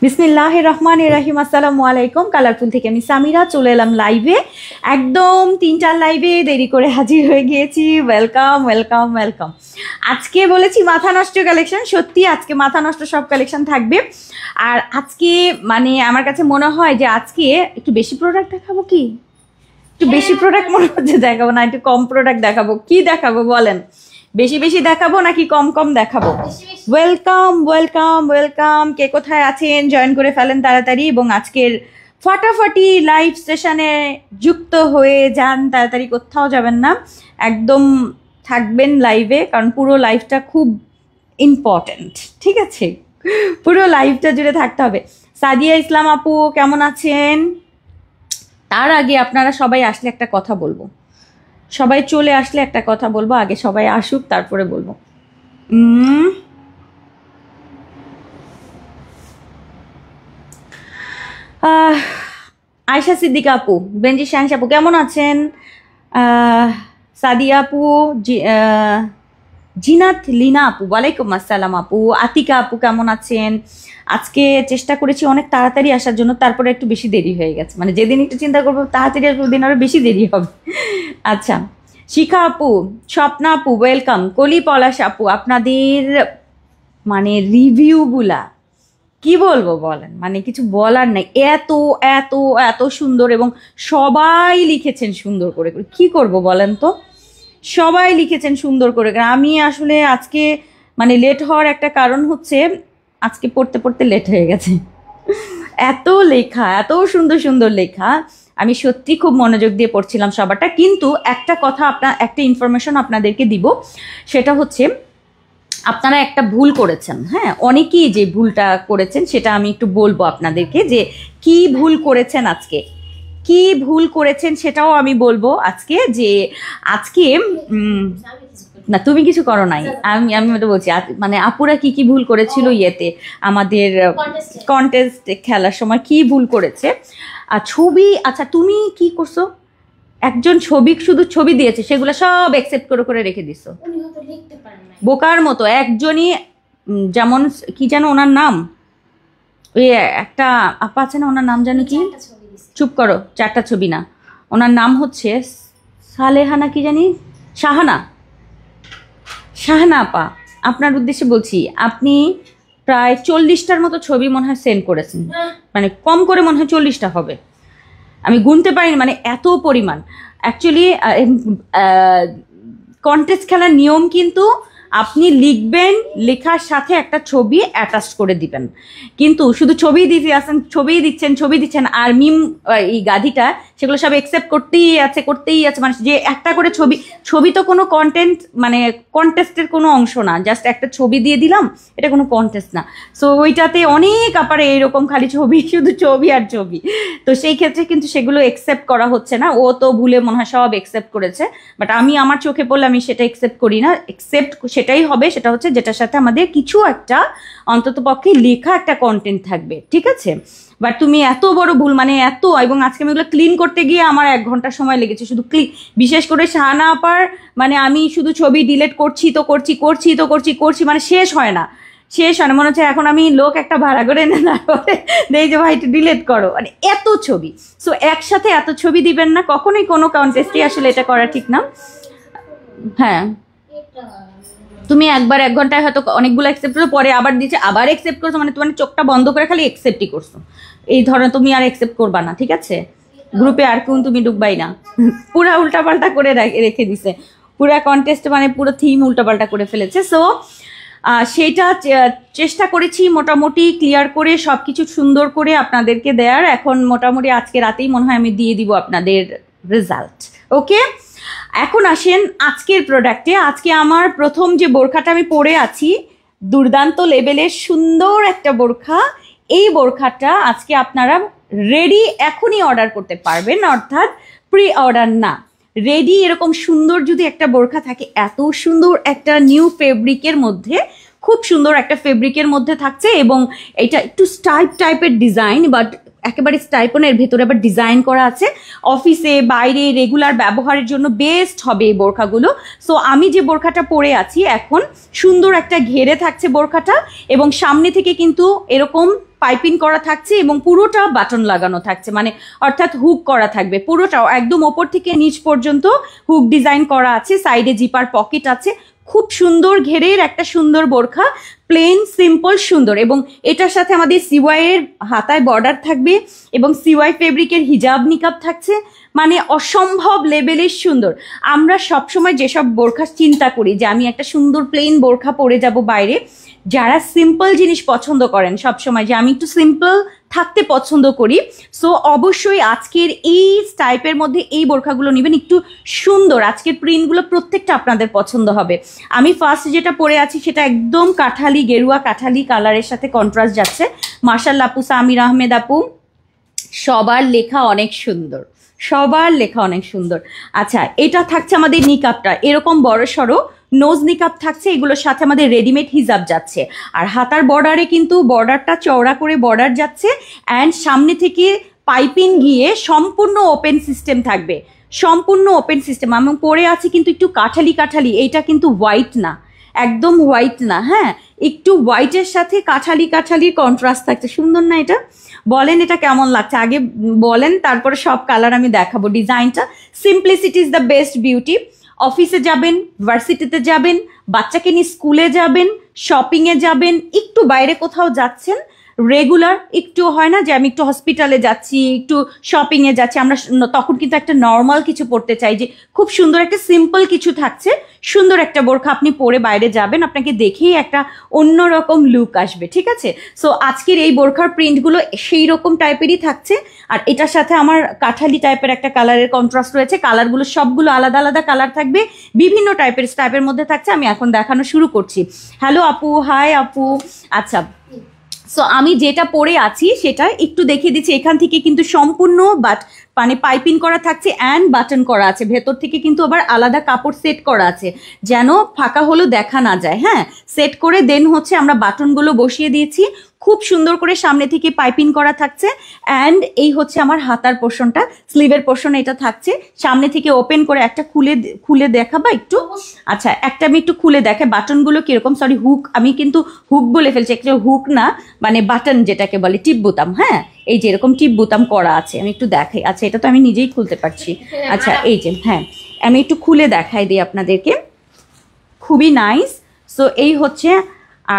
বিসমিল্লাহির রহমানির রহিম। আসসালামু আলাইকুম। কালারফুল থেকে আমি সামিরা চলে এলাম লাইভে, একদম 3টার লাইভে দেরি করে হাজির হয়ে গিয়েছি। Welcome welcome welcome. আজকে বলেছি মাথা নষ্ট কালেকশন, সত্যি আজকে মাথা নষ্ট সব কালেকশন থাকবে। আর আজকে মানে আমার কাছে মনে হয় যে আজকে একটু বেশি প্রোডাক্ট দেখাবো। কি একটু বেশি প্রোডাক্ট মনে হচ্ছে দেখাবো না, একটু কম প্রোডাক্ট দেখাবো? কি দেখাবো বলেন? বেশি বেশি দেখাবো নাকি কম কম দেখাবো? Welcome welcome welcome. কে কোথায় আছেন জয়েন করে ফেলেন তাড়াতাড়ি, এবং আজকের ফাটাফাটি লাইভ সেশনে যুক্ত হয়ে যান তাড়াতাড়ি, কোথাও যাবেন না, একদম থাকবেন লাইভে, কারণ পুরো লাইভটা খুব ইম্পর্ট্যান্ট। ঠিক আছে, পুরো লাইভটা জুড়ে থাকতে হবে। সাদিয়া ইসলাম আপু কেমন আছেন? তার আগে আপনারা সবাই আসলে একটা কথা বলবো, সবাই চলে আসলে একটা কথা বলবো, আগে সবাই আসুক তারপরে বলবো। আয়শা সিদ্দিকা আপু, বেঞ্জি শাহানশা আপু কেমন আছেন? সাদিয়া আপু, জিনাত লিনা আপু ওয়ালাইকুম আসসালাম আপু। আতিকা আপু কেমন আছেন? আজকে চেষ্টা করেছি অনেক তাড়াতাড়ি আসার জন্য, তারপরে একটু বেশি দেরি হয়ে গেছে, মানে যেদিন একটু চিন্তা করবো তাড়াতাড়ি আসবো ওদিন আরও বেশি দেরি হবে। আচ্ছা, শিখা আপু, স্বপ্না আপু ওয়েলকাম। কলি পলাশ আপু, আপনাদের মানে রিভিউগুলা কি বলবো বলেন, মানে কিছু বলার নাই, এত এত এত সুন্দর, এবং সবাই লিখেছেন সুন্দর করে করে। কি করব বলেন তো, সবাই লিখেছেন সুন্দর করে। আমি আসলে আজকে মানে লেট হওয়ার একটা কারণ হচ্ছে আজকে পড়তে পড়তে লেট হয়ে গেছে। এত লেখা, এত সুন্দর সুন্দর লেখা, আমি সত্যি খুব মনোযোগ দিয়ে পড়ছিলাম সবারটা। কিন্তু একটা কথা একটা ইনফরমেশন আপনাদেরকে দিব, সেটা হচ্ছে আপনারা একটা ভুল করেছেন। হ্যাঁ, অনেকেই যে ভুলটা করেছেন সেটা আমি একটু বলবো আপনাদেরকে, যে কি ভুল করেছেন আজকে, কি ভুল করেছেন সেটাও আমি বলবো আজকে। যে আজকে না, তুমি কিছু করো নাই, আমি ওটা বলছি, মানে আপুরা কি কি ভুল করেছিল ইয়েতে আমাদের কন্টেস্ট খেলার সময়, কি ভুল করেছে। আর ছবি, আচ্ছা তুমি কি করছো, একজন শুধু ছবি দিয়েছে, সেগুলো সব অ্যাকসেপ্ট করে করে রেখে দিছো বোকার মতো। একজনই, যেমন কি যেন ওনার নাম, ওই একটা আপা আছে না, ওনার নাম জানো কি? চুপ করো, 4টা ছবি না, ওনার নাম হচ্ছে সালেহানা কি জানি, শাহানা আপা। আপনার উদ্দেশ্যে বলছি, আপনি প্রায় 40টার মতো ছবি মনে হয় সেন্ড করেছেন, মানে কম করে মনে হয় 40টা হবে, আমি গুনতে পারিনি, মানে এত পরিমাণ। অ্যাকচুয়ালি কন্টেস্ট খেলার নিয়ম কিন্তু আপনি লিখবেন, লেখার সাথে একটা ছবি অ্যাটাচ করে দিবেন, কিন্তু শুধু ছবি দিচ্ছেন আর মিম এই গাধিটা সেগুলো সব অ্যাকসেপ্ট করতেই আছে, মানে যে একটা করে ছবি তো কোনো কন্টেন্ট, মানে কন্টেস্টের কোনো অংশ না, জাস্ট একটা ছবি দিয়ে দিলাম, এটা কোনো কন্টেস্ট না। সো ওইটাতে অনেক আপারে এইরকম খালি শুধু ছবি আর ছবি, তো সেই ক্ষেত্রে কিন্তু সেগুলো অ্যাকসেপ্ট করা হচ্ছে না। ও তো ভুলে মনে হয় সব অ্যাকসেপ্ট করেছে, বাট আমি আমার চোখে পড়লে আমি সেটা অ্যাকসেপ্ট করি না। অ্যাকসেপ্ট সেটাই হবে, সেটা হচ্ছে যেটার সাথে আমাদের কিছু একটা অন্তত পক্ষে লেখা একটা কন্টেন্ট থাকবে, ঠিক আছে? বাট তুমি এত বড় ভুল, মানে এত, এবং আজকে আমি এগুলো ক্লিন করতে গিয়ে আমার 1 ঘন্টা সময় লেগেছে শুধু বিশেষ করে শাহানা আপার, মানে আমি শুধু ছবি ডিলিট করছি, মানে শেষ হয় না, মনে হচ্ছে এখন আমি লোক একটা ভাড়া করে এনে দেই যে ভাই একটু ডিলিট করো, মানে এত ছবি। সো একসাথে এত ছবি দিবেন না কখনোই, কোনো কন্টেস্টই আসলে এটা করা ঠিক না। হ্যাঁ, তুমি একবার 1 ঘন্টায় হয়তো অনেকগুলো অ্যাকসেপ্ট করছো, পরে আবার দিচ্ছে, আবার অ্যাকসেপ্ট করছো, মানে তোমার চোখটা বন্ধ করে খালি অ্যাকসেপ্টই করছো। এই ধরনের তুমি আর অ্যাকসেপ্ট করবা না, ঠিক আছে? গ্রুপে আর কোন তুমি ঢুকবাই না, পুরা উল্টাপাল্টা করে রেখে দিছে, পুরা কন্টেস্ট মানে পুরো থিম উল্টাপাল্টা করে ফেলেছে। সো সেটা চেষ্টা করেছি মোটামুটি ক্লিয়ার করে সব কিছু সুন্দর করে আপনাদেরকে দেওয়ার। এখন মোটামুটি আজকে রাতেই মনে হয় আমি দিয়ে দিব আপনাদের রেজাল্ট। ওকে, এখন আসেন আজকের প্রোডাক্টে। আজকে আমার প্রথম যে বোরখাটা আমি পরে আছি, দুর্দান্ত লেভেলের সুন্দর একটা বোরখা। এই বোরখাটা আজকে আপনারা রেডি এখনই অর্ডার করতে পারবেন, অর্থাৎ প্রি অর্ডার না, রেডি। এরকম সুন্দর যদি একটা বোরখা থাকে, এত সুন্দর একটা নিউ ফেব্রিকের মধ্যে, খুব সুন্দর একটা ফেব্রিকের মধ্যে থাকছে, এবং এটা একটু টাইপের ডিজাইন, বাট একেবারে স্টাইপনের ভেতরে আবার ডিজাইন করা আছে। অফিসে বাইরে রেগুলার ব্যবহারের জন্য বেস্ট হবে এই বোরখাগুলো। সো আমি যে বোরখাটা পরে আছি এখন, সুন্দর একটা ঘেরে থাকছে বোরখাটা, এবং সামনে থেকে কিন্তু এরকম পাইপিং করা থাকছে এবং পুরোটা বাটন লাগানো থাকছে, মানে অর্থাৎ হুক করা থাকবে পুরোটাও, একদম ওপর থেকে নিচ পর্যন্ত হুক ডিজাইন করা আছে, সাইডে জিপার পকেট আছে। খুব সুন্দর ঘেরের একটা সুন্দর বোরখা, প্লেন সিম্পল সুন্দর। এবং এটার সাথে আমাদের সিওয়াই এর হাতায় বর্ডার থাকবে এবং সিওয়াই ফেব্রিকের হিজাব নিকাব থাকছে, মানে অসম্ভব লেভেলের সুন্দর। আমরা সবসময় যেসব বোরখা চিন্তা করি যে আমি একটা সুন্দর প্লেন বোরখা পরে যাব বাইরে, যারা সিম্পল জিনিস পছন্দ করেন সবসময়, যে আমি একটু সিম্পল থাকতে পছন্দ করি, সো অবশ্যই আজকের এই টাইপের মধ্যে এই বোরখাগুলো নেবেন, একটু সুন্দর। আজকের প্রিন্টগুলো প্রত্যেকটা আপনাদের পছন্দ হবে। আমি ফার্স্ট যেটা পরে আছি সেটা একদম কাঠালি, গেরুয়া কাঠালি কালারের সাথে কন্ট্রাস্ট যাচ্ছে। মাশাআল্লাহ আপু, সামির আহমেদ আপু, সবার লেখা অনেক সুন্দর, সবার লেখা অনেক সুন্দর। আচ্ছা, এটা থাকছে আমাদের নিকাবটা, এরকম বড় সড়ো নোজ নিকাব থাকছে, এগুলোর সাথে আমাদের রেডিমেড হিজাব যাচ্ছে। আর হাতার বর্ডারে কিন্তু বর্ডারটা চওড়া করে বর্ডার যাচ্ছে, অ্যান্ড সামনে থেকে পাইপিং গিয়ে সম্পূর্ণ ওপেন সিস্টেম থাকবে, সম্পূর্ণ ওপেন সিস্টেম। আমি পরে আছি কিন্তু একটু কাঠালি কাঠালি, এইটা কিন্তু হোয়াইট না, একদম হোয়াইট না, হ্যাঁ একটু হোয়াইটের সাথে কাঠালি কাঠালির কন্ট্রাস্ট থাকছে। সুন্দর না এটা? বলেন এটা কেমন লাগছে আগে বলেন, তারপরে সব কালার আমি দেখাবো। ডিজাইনটা simplicity is the best beauty. অফিসে যাবেন, ভার্সিটিতে যাবেন, বাচ্চাকে নিয়ে স্কুলে যাবেন, শপিংয়ে যাবেন, একটু বাইরে কোথাও যাচ্ছেন, রেগুলার একটু হয় না যে আমি একটু হসপিটালে যাচ্ছি, একটু শপিংয়ে যাচ্ছি, আমরা তখন কিন্তু একটা নর্মাল কিছু পড়তে চাই, যে খুব সুন্দর একটা সিম্পল কিছু থাকছে, সুন্দর একটা বোরখা আপনি পরে বাইরে যাবেন, আপনাকে দেখেই একটা অন্যরকম লুক আসবে, ঠিক আছে? সো আজকের এই বোরখার প্রিন্টগুলো সেই রকম টাইপেরই থাকছে। আর এটার সাথে আমার কাঠালি টাইপের একটা কালারের কন্ট্রাস্ট রয়েছে, কালারগুলো সবগুলো আলাদা আলাদা কালার থাকবে, বিভিন্ন টাইপের মধ্যে থাকছে। আমি এখন দেখানো শুরু করছি। হ্যালো আপু, হাই আপু। আচ্ছা, সো আমি যেটা পরে আছি সেটা একটু দেখিয়ে দিচ্ছি। এখান থেকে কিন্তু সম্পূর্ণ মানে পাইপিং করা থাকছে অ্যান্ড বাটন করা আছে, ভেতর থেকে কিন্তু আবার আলাদা কাপড় সেট করা আছে, যেন ফাঁকা হলেও দেখা না যায়। হ্যাঁ, সেট করে দেন হচ্ছে আমরা বাটনগুলো বসিয়ে দিয়েছি, খুব সুন্দর করে সামনে থেকে পাইপিং করা থাকছে। অ্যান্ড এই হচ্ছে আমার হাতার পোর্শনটা, স্লিভের পোর্শন এটা থাকছে, সামনে থেকে ওপেন করে একটা খুলে দেখাবা একটু? আচ্ছা, একটা আমি একটু খুলে দেখাই বাটনগুলো কিরকম। সরি, হুক, আমি কিন্তু হুক বলে ফেলছি, একটা হুক না, মানে বাটন যেটাকে বলে, টিপ বোতাম। হ্যাঁ, এই যে এরকম টিপ বোতাম করা আছে, আমি একটু দেখাই। আচ্ছা, এটা তো আমি নিজেই খুলতে পারছি। আচ্ছা, এই যে, হ্যাঁ আমি একটু খুলে দেখাই দিই আপনাদেরকে, খুবই নাইস। সো এই হচ্ছে,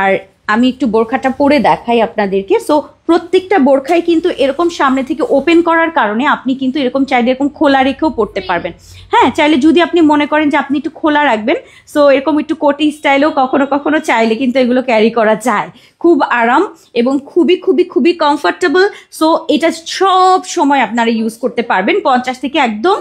আর আমি একটু বোরখাটা পরে দেখাই আপনাদেরকে। সো প্রত্যেকটা বোরখাই কিন্তু এরকম সামনে থেকে ওপেন করার কারণে আপনি কিন্তু এরকম চাইলে এরকম খোলা রেখেও পরতে পারবেন। হ্যাঁ, চাইলে যদি আপনি মনে করেন যে আপনি একটু খোলা রাখবেন, সো এরকম একটু কোটি স্টাইলেও কখনো কখনো চাইলে কিন্তু এগুলো ক্যারি করা যায়। খুব আরাম এবং খুবই খুবই খুবই কমফোর্টেবল। সো এটা সব সময় আপনারা ইউজ করতে পারবেন, 50 থেকে একদম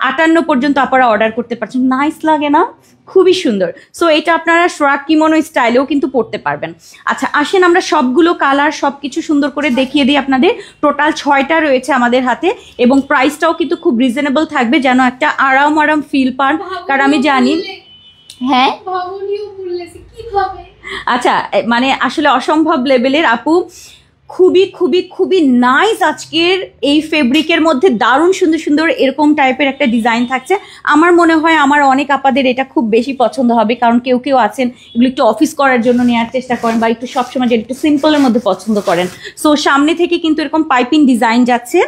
58 পর্যন্ত আপনারা অর্ডার করতে পারছেন। নাইস লাগে না? খুবই সুন্দর। সো এটা আপনারা শ্রাক কিমোনো স্টাইলেও কিন্তু পরতে পারবেন। আচ্ছা, আসেন আমরা সবগুলো কালার সবকিছু সুন্দর করে দেখিয়ে দিই আপনাদের। টোটাল 6টা রয়েছে আমাদের হাতে এবং প্রাইসটাও কিন্তু খুব রিজনেবল থাকবে, যেন একটা আরাম ফিল পান। কারণ আমি জানি, হ্যাঁ আচ্ছা, মানে আসলে অসম্ভব লেভেলের আপু, খুবই খুবই খুবই নাইস। আজকের এই ফেব্রিকের মধ্যে দারুণ সুন্দর সুন্দর এরকম টাইপের একটা ডিজাইন থাকছে। আমার মনে হয় আমার অনেক আপাদের এটা খুব বেশি পছন্দ হবে, কারণ কেউ কেউ আছেন এগুলো একটু অফিস করার জন্য নেওয়ার চেষ্টা করেন, বা একটু সবসময় যেটা একটু সিম্পলের মধ্যে পছন্দ করেন। সো সামনে থেকে কিন্তু এরকম পাইপিং ডিজাইন যাচ্ছে,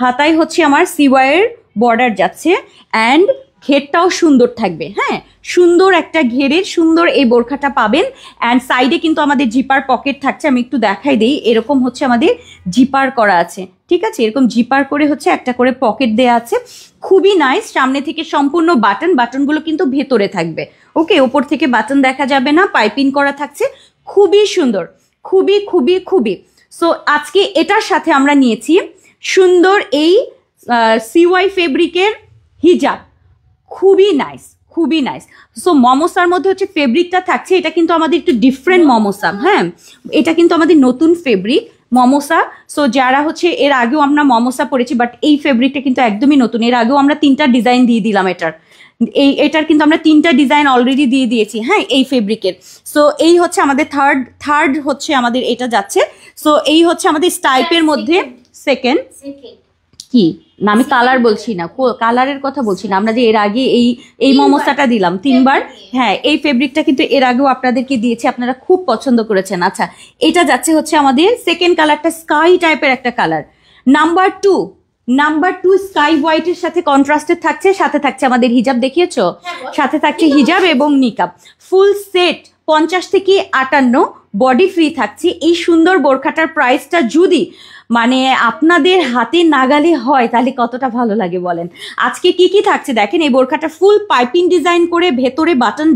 হাতায় হচ্ছে আমার সিওয়াইয়ের বর্ডার যাচ্ছে, অ্যান্ড ঘেরটাও সুন্দর থাকবে। হ্যাঁ, সুন্দর একটা ঘেরের সুন্দর এই বোরখাটা পাবেন। অ্যান্ড সাইডে কিন্তু আমাদের জিপার পকেট থাকছে, আমি একটু দেখাই দিই। এরকম হচ্ছে আমাদের জিপার করা আছে, ঠিক আছে? এরকম জিপার করে হচ্ছে একটা করে পকেট দেয়া আছে, খুবই নাইস। সামনে থেকে সম্পূর্ণ বাটনগুলো কিন্তু ভেতরে থাকবে, ওকে, ওপর থেকে বাটন দেখা যাবে না, পাইপিং করা থাকছে, খুবই সুন্দর, খুবই খুবই খুবই। সো আজকে এটার সাথে আমরা নিয়েছি সুন্দর এই সিওয়াই ফেব্রিকের হিজাব, খুবই নাইস, খুবই নাইস। সো মমোসার মধ্যে হচ্ছে ফেব্রিকটা থাকছে, এটা কিন্তু আমাদের একটু ডিফারেন্ট মমোসা। হ্যাঁ, এটা কিন্তু আমাদের নতুন ফেব্রিক মমোসা। সো যারা হচ্ছে এর আগেও আমরা মমোসা পরেছি, বাট এই ফেব্রিকটা কিন্তু একদমই নতুন। এর আগেও আমরা 3টা ডিজাইন দিয়ে দিলাম এটার কিন্তু আমরা 3টা ডিজাইন অলরেডি দিয়ে দিয়েছি। হ্যাঁ, এই ফেব্রিকের। সো এই হচ্ছে আমাদের থার্ড হচ্ছে আমাদের এটা যাচ্ছে। সো এই হচ্ছে আমাদের স্টাইপের মধ্যে সেকেন্ড। কি না, আমি কালার বলছি না, কালারের কথা বলছি না, আমরা যে এর আগে এই মমসাটা দিলাম 3বার। হ্যাঁ, এই ফেব্রিকটা কিন্তু এর আগেও আপনাদেরকে দিয়েছি, আপনারা খুব পছন্দ করেছেন। আচ্ছা, এটা যাচ্ছে হচ্ছে আমাদের সেকেন্ড কালারটা, স্কাই টাইপের একটা কালার। নাম্বার টু স্কাই হোয়াইটের সাথে কন্ট্রাস্টেড থাকছে, সাথে থাকছে আমাদের হিজাব, দেখিয়েছো, সাথে থাকছে হিজাব এবং নিকাব, ফুল সেট 50 থেকে 58, বডি ফ্রি থাকছে। এই সুন্দর বোরখাটার প্রাইসটা যদি মানে আপনাদের হাতে নাগালে হয় তাহলে কতটা ভালো লাগে বলেন। আজকে কি কি থাকছে দেখেন, এই বোরখাটা ফুল পাইপিং ডিজাইন করে, ভেতরে বাটন,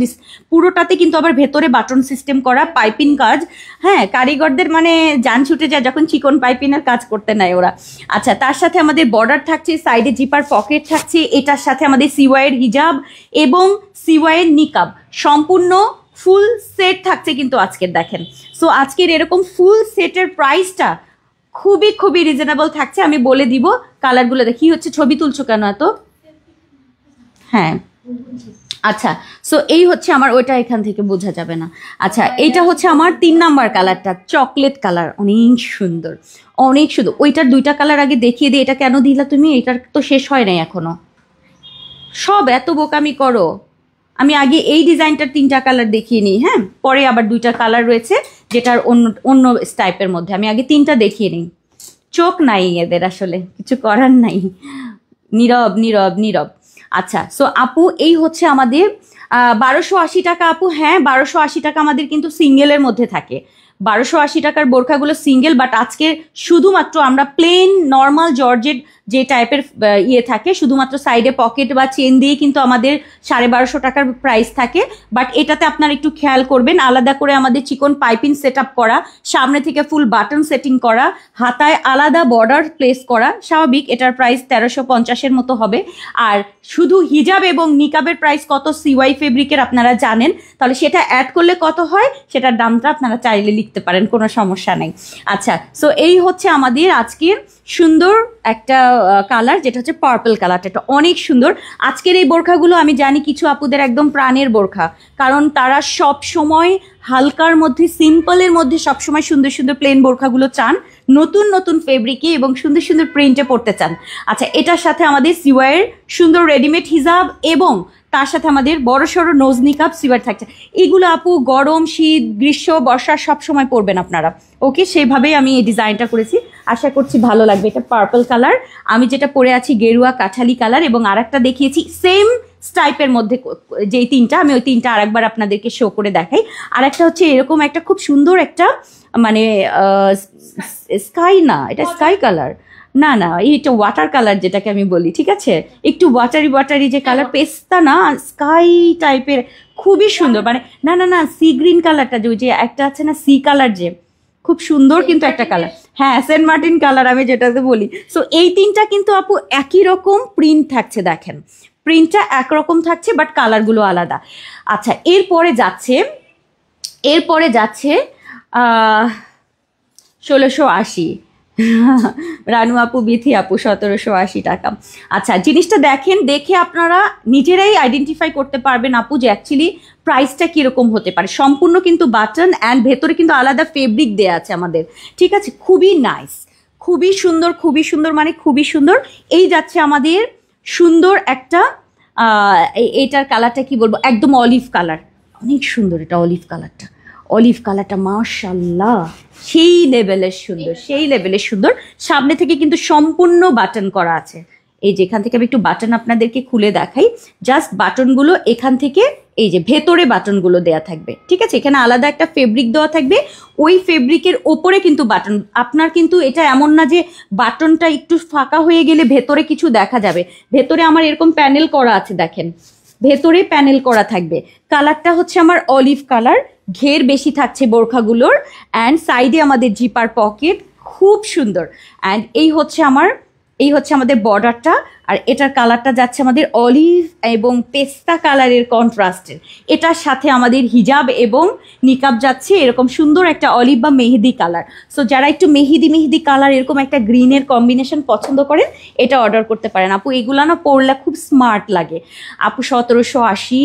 পুরোটাতে কিন্তু আবার ভেতরে বাটন সিস্টেম করা, পাইপিং কাজ। হ্যাঁ, কারিগরদের মানে জান ছুটে যায় যখন চিকন পাইপিংয়ের কাজ করতে নেয় ওরা। আচ্ছা, তার সাথে আমাদের বর্ডার থাকছে, সাইডে জিপার পকেট থাকছে, এটার সাথে আমাদের সিওয়াইয়ের হিজাব এবং সিওয়াইয়ের নিকাব, সম্পূর্ণ ফুল সেট থাকছে কিন্তু আজকের দেখেন। সো আজকের এরকম ফুল সেটের প্রাইসটা খুবই খুবই রিজনেবল থাকছে। আমি বলে দিব কালারগুলো, দেখি হচ্ছে ছবি তুলছো কেন এত? হ্যাঁ, আচ্ছা, সো এই হচ্ছে আমার, ওইটা এখান থেকে বোঝা যাবে না। আচ্ছা, এইটা হচ্ছে আমার 3 নাম্বার কালারটা, চকলেট কালার, অনেক সুন্দর অনেক সুন্দর। ওইটার 2টা কালার আগে দেখিয়ে দিই, এটা কেন দিলা তুমি? এটার তো শেষ হয় নাই এখনো, সব এত বোকামি করো। আমি আগে এই ডিজাইনটার 3টা কালার দেখিয়ে নিই, হ্যাঁ, পরে আবার 2টা কালার রয়েছে যেটার অন্য টাইপের মধ্যে, আমি আগে 3টা দেখিয়ে নিই। চোখ নাই এদের, আসলে কিছু করার নাই, নীরব নীরব নীরব। আচ্ছা, সো আপু এই হচ্ছে আমাদের 1280 টাকা আপু। হ্যাঁ, 1280 টাকা আমাদের কিন্তু সিঙ্গেলের মধ্যে থাকে, 1280 টাকার বোরখাগুলো সিঙ্গেল, বাট আজকে শুধুমাত্র আমরা প্লেন নর্মাল জর্জেট যে টাইপের ইয়ে থাকে, শুধুমাত্র সাইডে পকেট বা চেন দিয়ে কিন্তু আমাদের 1250 টাকার প্রাইস থাকে। বাট এটাতে আপনারা একটু খেয়াল করবেন, আলাদা করে আমাদের চিকন পাইপিং সেট আপ করা, সামনে থেকে ফুল বাটন সেটিং করা, হাতায় আলাদা বর্ডার প্লেস করা, স্বাভাবিক এটার প্রাইস 1350-এর মতো হবে। আর শুধু হিজাব এবং নিকাবের প্রাইস কত সিওয়াই ফেব্রিকের আপনারা জানেন, তাহলে সেটা অ্যাড করলে কত হয় সেটার দামটা আপনারা চাইলে লিখতে পারেন, কোনো সমস্যা নেই। আচ্ছা, সো এই হচ্ছে আমাদের আজকের সুন্দর একটা কালার, যেটা হচ্ছে পার্পল কালারটা, এটা অনেক সুন্দর। আজকের এই বোরখাগুলো আমি জানি কিছু আপুদের একদম প্রাণের বোরখা, কারণ তারা সব সময় হালকার মধ্যে, সিম্পলের মধ্যে সবসময় সুন্দর সুন্দর প্লেন বোরখাগুলো চান, নতুন নতুন ফেব্রিকে এবং সুন্দর সুন্দর প্রিন্টে পড়তে চান। আচ্ছা, এটার সাথে আমাদের সিওয়াইয়ের সুন্দর রেডিমেড হিজাব এবং তার সাথে আমাদের বড় সড়ো নোজ নিকাব সিওয়ার থাকছে। এগুলো আপু গরম, শীত, গ্রীষ্ম, বর্ষা সব সময় পরবেন আপনারা। ওকে, সেইভাবেই আমি এই ডিজাইনটা করেছি, আশা করছি ভালো লাগবে। এটা পার্পল কালার, আমি যেটা পরে আছি গেরুয়া কাঠালি কালার, এবং আরেকটা দেখিয়েছি সেম টাইপের মধ্যে, যেই 3টা আমি ওই 3টা আরেকবার আপনাদেরকে শো করে দেখাই। আর একটা হচ্ছে এরকম একটা খুব সুন্দর একটা মানে স্কাই, না এটা স্কাই কালার না, না এটা ওয়াটার কালার যেটাকে আমি বলি, ঠিক আছে, একটু ওয়াটারি যে কালার, পেস্তা না, স্কাই টাইপের, খুবই সুন্দর। মানে না না না, সি গ্রিন কালারটা, যে একটা আছে না সি কালার, যে খুব সুন্দর কিন্তু একটা কালার, হ্যাঁ সেন্ট মার্টিন কালার আমি যেটাতে বলি। সো এই 3টা কিন্তু আপু একই রকম প্রিন্ট থাকছে, দেখেন প্রিন্টটা একরকম থাকছে বাট কালারগুলো আলাদা। আচ্ছা, এরপরে যাচ্ছে 1680, রানু আপু, বিথি আপু 1780 টাকা। আচ্ছা, জিনিসটা দেখেন, দেখে আপনারা নিজেরাই আইডেন্টিফাই করতে পারবেন আপু যে অ্যাকচুয়ালি প্রাইসটা কীরকম হতে পারে। সম্পূর্ণ কিন্তু বাটন অ্যান্ড ভেতরে কিন্তু আলাদা ফেব্রিক দেয়া আছে আমাদের, ঠিক আছে, খুবই নাইস, খুবই সুন্দর, খুবই সুন্দর, মানে খুবই সুন্দর। এই যাচ্ছে আমাদের সুন্দর একটা এটার কালারটা কি বলবো, একদম অলিভ কালার, অনেক সুন্দর এটা অলিভ কালারটা মাশাআল্লাহ, সেই লেভেলের সুন্দর, সেই লেভেলের সুন্দর। সামনে থেকে কিন্তু সম্পূর্ণ বাটন করা আছে, এই যে এখান থেকে আমি একটু বাটন আপনাদেরকে খুলে দেখাই, জাস্ট বাটনগুলো এখান থেকে এই যে ভেতরে বাটনগুলো দেয়া থাকবে, ঠিক আছে, এখানে আলাদা একটা ফেব্রিক দেওয়া থাকবে, ওই ফেব্রিকের ওপরে কিন্তু বাটন। আপনার কিন্তু এটা এমন না যে বাটনটা একটু ফাঁকা হয়ে গেলে ভেতরে কিছু দেখা যাবে, ভেতরে আমার এরকম প্যানেল করা আছে, দেখেন ভেতরে প্যানেল করা থাকবে। কালারটা হচ্ছে আমার অলিভ কালার, ঘের বেশি থাকছে বোরখাগুলোর, অ্যান্ড সাইডে আমাদের জিপার পকেট, খুব সুন্দর। অ্যান্ড এই হচ্ছে আমাদের বর্ডারটা, আর এটার কালারটা যাচ্ছে আমাদের অলিভ এবং পেস্তা কালারের কন্ট্রাস্টের। এটার সাথে আমাদের হিজাব এবং নিকাব যাচ্ছে এরকম সুন্দর একটা অলিভ বা মেহেদি কালার। সো যারা একটু মেহেদি কালার, এরকম একটা গ্রিনের কম্বিনেশন পছন্দ করেন, এটা অর্ডার করতে পারেন আপু। এগুলো না পরলে খুব স্মার্ট লাগে আপু। 1780,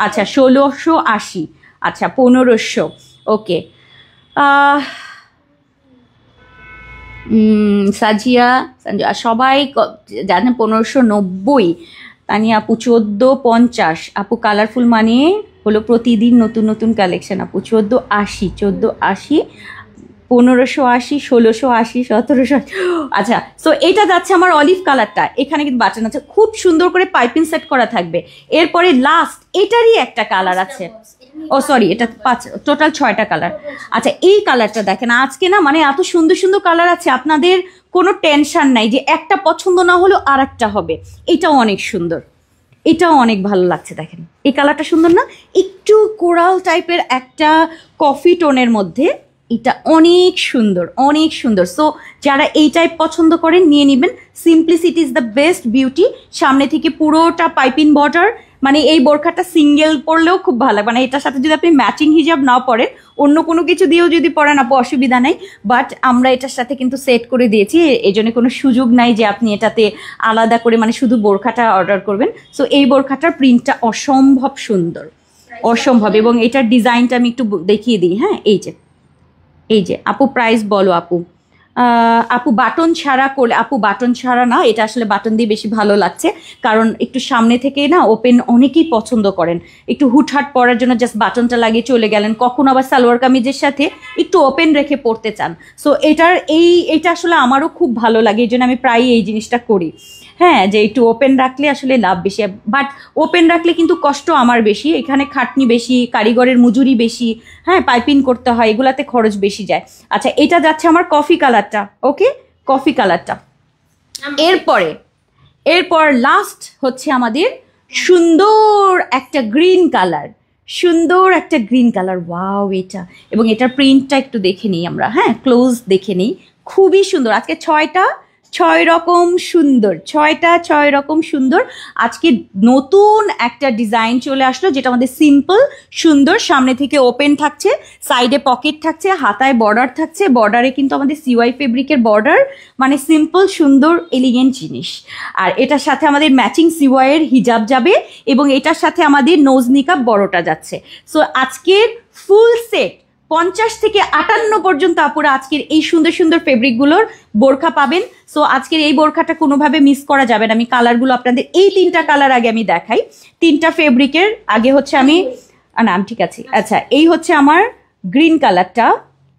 আচ্ছা 1680, আচ্ছা 1500, ওকে। সাজিয়া সবাই জানে 1590। তানিয়া আপু 1450। আপু কালারফুল মানে হলো প্রতিদিন নতুন নতুন কালেকশন আপু। 1480, 1480, 1580, 1680, 1780। আচ্ছা, সো এটা যাচ্ছে আমার অলিভ কালারটা। এখানে কিন্তু বাটন আছে, খুব সুন্দর করে পাইপিং সেট করা থাকবে। এরপরে লাস্ট এটারই একটা কালার আছে, ও সরি, এটা 5, টোটাল 6টা কালার। আচ্ছা, এই কালারটা দেখেন, আজকে না মানে এত সুন্দর সুন্দর কালার আছে, আপনাদের কোনো টেনশন নাই যে একটা পছন্দ না হলেও আর একটা হবে। এটাও অনেক সুন্দর, এটাও অনেক ভালো লাগছে। দেখেন এই কালারটা সুন্দর না, একটু কোরাল টাইপের একটা কফি টোনের মধ্যে, এটা অনেক সুন্দর, অনেক সুন্দর। সো যারা এই টাইপ পছন্দ করেন নিয়ে নেবেন। Simplicity is the best beauty. সামনে থেকে পুরোটা পাইপিং বর্ডার, মানে এই বোরখাটা সিঙ্গেল পরলেও খুব ভালো লাগে। মানে এটার সাথে যদি আপনি ম্যাচিং হিজাব না পরেন, অন্য কোনো কিছু দিয়েও যদি পরেন আপু অসুবিধা নাই, বাট আমরা এটার সাথে কিন্তু সেট করে দিয়েছি। এই জন্য কোনো সুযোগ নাই যে আপনি এটাতে আলাদা করে মানে শুধু বোরখাটা অর্ডার করবেন। সো এই বোরখাটার প্রিন্টটা অসম্ভব সুন্দর, অসম্ভব। এবং এটার ডিজাইনটা আমি একটু দেখিয়ে দিই। হ্যাঁ, এই যে আপু প্রাইস বলো আপু। আপু বাটন ছাড়া করলে, আপু বাটন ছাড়া না, এটা আসলে বাটন দিয়ে বেশি ভালো লাগছে, কারণ একটু সামনে থেকে না ওপেন অনেকেই পছন্দ করেন। একটু হুটহাট পরার জন্য জাস্ট বাটনটা লাগিয়ে চলে গেলেন, কখনো আবার সালোয়ার কামিজের সাথে একটু ওপেন রেখে পড়তে চান। সো এটা আসলে আমারও খুব ভালো লাগে, এই জন্য আমি প্রায়ই এই জিনিসটা করি। হ্যাঁ, যে একটু ওপেন রাখলে আসলে লাভ বেশি, বাট ওপেন রাখলে কিন্তু কষ্ট আমার বেশি, এখানে খাটনি বেশি, কারিগরের মজুরি বেশি, হ্যাঁ পাইপিং করতে হয়, এগুলাতে খরচ বেশি যায়। আচ্ছা, এটা যাচ্ছে আমার কফি কালারটা, ওকে কফি কালারটা। এরপর লাস্ট হচ্ছে আমাদের সুন্দর একটা গ্রিন কালার, সুন্দর একটা গ্রিন কালার। ওয়াও, এটা এবং এটার প্রিন্টটা একটু দেখে নিই আমরা। হ্যাঁ, ক্লোজ দেখে নিই, খুবই সুন্দর। আজকে 6 রকম সুন্দর, 6 রকম সুন্দর। আজকে নতুন একটা ডিজাইন চলে আসলো, যেটা আমাদের সিম্পল সুন্দর, সামনে থেকে ওপেন থাকছে, সাইডে পকেট থাকছে, হাতায় বর্ডার থাকছে। বর্ডারে কিন্তু আমাদের সিওয়াই ফেব্রিকের বর্ডার, মানে সিম্পল সুন্দর এলিগেন্ট জিনিস। আর এটার সাথে আমাদের ম্যাচিং সিওয়াইয়ের হিজাব যাবে, এবং এটার সাথে আমাদের নোজ নিকাব বড়টা যাচ্ছে। সো আজকের ফুল সেট 50 থেকে 58 পর্যন্ত আপুরা আজকের এই সুন্দর সুন্দর ফেব্রিকগুলোর বোরখা পাবেন। সো আজকের এই বোরখাটা কোনোভাবে মিস করা যাবে না। আমি কালারগুলো আপনাদের, এই 3টা কালার আগে আমি দেখাই। 3টা ফেব্রিকের আগে হচ্ছে আমি ঠিক আছে। আচ্ছা, এই হচ্ছে আমার গ্রিন কালারটা,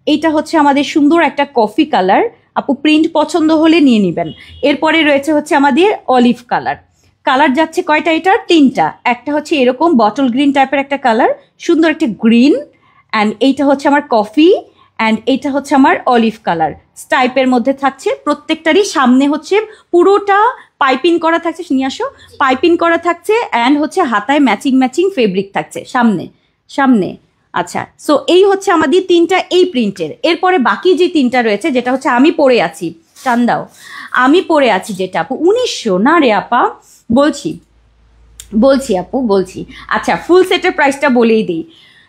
এইটা হচ্ছে আমাদের সুন্দর একটা কফি কালার। আপু প্রিন্ট পছন্দ হলে নিয়ে নেবেন। এরপরে রয়েছে হচ্ছে আমাদের অলিভ কালার। কালার যাচ্ছে কয়টা? এটার 3টা। একটা হচ্ছে এরকম বটল গ্রিন টাইপের একটা কালার, সুন্দর একটা গ্রিন, অ্যান্ড এইটা হচ্ছে আমার কফি, অ্যান্ড এইটা হচ্ছে আমার অলিভ কালার স্টাইপের মধ্যে থাকছে। প্রত্যেকটারই সামনে হচ্ছে পুরোটা পাইপিং করা থাকছে, নিয়ে আসো, পাইপিং করা থাকছে, অ্যান্ড হচ্ছে হাতায় ম্যাচিং ফেব্রিক থাকছে সামনে। আচ্ছা, সো এই হচ্ছে আমাদের 3টা এই প্রিন্টের। এরপরে বাকি যে 3টা রয়েছে, যেটা হচ্ছে আমি পরে আছি, টান দাও, আমি পরে আছি যেটা আপু 1900 না রে আপা, বলছি আপু বলছি। আচ্ছা, ফুল সেটের প্রাইসটা বলেই দিই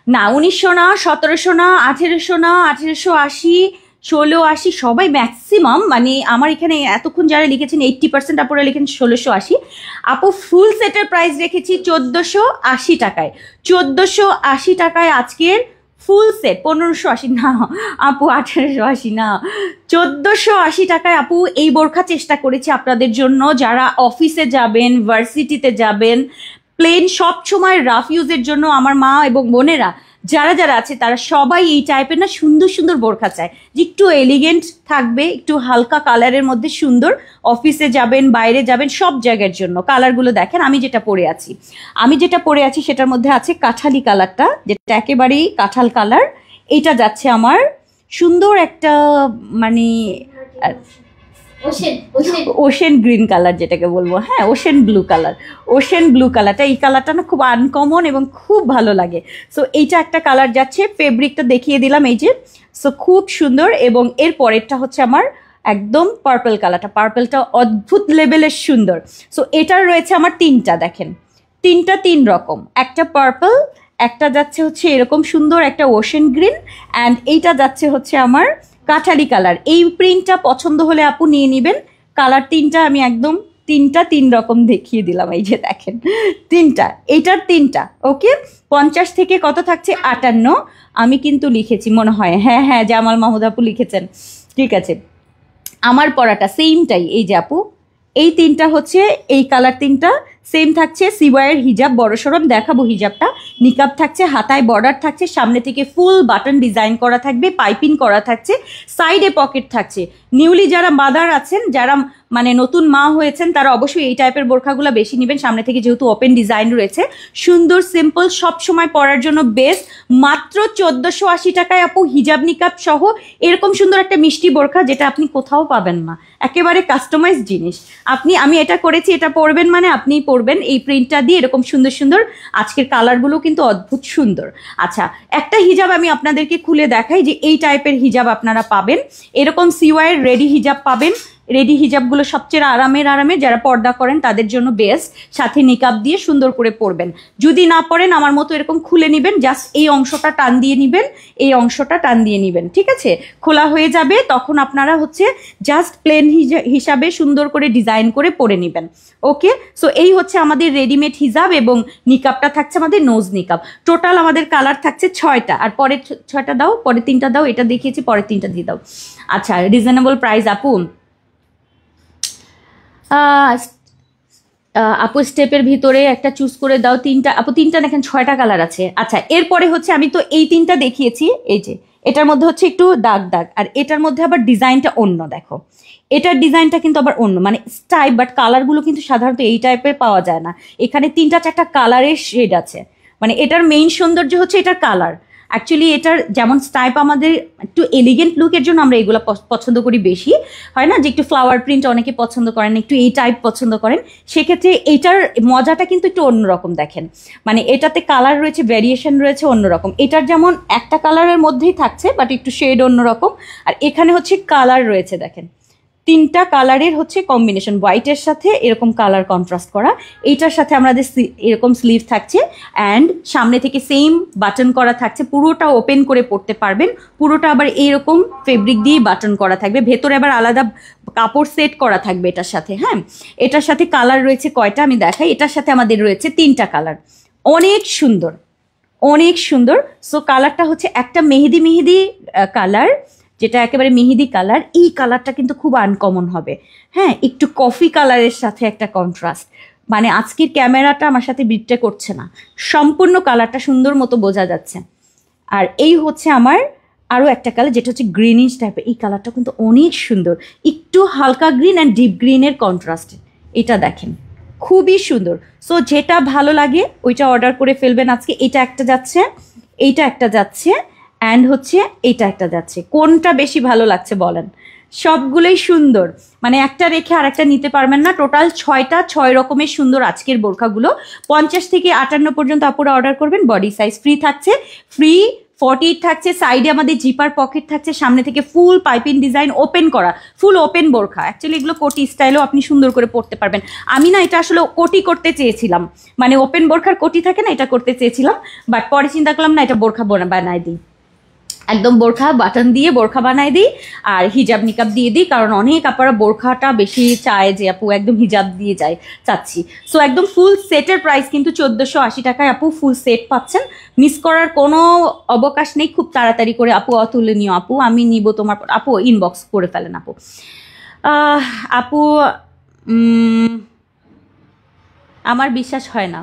না, 1900 না, 1700 না, 1800 না, 1880, 1680, সবাই ম্যাক্সিমাম, মানে আমার এখানে এতক্ষণ যারা লিখেছেন 80% আপুরা লিখেন 1680। আপু ফুল সেটের প্রাইস রেখেছি 1480 টাকায়। 1480 টাকায় আজকের ফুল সেট। 1580 না আপু, 1880 না, 1480 টাকায় আপু এই বোরখা চেষ্টা করেছি আপনাদের জন্য, যারা অফিসে যাবেন, ভার্সিটিতে যাবেন, প্লেন সব সময় রাফ ইউজের জন্য। আমার মা এবং বোনেরা যারা আছে তারা সবাই এই টাইপের না সুন্দর সুন্দর বোরখা চায়, যে একটু এলিগেন্ট থাকবে, একটু হালকা কালারের মধ্যে সুন্দর, অফিসে যাবেন, বাইরে যাবেন, সব জায়গার জন্য। কালারগুলো দেখেন, আমি যেটা পরে আছি সেটার মধ্যে আছে কাঠালি কালারটা, যেটা একেবারেই কাঁঠাল কালার। এটা যাচ্ছে আমার সুন্দর একটা মানে ওশেন গ্রিন কালার যেটাকে বলবো, হ্যাঁ ওশেন ব্লু কালারটা। এই কালারটা না খুব আনকমন এবং খুব ভালো লাগে। সো এইটা একটা কালার যাচ্ছে, ফেব্রিকটা দেখিয়ে দিলাম এই যে। সো খুব সুন্দর। এবং এর পরেরটা হচ্ছে আমার একদম পার্পল কালারটা, পার্পলটা অদ্ভুত লেভেলের সুন্দর। সো এটার রয়েছে আমার 3টা, দেখেন 3টা 3 রকম, একটা পার্পল, একটা যাচ্ছে হচ্ছে এরকম সুন্দর একটা ওশেন গ্রিন, অ্যান্ড এইটা যাচ্ছে হচ্ছে আমার কাঠালি কালার। এই প্রিন্টটা পছন্দ হলে আপু নিয়ে নেবেন। কালার 3টা আমি একদম 3টা 3 রকম দেখিয়ে দিলাম, এই যে দেখেন 3টা, এইটার 3টা। ওকে, 50 থেকে কত থাকছে? 58। আমি কিন্তু লিখেছি মনে হয়, হ্যাঁ জামাল মাহমুদ আপু লিখেছেন, ঠিক আছে। আমার পরাটা সেমটাই, এই যে আপু এই তিনটা হচ্ছে এই কালার তিনটা সেম থাকছে। সিওয়াইয়ের হিজাব বড় সরম দেখাবো, হিজাবটা নিকাব থাকছে, হাতায় বর্ডার থাকছে, সামনে থেকে ফুল বাটন ডিজাইন করা থাকবে, পাইপিং করা থাকছে, সাইডে পকেট থাকছে। নিউলি যারা মাদার আছেন, যারা মানে নতুন মা হয়েছেন, তারা অবশ্যই এই টাইপের বোরখাগুলো বেশি নেবেন। সামনে থেকে যেহেতু ওপেন ডিজাইন রয়েছে, সুন্দর সিম্পল সব সময় পরার জন্য বেস্ট। মাত্র 1480 টাকায় আপু হিজাব নিকাব সহ এরকম সুন্দর একটা মিষ্টি বোরখা, যেটা আপনি কোথাও পাবেন না, একেবারে কাস্টমাইজ জিনিস। আমি এটা করেছি, এটা পরবেন মানে আপনিই পরবেন এই প্রিন্টটা দিয়ে, এরকম সুন্দর সুন্দর। আজকের কালারগুলো কিন্তু অদ্ভুত সুন্দর। আচ্ছা, একটা হিজাব আমি আপনাদেরকে খুলে দেখাই যে এই টাইপের হিজাব আপনারা পাবেন, এরকম সিওয়াইয়ের রেডি হিজাব পাবেন। রেডি হিজাবগুলো সবচেয়ে আরামের, যারা পর্দা করেন তাদের জন্য বেস্ট। সাথে নিকাব দিয়ে সুন্দর করে পরবেন। যদি না পরেন আমার মতো এরকম খুলে নেবেন, জাস্ট এই অংশটা টান দিয়ে নেবেন, এই অংশটা টান দিয়ে নেবেন, ঠিক আছে? খোলা হয়ে যাবে, তখন আপনারা হচ্ছে জাস্ট প্লেন হিসাবে সুন্দর করে ডিজাইন করে পরে নেবেন। ওকে, সো এই হচ্ছে আমাদের রেডিমেড হিজাব, এবং নিকাবটা থাকছে আমাদের নোজ নিকাব। টোটাল আমাদের কালার থাকছে 6টা, আর পরের 6টা দাও, পরের 3টা দাও, এটা দেখিয়েছি, পরের 3টা দিয়ে দাও। আচ্ছা, রিজনেবল প্রাইস আপু। আপু স্টেপের ভিতরে একটা চুজ করে দাও। 3টা আপু, 3টা দেখেন 6টা কালার আছে। আচ্ছা, এরপরে হচ্ছে আমি তো এই 3টা দেখিয়েছি, এই যে এটার মধ্যে হচ্ছে একটু দাগ দাগ, আর এটার মধ্যে আবার ডিজাইনটা অন্য। দেখো এটার ডিজাইনটা কিন্তু আবার অন্য, মানে স্টাইপ, বাট কালারগুলো কিন্তু সাধারণত এই টাইপের পাওয়া যায় না। এখানে 3টা 4টা কালারের শেড আছে, মানে এটার মেইন সৌন্দর্য হচ্ছে এটার কালার। অ্যাকচুয়ালি এটার যেমন স্টাইপ আমাদের একটু এলিগেন্ট লুকের জন্য আমরা এগুলো পছন্দ করি বেশি, হয় না যে একটু ফ্লাওয়ার প্রিন্ট অনেকে পছন্দ করেন, একটু এই টাইপ পছন্দ করেন, সেক্ষেত্রে এটার মজাটা কিন্তু একটু অন্যরকম। দেখেন মানে এটাতে কালার রয়েছে, ভ্যারিয়েশন রয়েছে অন্যরকম। এটার যেমন একটা কালারের মধ্যেই থাকছে, বাট একটু শেড অন্যরকম, আর এখানে হচ্ছে কালার রয়েছে। দেখেন 3টা কালারের হচ্ছে কম্বিনেশন, হোয়াইটের সাথে এরকম কালার কন্ট্রাস্ট করা। এইটার সাথে আমাদের এরকম স্লিভ থাকছে, অ্যান্ড সামনে থেকে সেম বাটন করা থাকছে, পুরোটা ওপেন করে পড়তে পারবেন। পুরোটা আবার এইরকম ফেব্রিক দিয়ে বাটন করা থাকবে, ভেতরে আবার আলাদা কাপড় সেট করা থাকবে এটার সাথে। হ্যাঁ, এটার সাথে কালার রয়েছে কয়টা আমি দেখাই। এটার সাথে আমাদের রয়েছে 3টা কালার, অনেক সুন্দর, অনেক সুন্দর। সো কালারটা হচ্ছে একটা মেহেদি কালার, যেটা একেবারে মেহেদি কালার। এই কালারটা কিন্তু খুব আনকমন হবে। হ্যাঁ, একটু কফি কালারের সাথে একটা কন্ট্রাস্ট, মানে আজকের ক্যামেরাটা আমার সাথে বিটটা করছে না, সম্পূর্ণ কালারটা সুন্দর মতো বোঝা যাচ্ছে। আর এই হচ্ছে আমার আরও একটা কালার, যেটা হচ্ছে গ্রিনিশ টাইপের। এই কালারটা কিন্তু অনেক সুন্দর, একটু হালকা গ্রিন অ্যান্ড ডিপ গ্রিনের কন্ট্রাস্ট। এটা দেখেন খুবই সুন্দর। সো যেটা ভালো লাগে ওইটা অর্ডার করে ফেলবেন আজকে। এটা একটা যাচ্ছে, এইটা একটা যাচ্ছে, অ্যান্ড হচ্ছে এইটা একটা যাচ্ছে। কোনটা বেশি ভালো লাগছে বলেন? সবগুলোই সুন্দর, মানে একটা রেখে আর একটা নিতে পারবেন না। টোটাল 6টা, 6 রকমের সুন্দর আজকের বোরখাগুলো। 50 থেকে 58 পর্যন্ত আপুরা অর্ডার করবেন। বডি সাইজ ফ্রি থাকছে, ফ্রি 48 থাকছে। সাইডে আমাদের জিপার পকেট থাকছে, সামনে থেকে ফুল পাইপিং ডিজাইন, ওপেন করা, ফুল ওপেন বোরখা। অ্যাকচুয়ালি এগুলো কোটি স্টাইলেও আপনি সুন্দর করে পরতে পারবেন। আমি না এটা আসলে কোটি করতে চেয়েছিলাম, মানে ওপেন বোরখার কোটি থাকে না, এটা করতে চেয়েছিলাম, বাট পরে চিন্তা করলাম না, এটা বোরখা বানাই দিই, একদম বোরখা বাটন দিয়ে বোরখা বানাই দিই, আর হিজাব নিকাব দিয়ে দিই। কারণ অনেক আপনারা বোরখাটা বেশি চায় যে আপু একদম হিজাব দিয়ে যায়, চাচ্ছি। সো একদম ফুল সেটের প্রাইস কিন্তু 1480 টাকায় আপু ফুল সেট পাচ্ছেন। মিস করার কোনো অবকাশ নেই, খুব তাড়াতাড়ি করে আপু। অতুলনীয় আপু, আমি নিব তোমার, আপু ইনবক্স করে ফেলেন আপু। আপু আমার বিশ্বাস হয় না,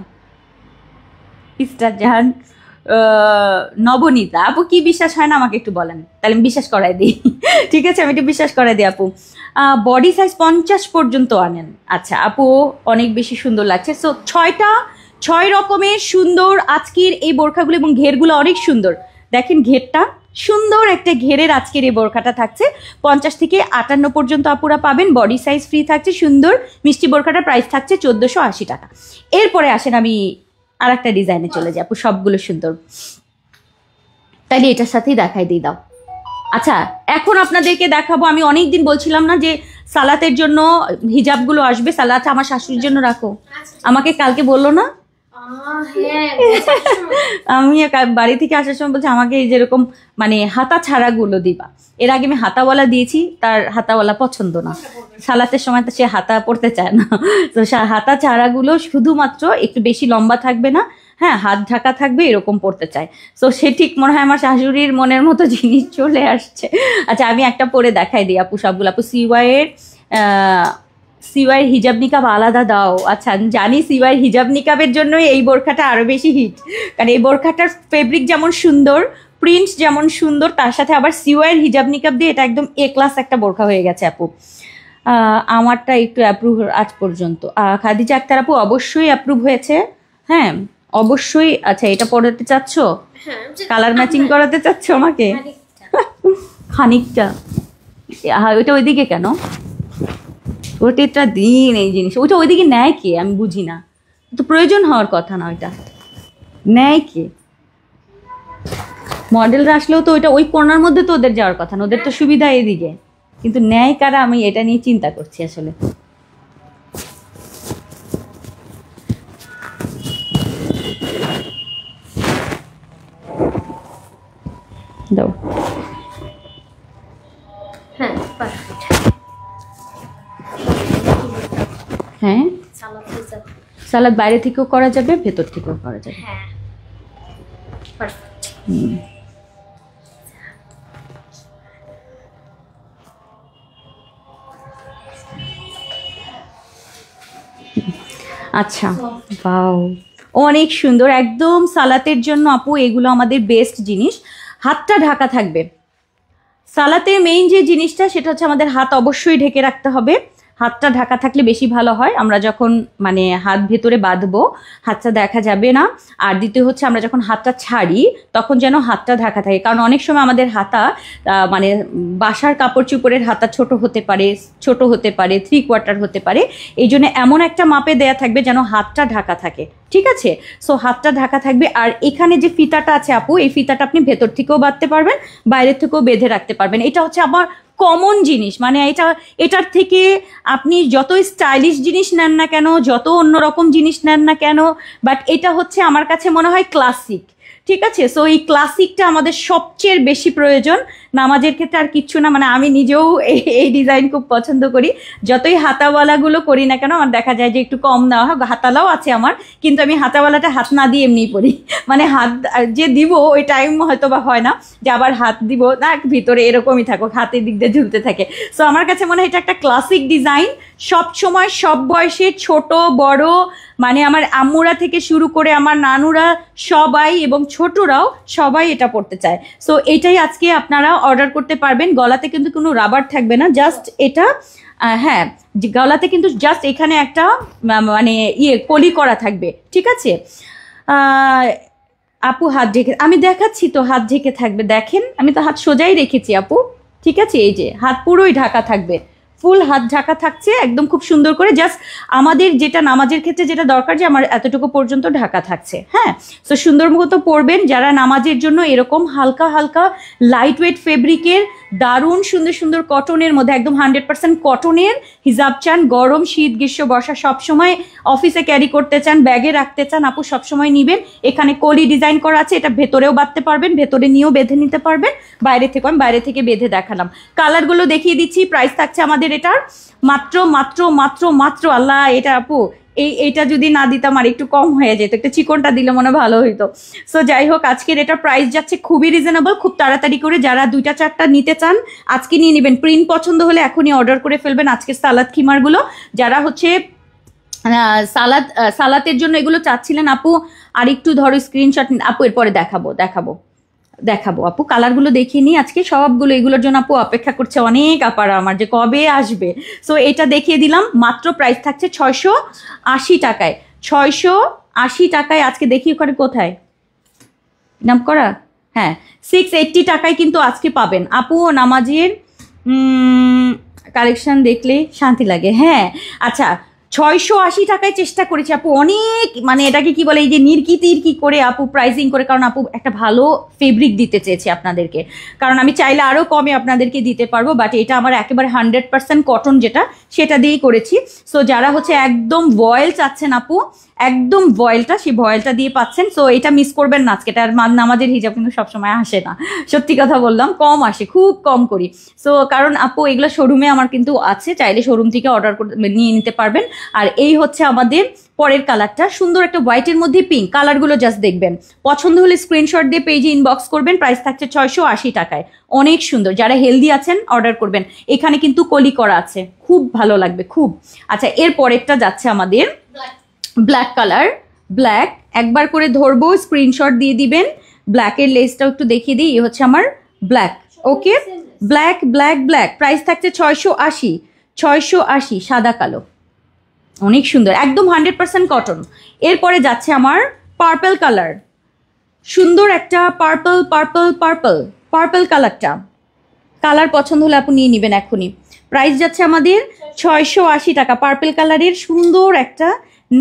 মিস্টার জাহান নবনীতা আপু, কি বিশ্বাস হয় না আমাকে একটু বলেন, তাহলে আমি বিশ্বাস করাই দিই। ঠিক আছে, আমি একটু বিশ্বাস করাই দিই আপু। বডি সাইজ 50 পর্যন্ত আনেন। আচ্ছা আপু, অনেক বেশি সুন্দর লাগছে। সো 6 রকমের সুন্দর আজকের এই বোরখাগুলো, এবং ঘেরগুলো অনেক সুন্দর। দেখেন ঘেরটা সুন্দর একটা ঘেরের আজকের এই বোরখাটা থাকছে। 50 থেকে 58 পর্যন্ত আপুরা পাবেন। বডি সাইজ ফ্রি থাকছে, সুন্দর মিষ্টি বোরখাটার প্রাইস থাকছে 1480 টাকা। এরপরে আসেন আমি আর একটা ডিজাইনে চলে যাই আপু, সবগুলো সুন্দর, তাইলে এটার সাথেই দেখাই দিই দাও। আচ্ছা, এখন আপনাদেরকে দেখাবো, আমি অনেকদিন বলছিলাম না যে সালাতের জন্য হিজাবগুলো আসবে, সালাত আমার শাশুড়ির জন্য রাখো, আমাকে কালকে বললো না, আমি বাড়ি থেকে আসার সময় বলছি আমাকে এই যেরকম মানে হাতা ছাড়াগুলো দিবা। এর আগে আমি হাতাওয়ালা দিয়েছি, তার হাতাওয়ালা পছন্দ না, সালাতের সময় তো সে হাতা পড়তে চায় না। তো হাতা ছাড়াগুলো শুধুমাত্র একটু বেশি লম্বা থাকবে না, হ্যাঁ হাত ঢাকা থাকবে এরকম পরতে চায়। সো সে ঠিক মনে হয় আমার শাশুড়ির মনের মতো জিনিস চলে আসছে। আচ্ছা আমি একটা পরে দেখাই দিই আপু সবগুলো। আপু সিওয়াইয়ের হিজাব নিকাব আলাদা দাও। আচ্ছা আমি জানি সিওয়াইয়ের হিজাব নিকাবের জন্যই এই বোরখাটা আরও বেশি হিট, কারণ এই বোরখাটার ফেব্রিক যেমন সুন্দর, প্রিন্ট যেমন সুন্দর, তার সাথে আবার সিওয়াইয়ের হিজাব নিকাব দিয়ে এটা একদম এ ক্লাস একটা বোরখা হয়ে গেছে আপু। আমারটা একটু অ্যাপ্রুভ আজ পর্যন্ত। খাদিজা আক্তার আপু অবশ্যই অ্যাপ্রুভ হয়েছে, হ্যাঁ অবশ্যই। আচ্ছা এটা পড়াতে চাচ্ছ, কালার ম্যাচিং করাতে চাচ্ছ আমাকে খানিকটা? ওইটা ওইদিকে কেন? ওটা দিন এই জিনিস, ওইটা ওইদিকে নেয় কে আমি বুঝি না, তো প্রয়োজন হওয়ার কথা না, ওইটা নেয় কে? মডেলরা আসলেও তো ওইটা ওই কোণার মধ্যে তো ওদের যাওয়ার কথা না, ওদের তো সুবিধা এদিকে, কিন্তু নেয় কারা আমি এটা নিয়ে চিন্তা করছি আসলে। দাও। হ্যাঁ সালাদ বাইরে থেকেও করা যাবে, ভেতর থেকেও করা যাবে। আচ্ছা বাও অনেক সুন্দর, একদম সালাতের জন্য আপু এগুলো আমাদের বেস্ট জিনিস। হাতটা ঢাকা থাকবে। সালাতে মেইন যে জিনিসটা সেটা হচ্ছে আমাদের হাত অবশ্যই ঢেকে রাখতে হবে, হাতটা ঢাকা থাকলে বেশি ভালো হয়। আমরা যখন মানে হাত ভেতরে বাঁধবো হাতটা দেখা যাবে না, আর দ্বিতীয় হচ্ছে আমরা যখন হাতটা ছাড়ি তখন যেন হাতটা ঢাকা থাকে, কারণ অনেক সময় আমাদের হাতা মানে বাসার কাপড় চোপড়ের হাতা ছোট হতে পারে, 3/4 হতে পারে, এই জন্য এমন একটা মাপে দেয়া থাকবে যেন হাতটা ঢাকা থাকে, ঠিক আছে? সো হাতটা ঢাকা থাকবে। আর এখানে যে ফিতাটা আছে আপু, এই ফিতাটা আপনি ভেতর থেকেও বাঁধতে পারবেন, বাইরের থেকেও বেঁধে রাখতে পারবেন। এটা হচ্ছে আমার কমন জিনিস, মানে এটার থেকে আপনি যত স্টাইলিশ জিনিস নেন না কেন, যত অন্যরকম জিনিস নেন না কেন, বাট এটা হচ্ছে আমার কাছে মনে হয় ক্লাসিক, ঠিক আছে? সো এই ক্লাসিকটা আমাদের সবচেয়ে বেশি প্রয়োজন নামাজের ক্ষেত্রে, আর কিচ্ছু না। মানে আমি নিজেও এই ডিজাইন খুব পছন্দ করি, যতই হাতাওয়ালাগুলো করি না কেন আমার দেখা যায় যে একটু কম নেওয়া হয়। হাতালাও আছে আমার, কিন্তু আমি হাতাওয়ালাটা হাত না দিয়ে এমনিই পরি, মানে হাত যে দিব ওই টাইম হয়তো বা হয় না যে আবার হাত দিব না, ভিতরে এরকমই থাকো, হাতের দিক দিয়ে ঝুলতে থাকে। সো আমার কাছে মনে হয় এটা একটা ক্লাসিক ডিজাইন, সব সময় সব বয়সে ছোট বড়, মানে আমার আম্মুরা থেকে শুরু করে আমার নানুরা সবাই এবং ছোটরাও সবাই এটা পড়তে চায়। সো এটাই আজকে আপনারা অর্ডার করতে পারবেন। গলাতে কিন্তু কোনো রাবার থাকবে না, জাস্ট এটা হ্যাঁ গলাতে কিন্তু জাস্ট এখানে একটা মানে কলি করা থাকবে, ঠিক আছে? আপু হাত ঢেকে, আমি দেখাচ্ছি তো হাত ঢেকে থাকবে, দেখেন আমি তো হাত সোজাই রেখেছি আপু, ঠিক আছে? এই যে হাত পুরোই ঢাকা থাকবে, ফুল হাত ঢাকা থাকছে একদম খুব সুন্দর করে। জাস্ট আমাদের যেটা নামাজের ক্ষেত্রে যেটা দরকার যে আমার এতটুকু পর্যন্ত ঢাকা থাকছে, হ্যাঁ। সো সুন্দর মতো পরবেন যারা নামাজের জন্য, এরকম হালকা হালকা লাইট ওয়েট ফেব্রিকের দারুণ সুন্দর সুন্দর কটনের মধ্যে, একদম 100% কটনের হিজাব চান, গরম শীত গ্রীষ্ম বর্ষা সবসময় অফিসে ক্যারি করতে চান, ব্যাগে রাখতে চান, আপু সবসময় নিবেন। এখানে কলি ডিজাইন করা আছে, এটা ভেতরেও বাঁধতে পারবেন, ভেতরে নিয়েও বেঁধে নিতে পারবেন, বাইরে থেকে আমি বাইরে থেকে বেঁধে দেখালাম। কালারগুলো দেখিয়ে দিচ্ছি, প্রাইস থাকছে আমাদের এটার মাত্র মাত্র মাত্র মাত্র আল্লাহ, এটা আপু এইটা যদি না দিতাম আর একটু কম হয়ে যেত, একটা চিকনটা দিলে মনে ভালো হইতো। সো যাই হোক আজকের এটা প্রাইস যাচ্ছে খুবই রিজনেবল, খুব তাড়াতাড়ি করে যারা 2-4টা নিতে চান আজকে নিয়ে নেবেন। প্রিন্ট পছন্দ হলে এখনই অর্ডার করে ফেলবেন আজকে সালাদ খিমারগুলো। যারা হচ্ছে সালাতের জন্য এগুলো চাচ্ছিলেন আপু, আর একটু ধরো স্ক্রিনশট আপু, এরপরে দেখাবো আপু, কালারগুলো দেখিয়ে নিই আজকে সবগুলো। এগুলোর জন্য আপু অপেক্ষা করছে অনেক আপারা আমার, যে কবে আসবে। সো এটা দেখিয়ে দিলাম, মাত্র প্রাইস থাকছে 680 টাকায়। 680 টাকায় আজকে দেখি ওখানে কোথায় নাম করা, হ্যাঁ 680 টাকায় কিন্তু আজকে পাবেন আপু। নামাজের কালেকশন দেখলে শান্তি লাগে, হ্যাঁ। আচ্ছা 680 টাকায় চেষ্টা করেছি আপু, অনেক মানে এটাকে কি বলে, এই যে নির্কি করে আপু প্রাইসিং করে, কারণ আপু একটা ভালো ফেব্রিক দিতে চেয়েছি আপনাদেরকে, কারণ আমি চাইলে আরও কমে আপনাদেরকে দিতে পারবো, বাট এটা আমার একেবারে 100% কটন যেটা, সেটা দিয়েই করেছি। সো যারা হচ্ছে একদম ভয়েল চাচ্ছেন আপু, একদম ভয়েলটা, সেই ভয়েলটা দিয়ে পাচ্ছেন। সো এটা মিস করবেন না আজকে। এটা নামাজের হিজাব কিন্তু সবসময় আসে না, সত্যি কথা বললাম, কম আসে, খুব কম করি। সো কারণ আপু এগুলো শোরুমে আমার কিন্তু আছে, চাইলে শোরুম থেকে অর্ডার করে নিয়ে নিতে পারবেন। আর এই হচ্ছে আমাদের পরের কালারটা, সুন্দর একটা হোয়াইটের মধ্যে পিঙ্ক। কালারগুলো জাস্ট দেখবেন, পছন্দ হলে স্ক্রিনশট দিয়ে পেজে ইনবক্স করবেন। প্রাইস থাকছে 680 টাকায়, অনেক সুন্দর। যারা হেলদি আছেন অর্ডার করবেন। এখানে কিন্তু কলি করা আছে, খুব ভালো লাগবে খুব। আচ্ছা, এর পরেরটা যাচ্ছে আমাদের ব্ল্যাক কালার। ব্ল্যাক একবার করে ধরবো, স্ক্রিনশট দিয়ে দিবেন। ব্ল্যাকের লেসটাও একটু দেখিয়ে দিই, হচ্ছে আমার ব্ল্যাক। ওকে, ব্ল্যাক ব্ল্যাক ব্ল্যাক, প্রাইস থাকছে 680। 680, সাদা কালো, অনেক সুন্দর, একদম 100% কটন। এরপরে যাচ্ছে আমার পার্পল কালার, সুন্দর একটা পার্পল পার্পল পার্পল পার্পল কালারটা। কালার পছন্দ হলে আপনি নিয়ে নেবেন এখনই। প্রাইস যাচ্ছে আমাদের 680 টাকা। পার্পল কালারের সুন্দর একটা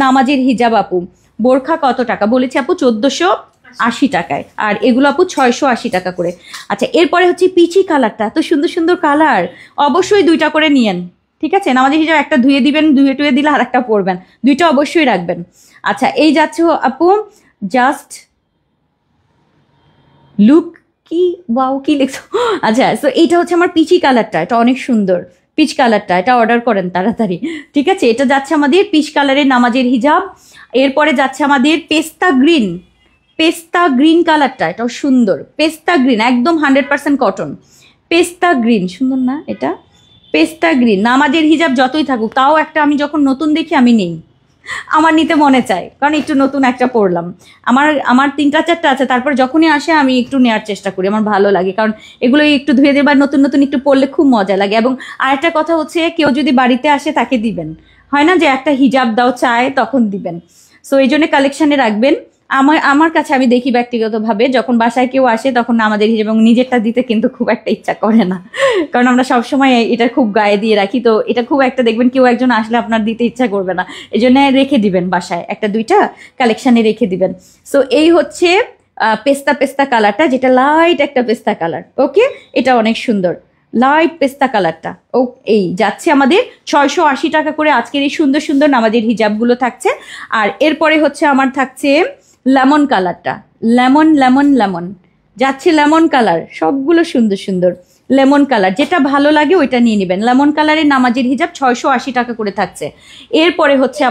নামাজের হিজাব আপু। বোরখা কত টাকা বলেছি আপু? 1480 টাকায়। আর এগুলো আপু 680 টাকা করে। আচ্ছা, এরপরে হচ্ছে পিচি কালারটা, এত সুন্দর সুন্দর কালার, অবশ্যই 2টা করে নিয়েন, ঠিক আছে? নামাজের হিজাব একটা ধুয়ে দিবেন, ধুয়ে টুয়ে দিলে আর একটা পরবেন, 2টা অবশ্যই রাখবেন। আচ্ছা, এই যাচ্ছে আপু জাস্ট লুক, কি ওয়াও, কি লিখছো? আচ্ছা, সো এইটা হচ্ছে আমার পিচি কালারটা, এটা অনেক সুন্দর পিচ কালারটা, এটা অর্ডার করেন তাড়াতাড়ি, ঠিক আছে? এটা যাচ্ছে আমাদের পিচ কালারের নামাজের হিজাব। এরপরে যাচ্ছে আমাদের পেস্তা গ্রিন, পেস্তা গ্রিন কালারটা, এটাও সুন্দর, পেস্তা গ্রিন, একদম 100% কটন। পেস্তা গ্রিন, সুন্দর না এটা? পেস্তা গ্রিন নামাজের হিজাব যতই থাকুক, তাও একটা আমি যখন নতুন দেখি আমি নেই, আমার নিতে মনে চায়, কারণ একটু নতুন একটা পরলাম। আমার 3টা 4টা আছে, তারপর যখনই আসে আমি একটু নেওয়ার চেষ্টা করি, আমার ভালো লাগে, কারণ এগুলো একটু ধুয়ে দেবার, নতুন নতুন একটু পরলে খুব মজা লাগে। এবং আরেকটা কথা হচ্ছে, কেউ যদি বাড়িতে আসে তাকে দিবেন, হয় না যে একটা হিজাব দাও চায়, তখন দিবেন। সো এই জন্য কালেকশানে রাখবেন। আমার কাছে আমি দেখি ব্যক্তিগতভাবে, যখন বাসায় কেউ আসে তখন আমাদের হিসেবে, এবং নিজেরটা দিতে কিন্তু খুব একটা ইচ্ছা করে না, কারণ আমরা সবসময় এটা খুব গায়ে দিয়ে রাখি। তো এটা খুব একটা দেখবেন কেউ একজন আসলে আপনার দিতে ইচ্ছা করবে না, এই জন্য রেখে দিবেন বাসায়, একটা 2টা কালেকশানে রেখে দিবেন। সো এই হচ্ছে পেস্তা পেস্তা কালারটা, যেটা লাইট একটা পেস্তা কালার। ওকে, এটা অনেক সুন্দর লাইট পেস্তা কালারটা। ও এই যাচ্ছে আমাদের 680 টাকা করে আজকের এই সুন্দর সুন্দর নামাজের হিজাবগুলো থাকছে। আর এরপরে হচ্ছে আমার থাকছে লেমন কালারটা, লেমন লেমন লেমন যাচ্ছে, লেমন কালার, সবগুলো সুন্দর সুন্দর লেমন কালার, যেটা ভালো লাগে ওইটা নিয়ে নেবেন। লেমন কালারের নামাজের হিজাব 680 টাকা করে থাকছে। এরপরে হচ্ছে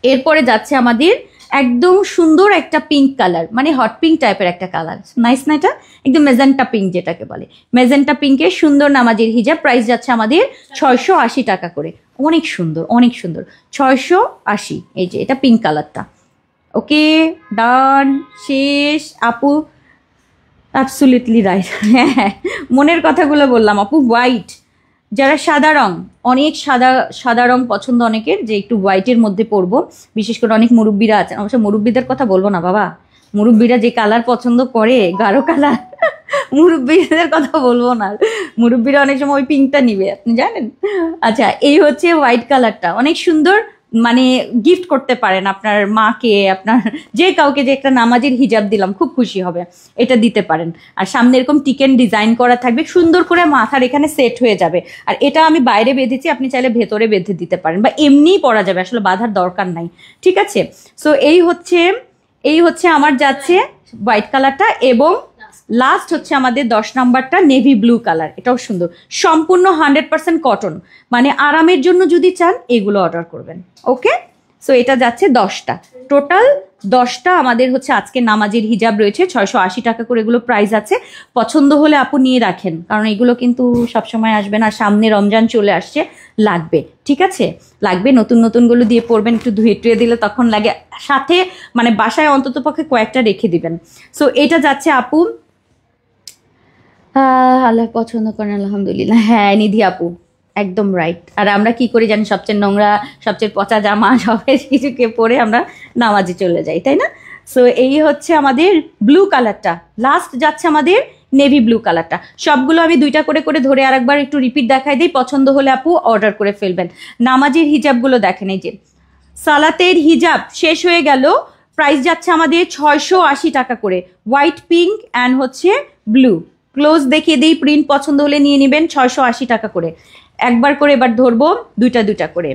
এরপরে যাচ্ছে আমাদের একদম সুন্দর একটা পিঙ্ক কালার, মানে হট পিঙ্ক টাইপের একটা কালার, নাইস না? এটা একদম মেজেন্টা পিঙ্ক যেটাকে বলে, মেজেন্টা পিঙ্কের সুন্দর নামাজের হিজাব। প্রাইস যাচ্ছে আমাদের 680 টাকা করে, অনেক সুন্দর অনেক সুন্দর, 680। এই যে এটা পিঙ্ক কালারটা। ওকে, ডান, শেষ আপু, অ্যাবসলিউটলি রাইট। হ্যাঁ, মনের কথাগুলো বললাম আপু। হোয়াইট, যারা সাদা রং, অনেক সাদা সাদা রং পছন্দ অনেকের, যে একটু হোয়াইটের মধ্যে পরবো, বিশেষ করে অনেক মুরব্বীরা আছেন, অবশ্য মুরব্বীদের কথা বলবো না বাবা, মুরব্বীরা যে কালার পছন্দ করে, গাঢ় কালার, মুরব্বীদের কথা বলবো না, মুরব্বীরা অনেক সময় ওই পিঙ্কটা নিবে, আপনি জানেন। আচ্ছা, এই হচ্ছে হোয়াইট কালারটা, অনেক সুন্দর, মানে গিফট করতে পারেন আপনার মাকে, আপনার যে কাউকে, যে একটা নামাজের হিজাব দিলাম, খুব খুশি হবে, এটা দিতে পারেন। আর সামনে এরকম টিকেন ডিজাইন করা থাকবে, সুন্দর করে মাথার এখানে সেট হয়ে যাবে। আর এটা আমি বাইরে বেঁধেছি, আপনি চাইলে ভেতরে বেঁধে দিতে পারেন, বা এমনিই পরা যাবে, আসলে বাঁধার দরকার নাই, ঠিক আছে? সো এই হচ্ছে আমার যাচ্ছে হোয়াইট কালারটা। এবং লাস্ট হচ্ছে আমাদের 10 নাম্বারটা নেভি ব্লু কালার, এটাও সুন্দর, সম্পূর্ণ 100% কটন, মানে আরামের জন্য যদি চান এগুলো অর্ডার করবেন। ওকে, সো এটা যাচ্ছে 10টা, টোটাল 10টা আমাদের হচ্ছে আজকে নামাজের হিজাব রয়েছে, 680 টাকা করে এগুলো প্রাইস আছে। পছন্দ হলে আপু নিয়ে রাখেন, কারণ এগুলো কিন্তু সবসময় আসবে না, সামনে রমজান চলে আসছে, লাগবে, ঠিক আছে? লাগবে, নতুন নতুনগুলো দিয়ে পরবেন, একটু ধুয়ে টুয়ে দিলে তখন লাগে, সাথে মানে বাসায় অন্তত পক্ষে কয়েকটা রেখে দিবেন। সো এটা যাচ্ছে আপু, আল্লাহ পছন্দ করেন আলহামদুলিল্লাহ। হ্যাঁ নিধি আপু, একদম রাইট। আর আমরা কি করি জানি, সবচেয়ে নোংরা, সবচেয়ে পচা জামা সব কিছুকে পরে আমরা নামাজে চলে যাই, তাই না? সো এই হচ্ছে আমাদের ব্লু কালারটা, লাস্ট যাচ্ছে আমাদের নেভি ব্লু কালারটা। সবগুলো আমি 2টা করে করে ধরে আরেকবার একটু রিপিট দেখাই দিই, পছন্দ হলে আপু অর্ডার করে ফেলবেন। নামাজের হিজাবগুলো দেখেন, এই যে সালাতের হিজাব শেষ হয়ে গেল, প্রাইস যাচ্ছে আমাদের 680 টাকা করে, হোয়াইট পিঙ্ক অ্যান্ড হচ্ছে ব্লু। ক্লোজ দেখিয়ে দিই, প্রিন্ট পছন্দ হলে নিয়ে নেবেন, 680 টাকা করে। একবার করে এবার ধরবো, 2টা করে,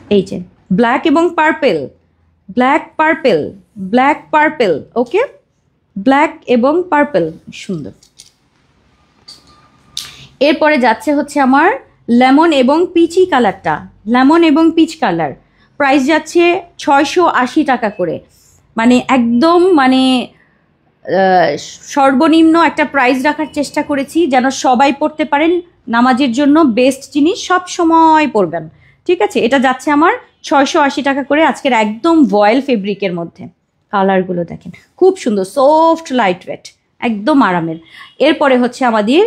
এই যে ব্ল্যাক এবং purple, black purple, black purple, okay, black এবং পার্পেল, সুন্দর। এরপরে যাচ্ছে হচ্ছে আমার লেমন এবং পিচি কালারটা, লেমন এবং পিচ কালার, প্রাইস যাচ্ছে 680 টাকা করে। মানে একদম মানে সর্বনিম্ন একটা প্রাইস রাখার চেষ্টা করেছি যেন সবাই পড়তে পারেন, নামাজের জন্য বেস্ট জিনিস, সব সময় পরবেন, ঠিক আছে। এটা যাচ্ছে আমার 680 টাকা করে আজকের একদম ভয়েল ফেব্রিকের মধ্যে। কালারগুলো দেখেন খুব সুন্দর, সফট লাইট ওয়েট, একদম আরামের। এরপরে হচ্ছে আমাদের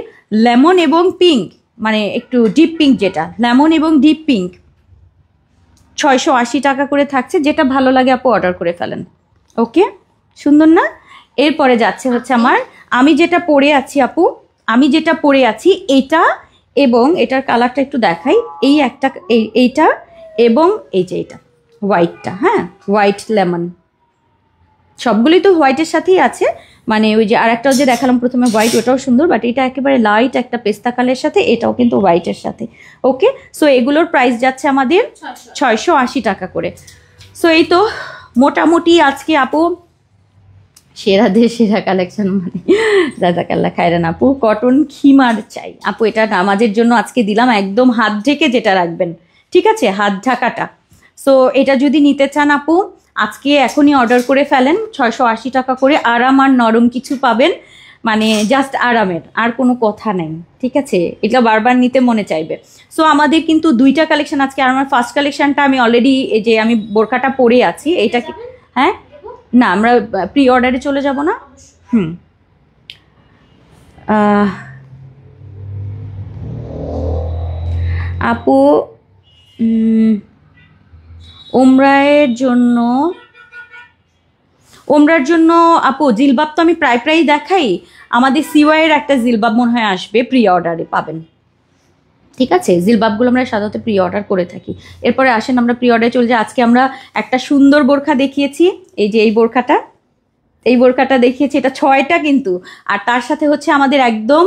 লেমন এবং পিঙ্ক, মানে একটু ডিপ পিঙ্ক, যেটা লেমন এবং ডিপ পিঙ্ক, 680 টাকা করে থাকছে। যেটা ভালো লাগে আপু অর্ডার করে ফেলেন, ওকে, সুন্দর না। এরপরে যাচ্ছে হচ্ছে আমার, আমি যেটা পরে আছি আপু, আমি যেটা পরে আছি এটা, এবং এটার কালারটা একটু দেখাই, এই একটা এইটা এবং এই যে এটা হোয়াইটটা, হ্যাঁ হোয়াইট লেমন, সবগুলোই তো হোয়াইটের সাথেই আছে। মানে ওই যে আরেকটাও যে দেখালাম প্রথমে হোয়াইট, ওটাও সুন্দর, বাট এটা একেবারে লাইট একটা পেস্তা কালারের সাথে, এটাও কিন্তু হোয়াইটের সাথে, ওকে। সো এগুলোর প্রাইস যাচ্ছে আমাদের 680 টাকা করে। সো এই তো মোটামুটি আজকে আপু সেরাদের সেরা কালেকশন, মানে জাজাকাল্লাহ খায়রান আপু, কটন খিমার চাই আপু, এটা নামাজের জন্য আজকে দিলাম, একদম হাত ঢেকে যেটা রাখবেন, ঠিক আছে, হাত ঢাকাটা। সো এটা যদি নিতে চান আপু আজকে এখনই অর্ডার করে ফেলেন, 680 টাকা করে, আরাম আর নরম কিছু পাবেন, মানে জাস্ট আরামের, আর কোনো কথা নেই, ঠিক আছে, এটা বারবার নিতে মনে চাইবে। সো আমাদের কিন্তু দুইটা কালেকশন আজকে, আর আমার ফার্স্ট কালেকশনটা আমি অলরেডি, এই যে আমি বোরখাটা পরে আছি, এইটা কি, হ্যাঁ না আমরা প্রি অর্ডারে চলে যাব না, আপু ওমরার জন্য আপু জিলবাব তো আমি প্রায় দেখাই, আমাদের সিওয়াইয়ের একটা জিলবাব মনে হয় আসবে, প্রি অর্ডারে পাবেন, ঠিক আছে। জিলবাবগুলো আমরা সাধারণত প্রি অর্ডার করে থাকি। এরপরে আসেন আমরা প্রি অর্ডারে চলে যাই। আজকে আমরা একটা সুন্দর বোরখা দেখিয়েছি, এই যে এই বোরখাটা দেখিয়েছি, এটা 6টা কিন্তু, আর তার সাথে হচ্ছে আমাদের একদম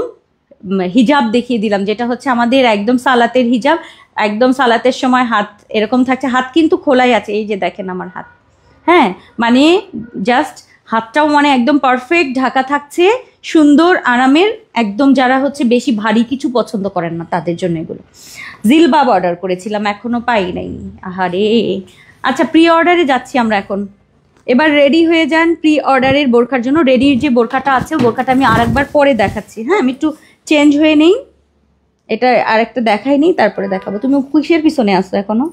হিজাব দেখিয়ে দিলাম, যেটা হচ্ছে আমাদের একদম সালাতের হিজাব, একদম সালাতের সময় হাত এরকম থাকছে, হাত কিন্তু খোলাই আছে, এই যে দেখেন আমার হাত, হ্যাঁ, মানে জাস্ট হাতটাও মানে একদম পারফেক্ট ঢাকা থাকছে, সুন্দর আরামের, একদম যারা হচ্ছে বেশি ভারী কিছু পছন্দ করেন না তাদের জন্য এগুলো। জিলবাব অর্ডার করেছিলাম, এখনো পাই নাই, আহারে। আচ্ছা প্রি অর্ডারে যাচ্ছি আমরা এখন, এবার রেডি হয়ে যান প্রি অর্ডারের বোরখার জন্য। রেডির যে বোরখাটা আছে, বোরখাটা আমি আরেকবার পরে দেখাচ্ছি, হ্যাঁ আমি একটু চেঞ্জ হয়ে নেই, এটা আরেকটা দেখাই নেই, তারপরে দেখাবো। তুমি কিসের পিছনে আসছো এখনো?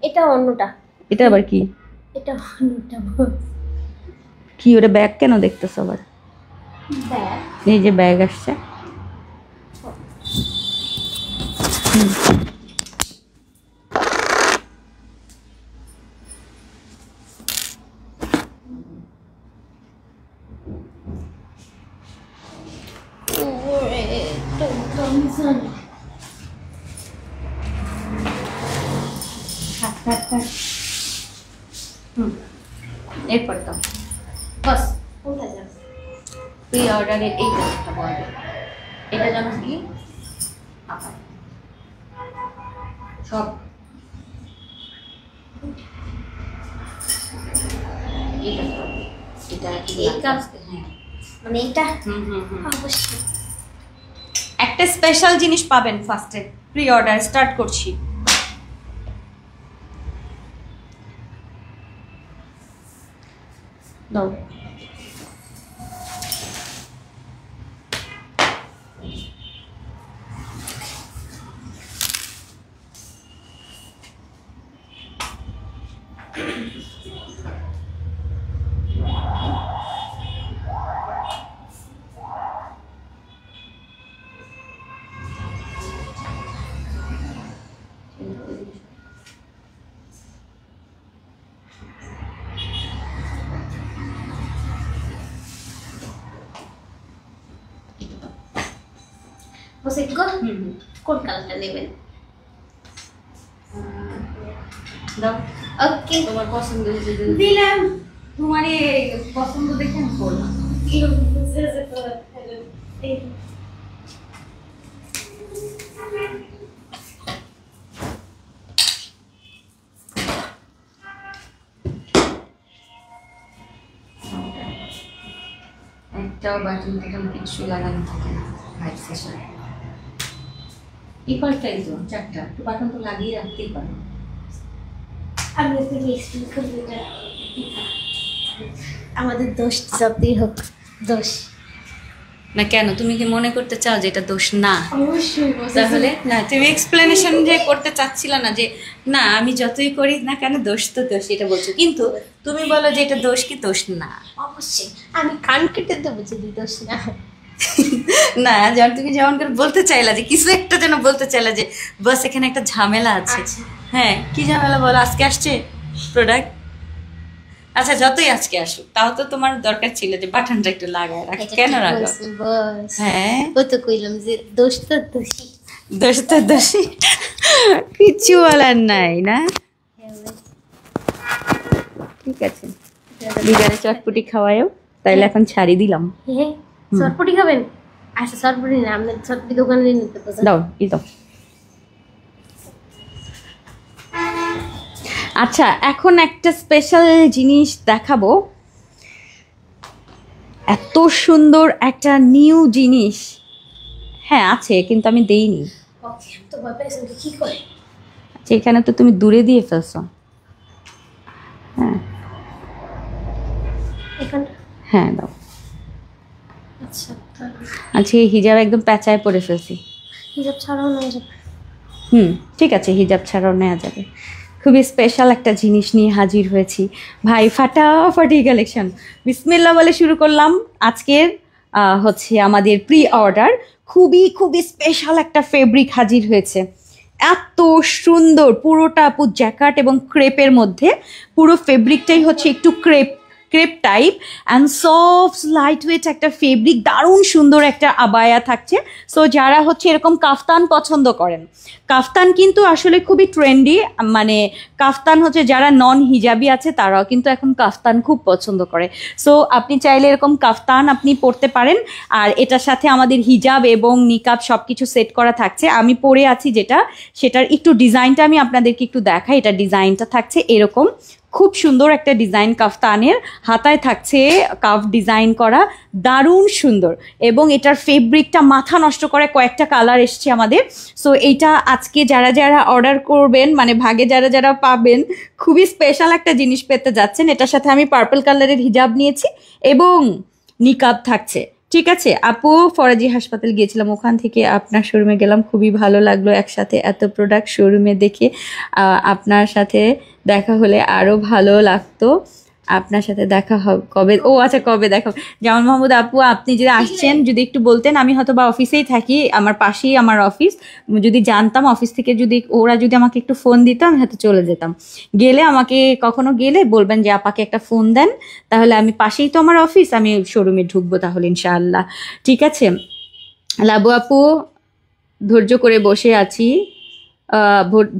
এটা অন্যটা। এটা আবার কি? এটা অন্যটা। কি ওটা ব্যাগ কেন দেখতেছো আবার? ব্যাগ, এই যে ব্যাগ আসছে, এরপর তো বাস কোথায় যাবে? প্রি অর্ডারের এই দেখাবো আগে, এটা যেন কি সব এটা এই কাজ, হ্যাঁ মানে এটা অবশ্যই একটা স্পেশাল জিনিস পাবেন ফার্স্টে, প্রি অর্ডার স্টার্ট করছি। দাও বসে গো। কোন কালারটা নেবেন? দাও, ওকে, তোমার পছন্দ দিলাম। তোমার পছন্দ দেখে আমি করলাম। একটাও বাটন টাটন কিছু লাগানো থাকে না লাইভ সেশন। এই কলটাই তো চারটা, একটু বাটন তো লাগিয়ে রাখতেই পারো। আমি আপনাকে এক্সপ্লেন করবো এটা আমাদের দোষ যতই হোক দোষ না কেন, তুমি কি মনে করতে চাও যে এটা দোষ না? অবশ্যই তাহলে না, তুমি এক্সপ্লেনেশন যে করতে চাচ্ছিলা না যে না আমি যতই করি না কেন দোষ তো দোষ এটা বলছো, কিন্তু তুমি বলো যে এটা দোষ কি দোষ না। অবশ্যই আমি কান কেটে দেবো যদি দোষ না না যেমন তুমি যেমন করে বলতে চাইলা যে কিছু একটা যেন বলতে চাইলা যে বাস এখানে একটা ঝামেলা আছে। হ্যাঁ কি ঝামেলা বলো? আজকে আসছে প্রোডাক্ট, আচ্ছা যতই আজকে আসুক তাও তো তোমার দরকার ছিল যে বাটনটা একটু লাগায় রাখো, কেন রাখো? হ্যাঁ ও তো কইলাম যে দোষ তো দোষী। দোষ তো দোষী, কিচ্ছু বলার নাই না। ঠিক আছে বিকালে চটপটি খাওয়ায়ও, তাইলে এখন ছাড়ি দিলাম। হ্যাঁ চটপটি খাবেন? আচ্ছা চটপটি না, আপনার চটপটি দোকানে নিতে তো দাও ই দাও। আচ্ছা এখন একটা স্পেশাল জিনিস দেখাবো, এত সুন্দর একটা নিউ জিনিস। হ্যাঁ আছে কিন্তু আমি দেইনি। ওকে তো ব্যাপারে কি করে? আচ্ছা এখানে তো তুমি দূরে দিয়ে ফেলছো। হ্যাঁ এখানে হ্যাঁ দাও। আচ্ছা আচ্ছা এই হিজাব একদম প্যাঁচায় পরে ফেলছি। হিজাব ছাড়াও নেওয়া যাবে? ঠিক আছে হিজাব ছাড়াও নেওয়া যাবে। খুবই স্পেশাল একটা জিনিস নিয়ে হাজির হয়েছি ভাই, ফাটাফাটি কালেকশন। বিসমিল্লাহ বলে শুরু করলাম। আজকের হচ্ছে আমাদের প্রি অর্ডার, খুবই খুবই স্পেশাল একটা ফেব্রিক হাজির হয়েছে। এত সুন্দর পুরোটা আপু জ্যাকেট এবং ক্রেপের মধ্যে, পুরো ফেব্রিকটাই হচ্ছে একটু crepe type and soft light weight একটা ফেব্রিক, দারুণ সুন্দর একটা আবায়া থাকছে। সো যারা হচ্ছে এরকম কাফতান পছন্দ করেন, কাফতান কিন্তু আসলে খুবই ট্রেন্ডি, মানে কাফতান হচ্ছে যারা নন হিজাবি আছে তারাও কিন্তু এখন কাফতান খুব পছন্দ করে। সো আপনি চাইলে এরকম কাফতান আপনি পরতে পারেন, আর এটার সাথে আমাদের হিজাব এবং নিকাব সব কিছু সেট করা থাকছে। আমি পরে আছি যেটা, সেটার একটু ডিজাইনটা আমি আপনাদেরকে একটু দেখাই। এটা ডিজাইনটা থাকছে এরকম, খুব সুন্দর একটা ডিজাইন কাফতানের, হাতায় থাকছে কাফ ডিজাইন করা, দারুণ সুন্দর। এবং এটার ফেব্রিকটা মাথা নষ্ট করে কয়েকটা কালার এসছে আমাদের। সো এইটা আজকে যারা যারা অর্ডার করবেন, মানে ভাগে যারা যারা পাবেন, খুবই স্পেশাল একটা জিনিস পেতে যাচ্ছেন। এটার সাথে আমি পার্পল কালারের হিজাব নিয়েছি এবং নিকাব থাকছে। ঠিক আছে আপু, ফরাজি হাসপাতাল গিয়েছিলাম, ওখান থেকে আপনার শোরুমে গেলাম, খুবই ভালো লাগলো একসাথে এত প্রোডাক্ট শোরুমে দেখে। আপনার সাথে দেখা হলে আরও ভালো লাগতো। আপনার সাথে দেখা হবে কবে? ও আচ্ছা কবে দেখা? জামাল মাহমুদ আপু আপনি যদি আসছেন যদি একটু বলতেন, আমি হয়তো বা অফিসেই থাকি, আমার পাশেই আমার অফিস, যদি জানতাম অফিস থেকে যদি ওরা যদি আমাকে একটু ফোন দিত আমি হয়তো চলে যেতাম। গেলে আমাকে কখনো গেলে বলবেন যে আপাকে একটা ফোন দেন, তাহলে আমি পাশেই তো আমার অফিস, আমি শোরুমে ঢুকবো তাহলে ইনশাআল্লাহ। ঠিক আছে লাবু আপু, ধৈর্য করে বসে আছি,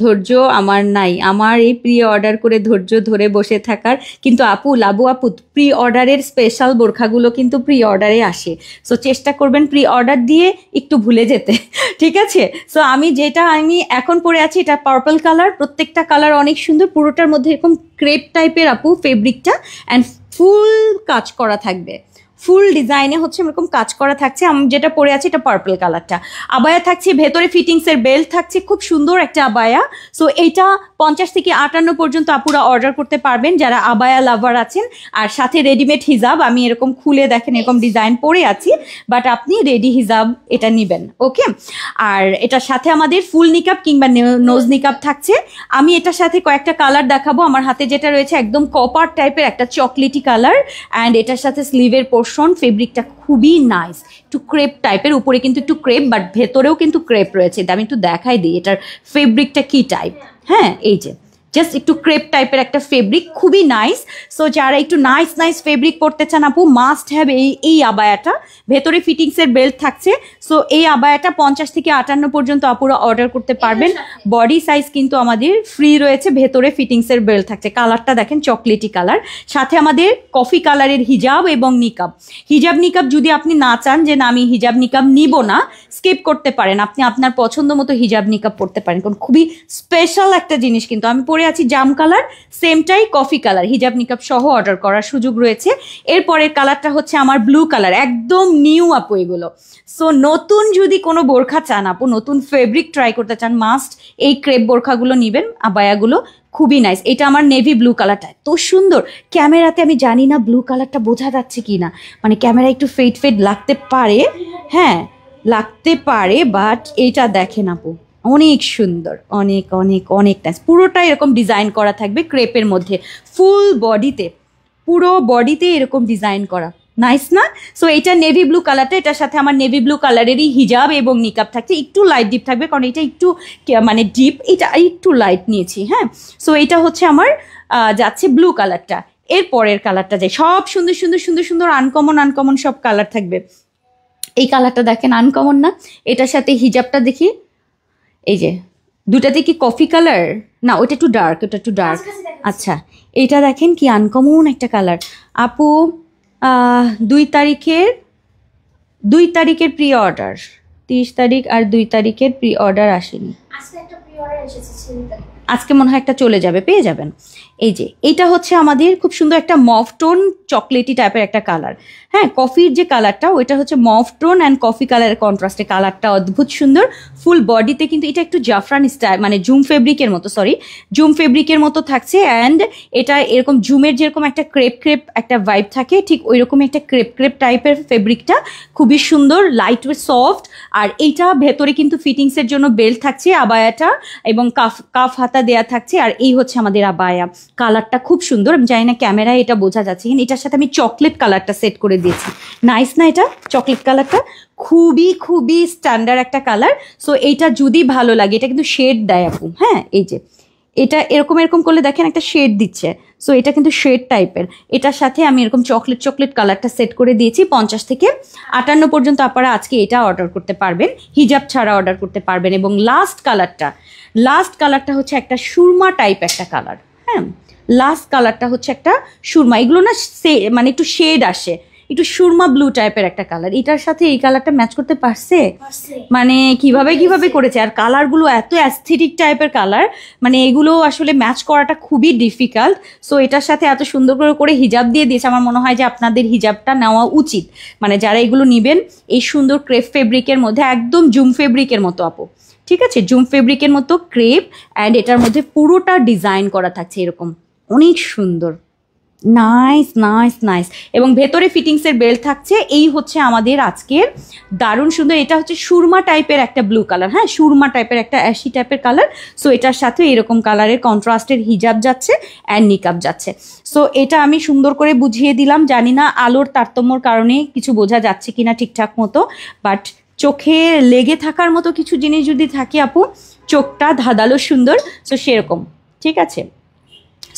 ধৈর্য আমার নাই, আমার এই প্রি অর্ডার করে ধৈর্য ধরে বসে থাকার। কিন্তু আপু লাবু আপু প্রি অর্ডারের স্পেশাল বোরখাগুলো কিন্তু প্রি অর্ডারে আসে, সো চেষ্টা করবেন প্রি অর্ডার দিয়ে একটু ভুলে যেতে। ঠিক আছে, সো আমি এখন পরে আছি এটা পার্পল কালার, প্রত্যেকটা কালার অনেক সুন্দর, পুরোটার মধ্যে এরকম ক্রেপ টাইপের আপু ফেব্রিকটা, অ্যান্ড ফুল কাজ করা থাকবে, ফুল ডিজাইনে হচ্ছে এরকম কাজ করা থাকছে। আমি যেটা পরে আছি এটা পার্পল কালারটা। আবায়া থাকছে, ভেতরে ফিটিংসের বেল্ট থাকছে, খুব সুন্দর একটা আবায়া। সো এইটা 50 থেকে 58 পর্যন্ত আপুরা অর্ডার করতে পারবেন যারা আবায়া লাভার আছেন। আর সাথে রেডিমেড হিজাব, আমি এরকম খুলে দেখেন এরকম ডিজাইন পরে আছি, বাট আপনি রেডি হিজাব এটা নেবেন। ওকে, আর এটার সাথে আমাদের ফুল নিকাব কিংবা নোজ নিকাব থাকছে। আমি এটার সাথে কয়েকটা কালার দেখাবো। আমার হাতে যেটা রয়েছে একদম কপার টাইপের একটা চকলেটি কালার, অ্যান্ড এটার সাথে স্লিভের ফেব্রিকটা খুবই নাইস, একটু ক্রেপ টাইপের, উপরে কিন্তু একটু ক্রেপ বাট ভেতরেও কিন্তু ক্রেপ রয়েছে। আমি একটু দেখাই দিই এটার ফেব্রিকটা কি টাইপ। হ্যাঁ এই যে জাস্ট একটু ক্রেপ টাইপের একটা ফেব্রিক, খুবই নাইস। সো যারা একটু নাইস ফেব্রিক পরতে চান আপু মাস্ট হ্যাভ এই আবায়াটা। ভেতরে ফিটিংসের বেল্ট থাকছে। সো এই আবায়াটা 50 থেকে 58 পর্যন্ত আপুরা অর্ডার করতে পারবেন। বডি সাইজ কিন্তু আমাদের ফ্রি রয়েছে, ভেতরে ফিটিংসের বেল্ট থাকছে। কালারটা দেখেন চকলেটি কালার, সাথে আমাদের কফি কালারের হিজাব এবং নিকাব। হিজাব নিকাব যদি আপনি না চান যে না আমি হিজাব নিকাব নিব না, স্কিপ করতে পারেন, আপনি আপনার পছন্দ মতো হিজাব নিকাব পরতে পারেন, কারণ খুবই স্পেশাল একটা জিনিস কিন্তু আমি পরে আছি জাম কালার, সেমটাই কফি কালার, হিজাব নিকাব সহ অর্ডার করার সুযোগ রয়েছে। এরপরের কালারটা হচ্ছে আমার ব্লু কালার, একদম নিউ আপু এগুলো। সো নতুন যদি কোনো বোরখা চান আপু, নতুন ফেব্রিক ট্রাই করতে চান, মাস্ট এই ক্রেপ বোরখাগুলো নেবেন, আবায়াগুলো খুবই নাইস। এটা আমার নেভি ব্লু কালারটা এত সুন্দর, ক্যামেরাতে আমি জানি না ব্লু কালারটা বোঝা যাচ্ছে কি না, মানে ক্যামেরা একটু ফেড ফেড লাগতে পারে, হ্যাঁ লাগতে পারে, বাট এইটা দেখেন আপু অনেক সুন্দর, অনেক অনেক অনেক নাইস। পুরোটা এরকম ডিজাইন করা থাকবে ক্রেপের মধ্যে, ফুল বডিতে, পুরো বডিতে এরকম ডিজাইন করা, নাইস না? সো এটা নেভি ব্লু কালারটা, এটার সাথে আমার নেভি ব্লু কালারেরই হিজাব এবং নিকাব থাকছে, একটু লাইট ডিপ থাকবে কারণ এটা একটু মানে ডিপ, এটা একটু লাইট নিয়েছি, হ্যাঁ। সো এটা হচ্ছে আমার যাচ্ছে ব্লু কালারটা। এর পরের কালারটা যায়, সব সুন্দর সুন্দর সুন্দর সুন্দর আনকমন আনকমন সব কালার থাকবে। এই কালারটা দেখেন আনকমন না? এটার সাথে হিজাবটা দেখি, এই যে দুটাতে কি কফি কালার না, ওটা একটু ডার্ক, ওটা একটু ডার্ক। আচ্ছা এটা দেখেন কি আনকমন একটা কালার আপু। 2 তারিখের প্রি অর্ডার, 30 তারিখ আর 2 তারিখের প্রি অর্ডার আসেনি, আজকে মনে হয় একটা চলে যাবে, পেয়ে যাবেন। এই যে এইটা হচ্ছে আমাদের খুব সুন্দর একটা মফ টোন চকলেটি টাইপের একটা কালার, হ্যাঁ কফির যে কালারটা ওইটা হচ্ছে মফ টোন অ্যান্ড কফি কালারের কন্ট্রাস্টে, কালারটা অদ্ভুত সুন্দর। ফুল বডিতে কিন্তু এটা একটু জাফরান স্টাইল, মানে জুম ফেব্রিকের মতো, জুম ফেব্রিকের মতো থাকছে। অ্যান্ড এটা এরকম জুমের যেরকম একটা ক্রেপ ক্রেপ একটা ভাইব থাকে, ঠিক ওই রকমই একটা ক্রেপ ক্রেপ টাইপের ফেব্রিকটা, খুবই সুন্দর, লাইট ওয়েট সফট। আর এইটা ভেতরে কিন্তু ফিটিংসের জন্য বেল্ট থাকছে আবায়াটা, এবং কাফ হাতা দেয়া থাকছে। আর এই হচ্ছে আমাদের আবায়া, কালারটা খুব সুন্দর, আমি জানি না ক্যামেরায় এটা বোঝা যাচ্ছে কিনা, এটার সাথে আমি চকলেট কালারটা সেট করে দিয়েছি, নাইস না? এটা চকলেট কালারটা খুবই খুবই স্ট্যান্ডার্ড একটা কালার। সো এইটা যদি ভালো লাগে, এটা কিন্তু শেড দেয় আপু, হ্যাঁ এই যে এটা এরকম এরকম করলে দেখেন একটা শেড দিচ্ছে, সো এটা কিন্তু শেড টাইপের। এটার সাথে আমি এরকম চকলেট চকলেট কালারটা সেট করে দিয়েছি। 50 থেকে 58 পর্যন্ত আপনারা আজকে এটা অর্ডার করতে পারবেন, হিজাব ছাড়া অর্ডার করতে পারবেন। এবং লাস্ট কালারটা হচ্ছে একটা সুরমা টাইপ একটা কালার, হ্যাঁ লাস্ট কালারটা হচ্ছে একটা সুরমা, এগুলো না মানে একটু শেড আসে, একটু সুরমা ব্লু টাইপের একটা কালার, এটার সাথে এই কালারটা ম্যাচ করতে পারছে, মানে কিভাবে করেছে। আর কালারগুলো এত অ্যাস্থেটিক টাইপের কালার, মানে এগুলো আসলে ম্যাচ করাটা খুবই ডিফিকাল্ট। সো এটার সাথে এত সুন্দর করে হিজাব দিয়ে দিয়েছে, আমার মনে হয় যে আপনাদের হিজাবটা নেওয়া উচিত, মানে যারা এগুলো নেবেন এই সুন্দর ক্রেপ ফেব্রিকের মধ্যে, একদম জুম ফেব্রিকের মতো আপু, ঠিক আছে জুম ফেব্রিকের মতো ক্রেপ, অ্যান্ড এটার মধ্যে পুরোটা ডিজাইন করা থাকছে এরকম, অনেক সুন্দর, নাইস নাইস নাইস। এবং ভেতরে ফিটিংসের বেল্ট থাকছে। এই হচ্ছে আমাদের আজকের দারুণ সুন্দর, এটা হচ্ছে সুরমা টাইপের একটা ব্লু কালার, হ্যাঁ সুরমা টাইপের একটা অ্যাশি টাইপের কালার। সো এটার সাথে এরকম কালারের কন্ট্রাস্টের হিজাব যাচ্ছে অ্যান্ড নিকাব যাচ্ছে। সো এটা আমি সুন্দর করে বুঝিয়ে দিলাম, জানি না আলোর তারতম্যর কারণে কিছু বোঝা যাচ্ছে কিনা ঠিকঠাক মতো, বাট চোখে লেগে থাকার মতো কিছু জিনিস যদি থাকে আপু, চোখটা ধাঁধালো সুন্দর, সো সেরকম, ঠিক আছে।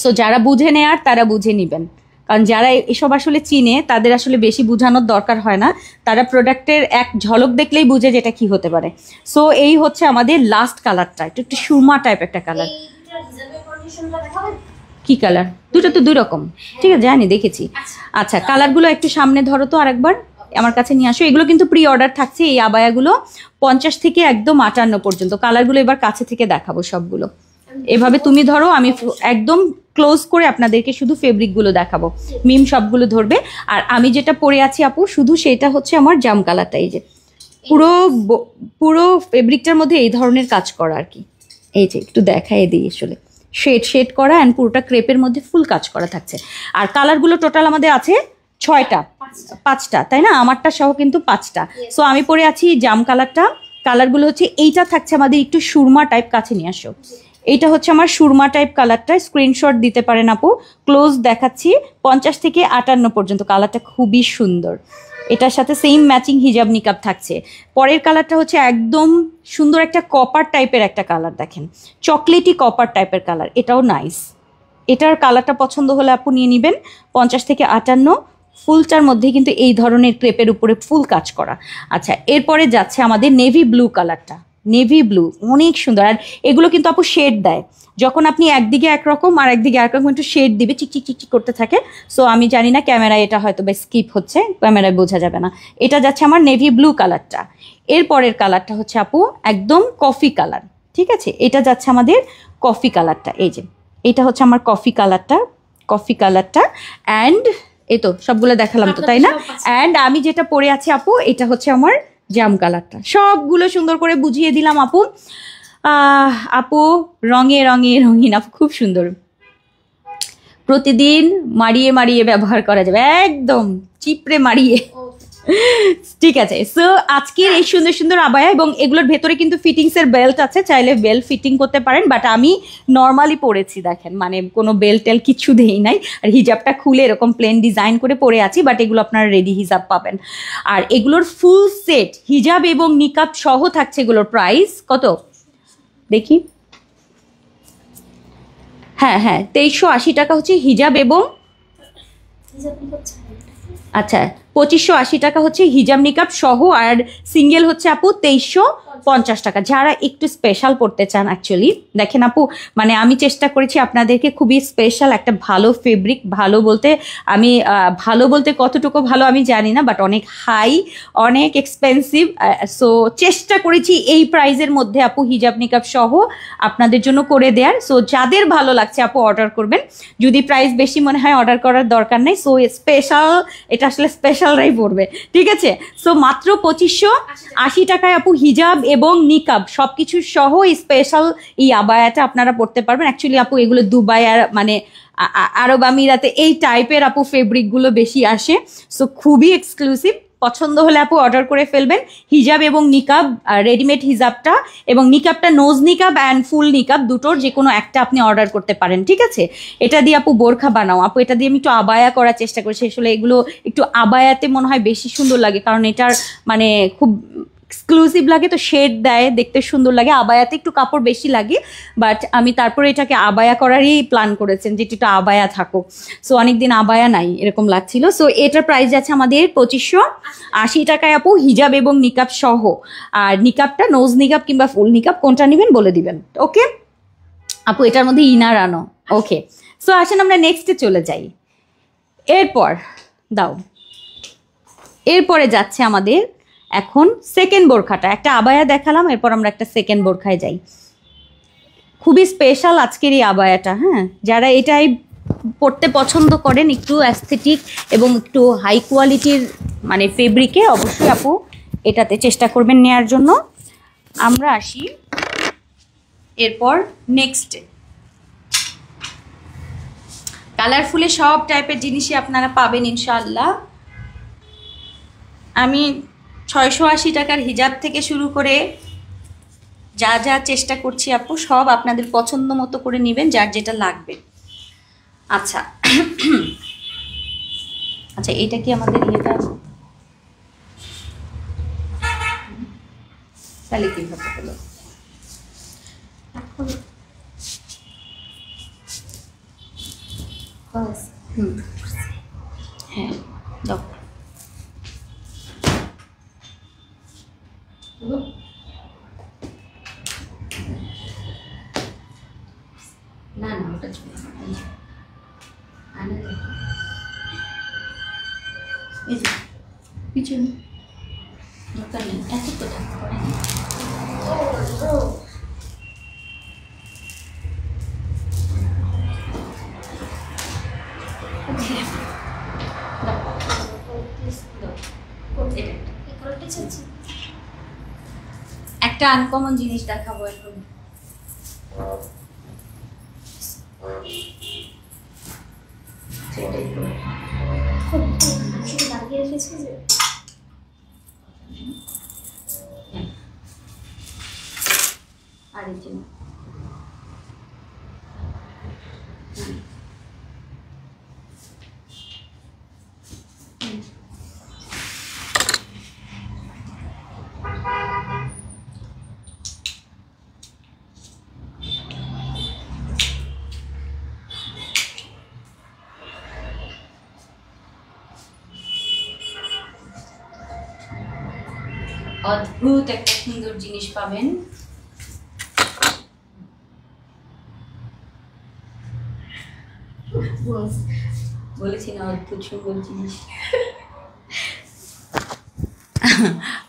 সো যারা বুঝে নেয়ার তারা বুঝে নেবেন, কারণ যারা এসব আসলে চিনে তাদের আসলে বেশি বোঝানোর দরকার হয় না, তারা প্রোডাক্টের এক ঝলক দেখলেই বুঝে যেটা কি হতে পারে। সো এই হচ্ছে আমাদের লাস্ট কালারটা, একটু সুরমা টাইপ একটা কালার। কি কালার? দুটো তো দুই রকম, ঠিক আছে জানি, দেখেছি। আচ্ছা কালারগুলো একটু সামনে ধরো তো আরেকবার, আমার কাছে নিয়ে আসো। এগুলো কিন্তু প্রি অর্ডার থাকছে এই আবায়াগুলো, 50 থেকে একদম 58 পর্যন্ত। কালারগুলো এবার কাছে থেকে দেখাবো সবগুলো, এভাবে তুমি ধরো, আমি একদম ক্লোজ করে আপনাদেরকে শুধু ফেব্রিকগুলো দেখাবো, মিম সবগুলো ধরবে। আর আমি যেটা পরে আছি আপু শুধু সেটা হচ্ছে আমার জাম কালারটা, এই যে পুরো ফেব্রিকটার মধ্যে এই ধরনের কাজ করা আর কি, এই যে একটু দেখাই দিই, আসলে শেড করা অ্যান্ড পুরোটা ক্রেপের মধ্যে ফুল কাজ করা থাকছে। আর কালারগুলো টোটাল আমাদের আছে 5টা, তাই না? আমারটা সহ কিন্তু 5টা। সো আমি পরে আছি জাম কালারটা। কালারগুলো হচ্ছে এইটা থাকছে আমাদের একটু সুরমা টাইপ, কাছে নিয়ে আসো। এইটা হচ্ছে আমার সুরমা টাইপ কালারটা, স্ক্রিনশট দিতে পারেন আপু, ক্লোজ দেখাচ্ছি। 50 থেকে 58 পর্যন্ত, কালারটা খুবই সুন্দর। এটার সাথে সেম ম্যাচিং হিজাব নিকাব থাকছে। পরের কালারটা হচ্ছে একদম সুন্দর একটা কপার টাইপের একটা কালার, দেখেন চকলেটি কপার টাইপের কালার, এটাও নাইস। এটার কালারটা পছন্দ হলে আপু নিয়ে নেবেন। 50 থেকে 58, ফুলটার মধ্যে কিন্তু এই ধরনের ক্রেপের উপরে ফুল কাজ করা। আচ্ছা এরপরে যাচ্ছে আমাদের নেভি ব্লু কালারটা, নেভি ব্লু অনেক সুন্দর। আর এগুলো কিন্তু আপু শেড দেয়, যখন আপনি একদিকে একরকম আর একদিকে একরকম একটু শেড দিবে, চিকচিক চিকচিক করতে থাকে। সো আমি জানি না ক্যামেরায় এটা হয়তো বা স্কিপ হচ্ছে, ক্যামেরায় বোঝা যাবে না। এটা যাচ্ছে আমার নেভি ব্লু কালারটা। এরপরের কালারটা হচ্ছে আপু একদম কফি কালার, ঠিক আছে? এটা যাচ্ছে আমাদের কফি কালারটা, এই যে এটা হচ্ছে আমার কফি কালারটা অ্যান্ড এই তো সবগুলো দেখালাম তো, তাই না? অ্যান্ড আমি যেটা পরে আছি আপু, এটা হচ্ছে আমার জাম কালারটা। সবগুলো সুন্দর করে বুঝিয়ে দিলাম আপু। আপু রঙে রঙে রঙিন আপু, খুব সুন্দর, প্রতিদিন মারিয়ে মারিয়ে ব্যবহার করা যাবে, একদম চিপড়ে মারিয়ে। ঠিক আছে, সো আজকের এই সুন্দর সুন্দর আবায়া, এবং এগুলোর ভেতরে কিন্তু ফিটিংসের বেল্ট আছে, চাইলে বেল্ট ফিটিং করতে পারেন, বাট আমি নর্মালি পরেছি, দেখেন মানে কোনো বেল্ট টেল কিছু দেই নাই, আর হিজাবটা খুলে এরকম প্লেন ডিজাইন করে পরে আছি, বাট এগুলো আপনারা রেডি হিজাব পাবেন। আর এগুলোর ফুল সেট হিজাব এবং নিকাব সহ থাকছে। এগুলোর প্রাইস কত দেখি, হ্যাঁ 2380 টাকা হচ্ছে হিজাব, এবং আচ্ছা 2580 টাকা হচ্ছে হিজাব নিকাব সহ, আর সিঙ্গেল হচ্ছে আপু 2350 টাকা। যারা একটু স্পেশাল পড়তে চান, অ্যাকচুয়ালি দেখেন আপু, মানে আমি চেষ্টা করেছি আপনাদেরকে খুবই স্পেশাল একটা ভালো ফেব্রিক, ভালো বলতে কতটুকু ভালো আমি জানি না, বাট অনেক হাই, অনেক এক্সপেন্সিভ। সো চেষ্টা করেছি এই প্রাইজের মধ্যে আপু হিজাব নিকাব সহ আপনাদের জন্য করে দেওয়ার। সো যাদের ভালো লাগছে আপু অর্ডার করবেন, যদি প্রাইস বেশি মনে হয় অর্ডার করার দরকার নেই। সো স্পেশাল, এটা আসলে স্পেশালরাই পড়বে, ঠিক আছে? সো মাত্র 2580 টাকায় আপু হিজাব এবং নিকাব সবকিছু সহ স্পেশাল এই আবায়াটা আপনারা পড়তে পারবেন। অ্যাকচুয়ালি আপু এগুলো দুবাই আর মানে আরব আমিরাতে এই টাইপের আপু ফেব্রিকগুলো বেশি আসে, সো খুবই এক্সক্লুসিভ। পছন্দ হলে আপু অর্ডার করে ফেলবেন হিজাব এবং নিকাব, রেডিমেড হিজাবটা এবং নিকাবটা, নোজ নিকাব অ্যান্ড ফুল নিকাব দুটোর যে কোনো একটা আপনি অর্ডার করতে পারেন, ঠিক আছে? এটা দিয়ে আপু বোরখা বানাও আপু, এটা দিয়ে আমি একটু আবায়া করার চেষ্টা করছি। আসলে এগুলো একটু আবায়াতে মনে হয় বেশি সুন্দর লাগে, কারণ এটার মানে খুব এক্সক্লুসিভ লাগে, তো শেড দেয়, দেখতে সুন্দর লাগে। আবায়াতে একটু কাপড় বেশি লাগে, বাট আমি তারপরে এটাকে আবায়া করারই প্ল্যান করেছেন, যে একটু আবায়া থাকুক। সো অনেকদিন আবায়া নাই এরকম লাগছিল। সো এটার প্রাইস আছে আমাদের 2580 টাকায় আপু হিজাব এবং নিকাব সহ। আর নিকাবটা নোজ নিকাব কিংবা ফুল নিকাব কোনটা নেবেন বলে দিবেন, ওকে আপু? এটার মধ্যে ইনার আনো, ওকে। সো আসেন আমরা নেক্সটে চলে যাই। এরপরে যাচ্ছে আমাদের এখন সেকেন্ড বোরখাটা। একটা আবায়া দেখালাম, এরপর আমরা একটা সেকেন্ড বোরখায় যাই। খুবই স্পেশাল আজকের এই আবায়াটা, হ্যাঁ? যারা এটাই পড়তে পছন্দ করেন, একটু অ্যাস্থেটিক এবং একটু হাই কোয়ালিটির মানে ফেব্রিকে, অবশ্যই আপু এটাতে চেষ্টা করবেন নেয়ার জন্য। আমরা আসি এরপর নেক্সটে। কালারফুলে সব টাইপের জিনিসই আপনারা পাবেন ইনশাআল্লাহ। আমি 680 টাকার হিজাব থেকে শুরু করে যা যা চেষ্টা করছি আপু, সব আপনাদের পছন্দ মতো করে নেবেন, যার যেটা লাগবে। আচ্ছা আচ্ছা, এটা কি আমাদের ইয়েটা, তাহলে কিভাবে হলো? হ্যাঁ দাও। না ওটা পিছনে দরকার নেই, এত তো থাকতে পারে। একটা আনকমন জিনিস দেখাবো এখন। অদ্ভুত একটা সুন্দর জিনিস পাবেন। বলেছি না অদ্ভুত সুন্দর জিনিস।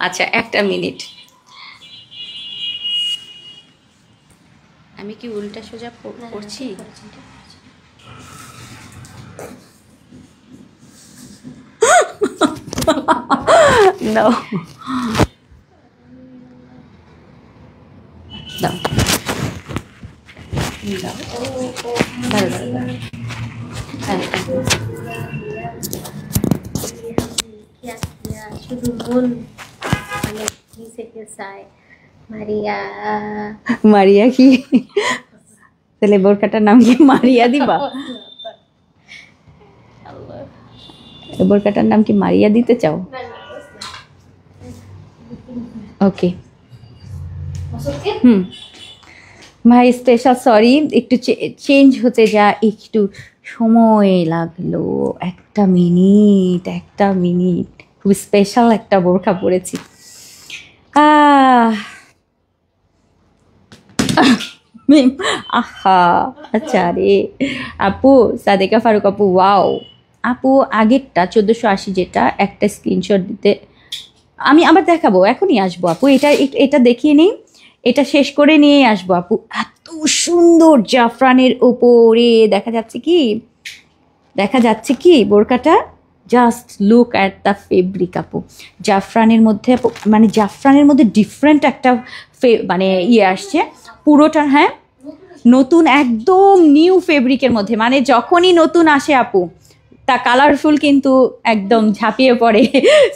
আচ্ছা একটা মিনিট, আমি কি উল্টা সোজা করছি? No. দাও শুধু মন মানে নিচেকে চায় মারিয়া। মারিয়া কি? তাহলে বোরকাটার নাম কি মারিয়া দিবা? বোরকাটার নাম কি মারিয়া দিতে চাও? ওকে। ভাই স্পেশাল সরি, একটু চেঞ্জ হতে যা একটু সময় লাগলো, 1 মিনিট 1 মিনিট। খুব স্পেশাল একটা বোরকা পরেছি। আহা আচ্ছা রে আপু, সাদেকা ফারুক আপু ওয়াও আপু, আগেরটা 1480 যেটা, একটা স্ক্রিনশট দিতে আমি আবার দেখাবো, এখনই আসবো আপু। এটা দেখিয়ে নেই, এটা শেষ করে নিয়ে আসবো আপু। এত সুন্দর জাফরানের ওপরে দেখা যাচ্ছে কি বোরকাটা? Just look at the fabric আপু। জাফরানের মধ্যে মানে জাফরানের মধ্যে ডিফারেন্ট একটা মানে আসছে পুরোটা। হ্যাঁ, নতুন একদম নিউ ফেব্রিকের মধ্যে, মানে যখনই নতুন আসে আপু তা কালারফুল কিন্তু একদম ঝাঁপিয়ে পড়ে।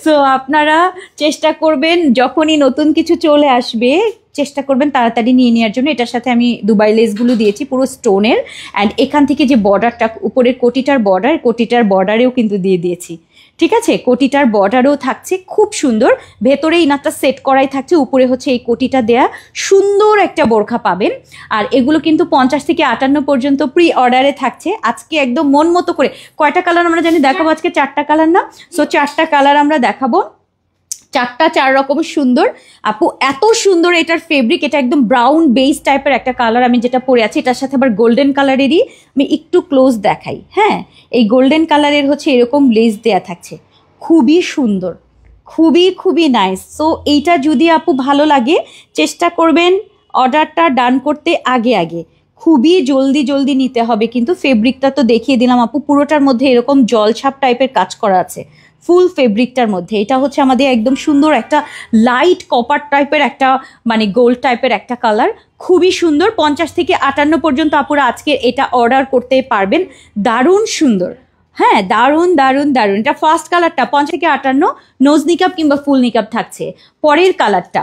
সো আপনারা চেষ্টা করবেন যখনই নতুন কিছু চলে আসবে চেষ্টা করবেন তাড়াতাড়ি নিয়ে নেওয়ার জন্য। এটার সাথে আমি দুবাই লেসগুলো দিয়েছি পুরো স্টোনের, অ্যান্ড এখান থেকে যে বর্ডারটা উপরের কোটিটার বর্ডারেও কিন্তু দিয়ে দিয়েছি। ঠিক আছে, কোটিটার বর্ডারও থাকছে খুব সুন্দর, ভেতরে ইনারটা সেট করাই থাকছে, উপরে হচ্ছে এই কোটিটা দেয়া সুন্দর একটা বোরখা পাবেন। আর এগুলো কিন্তু 50 থেকে 58 পর্যন্ত প্রি অর্ডারে থাকছে। আজকে একদম মন মতো করে কয়টা কালার আমরা জানি দেখাবো আজকে? 4টা কালার না? সো 4টা কালার আমরা দেখাবো, 4 রকমের সুন্দর আপু। এত সুন্দর এটার ফেব্রিক, এটা একদম ব্রাউন বেস টাইপের একটা কালার আমি যেটা পরে আছি, এটার সাথে আবার গোল্ডেন কালারেরই আমি একটু ক্লোজ দেখাই। হ্যাঁ, এই গোল্ডেন কালারের হচ্ছে এরকম লেস দেয়া থাকছে, খুবই সুন্দর, খুবই নাইস। সো এইটা যদি আপু ভালো লাগে চেষ্টা করবেন অর্ডারটা ডান করতে আগে খুবই জলদি নিতে হবে। কিন্তু ফেব্রিকটা তো দেখিয়ে দিলাম আপু, পুরোটার মধ্যে এরকম জলছাপ টাইপের কাজ করা আছে ফুল ফেব্রিকটার মধ্যে। এটা হচ্ছে আমাদের একদম সুন্দর একটা লাইট কপার টাইপের একটা মানে গোল্ড টাইপের একটা কালার, খুবই সুন্দর। 50 থেকে 58 পর্যন্ত আপুরা আজকে এটা অর্ডার করতে পারবেন। দারুণ সুন্দর, হ্যাঁ দারুণ। এটা ফার্স্ট কালারটা 50 থেকে 58 নোজ নিকাব কিংবা ফুল নিকাব থাকছে। পরের কালারটা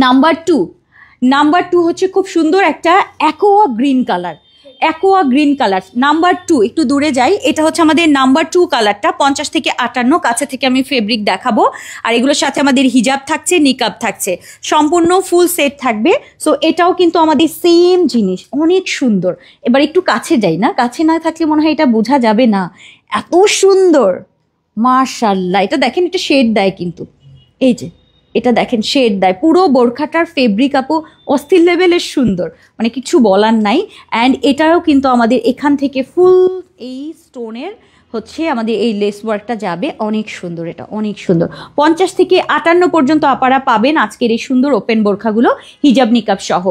নাম্বার 2 হচ্ছে খুব সুন্দর একটা অ্যাকোয়া গ্রিন কালার। নাম্বার 2 একটু দূরে যাই, এটা হচ্ছে আমাদের নাম্বার 2 কালারটা 50 থেকে 58। কাছে থেকে আমি ফেব্রিক দেখাবো। আর এগুলোর সাথে আমাদের হিজাব থাকছে, নিকাব থাকছে, সম্পূর্ণ ফুল সেট থাকবে। সো এটাও কিন্তু আমাদের সেম জিনিস, অনেক সুন্দর। এবার একটু কাছে যাই না, কাছে না থাকলে মনে হয় এটা বোঝা যাবে না, এত সুন্দর মাশাআল্লাহ। এটা দেখেন, এটা শেড দেয় কিন্তু, এই যে এটা দেখেন শেড দেয়। পুরো বোরখাটার ফেব্রিক আপু অস্থির লেভেলের সুন্দর, মানে কিছু বলার নাই। অ্যান্ড এটাও কিন্তু আমাদের এখান থেকে ফুল এই স্টোনের হচ্ছে আমাদের এই লেস ওয়ার্কটা যাবে, অনেক সুন্দর, এটা অনেক সুন্দর। 50 থেকে 58 পর্যন্ত আপনারা পাবেন আজকের এই সুন্দর ওপেন বোরখাগুলো হিজাব নিকাব সহ।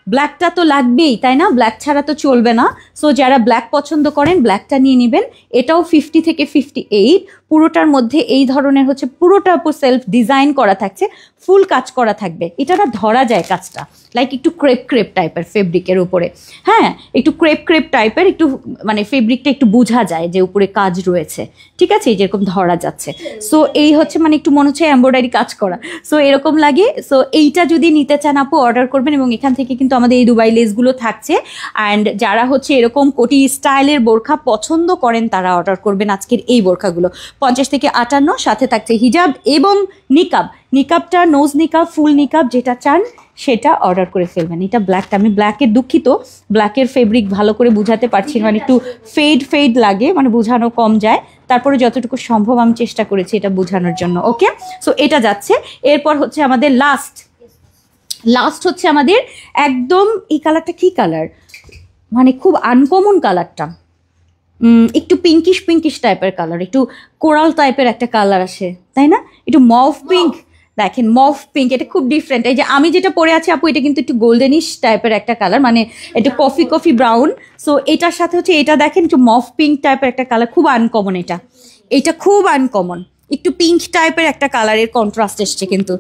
ব্ল্যাকটা তো লাগবেই, তাই না? ব্ল্যাক ছাড়া তো চলবে না। সো যারা ব্ল্যাক পছন্দ করেন ব্ল্যাকটা নিয়ে নেবেন। এটাও 50 থেকে 58, পুরোটার মধ্যে এই ধরনের হচ্ছে পুরোটার উপর সেলফ ডিজাইন করা থাকছে, ফুল কাজ করা থাকবে। এটা না ধরা যায় কাজটা, লাইক একটু ক্রেপ টাইপের ফেব্রিকের উপরে। হ্যাঁ, একটু ক্রেপ টাইপের, একটু মানে ফেব্রিকটা একটু বোঝা যায় যে উপরে কাজ রয়েছে। ঠিক আছে, যেরকম ধরা যাচ্ছে। সো এই হচ্ছে মানে একটু মনে হচ্ছে এমব্রয়ডারি কাজ করা, সো এরকম লাগে। সো এইটা যদি নিতে চান আপু অর্ডার করবেন। এবং এখান থেকে কিন্তু আমাদের এই দুবাই লেসগুলো থাকছে। অ্যান্ড যারা হচ্ছে এরকম কোটি স্টাইলের বোরখা পছন্দ করেন তারা অর্ডার করবেন আজকের এই বোরখাগুলো। 50 থেকে 58, সাথে থাকছে হিজাব এবং নিকাবটা নোজ নিকাব, ফুল নিকাব যেটা চান সেটা অর্ডার করে ফেলবেন। এটা ব্ল্যাকটা, আমি ব্ল্যাকের দুঃখিত, ব্ল্যাকের ফেব্রিক ভালো করে বুঝাতে পারছি না, মানে একটু ফেড লাগে, মানে বোঝানো কম যায়। তারপরে যতটুকু সম্ভব আমি চেষ্টা করেছি এটা বোঝানোর জন্য। ওকে, সো এটা যাচ্ছে। এরপর হচ্ছে আমাদের লাস্ট হচ্ছে আমাদের একদম এই কালারটা, কি কালার মানে খুব আনকমন কালারটা, একটু পিঙ্কিশ টাইপের কালার, একটু কোরাল টাইপের একটা কালার আসে, তাই না? একটু মভ পিঙ্ক, দেখেন মফ পিঙ্ক, এটা খুব ডিফারেন্ট। এই যে আমি যেটা পরে আছি আপু, এটা কিন্তু একটু গোল্ডেনিশ টাইপের একটা কালার, মানে একটু কফি কফি ব্রাউন। সো এটার সাথে হচ্ছে এটা দেখেন একটু মফ পিঙ্ক টাইপের একটা কালার, খুব আনকমন। এটা খুব আনকমন, একটু পিঙ্ক টাইপের একটা কালারের কন্ট্রাস্ট এসছে, কিন্তু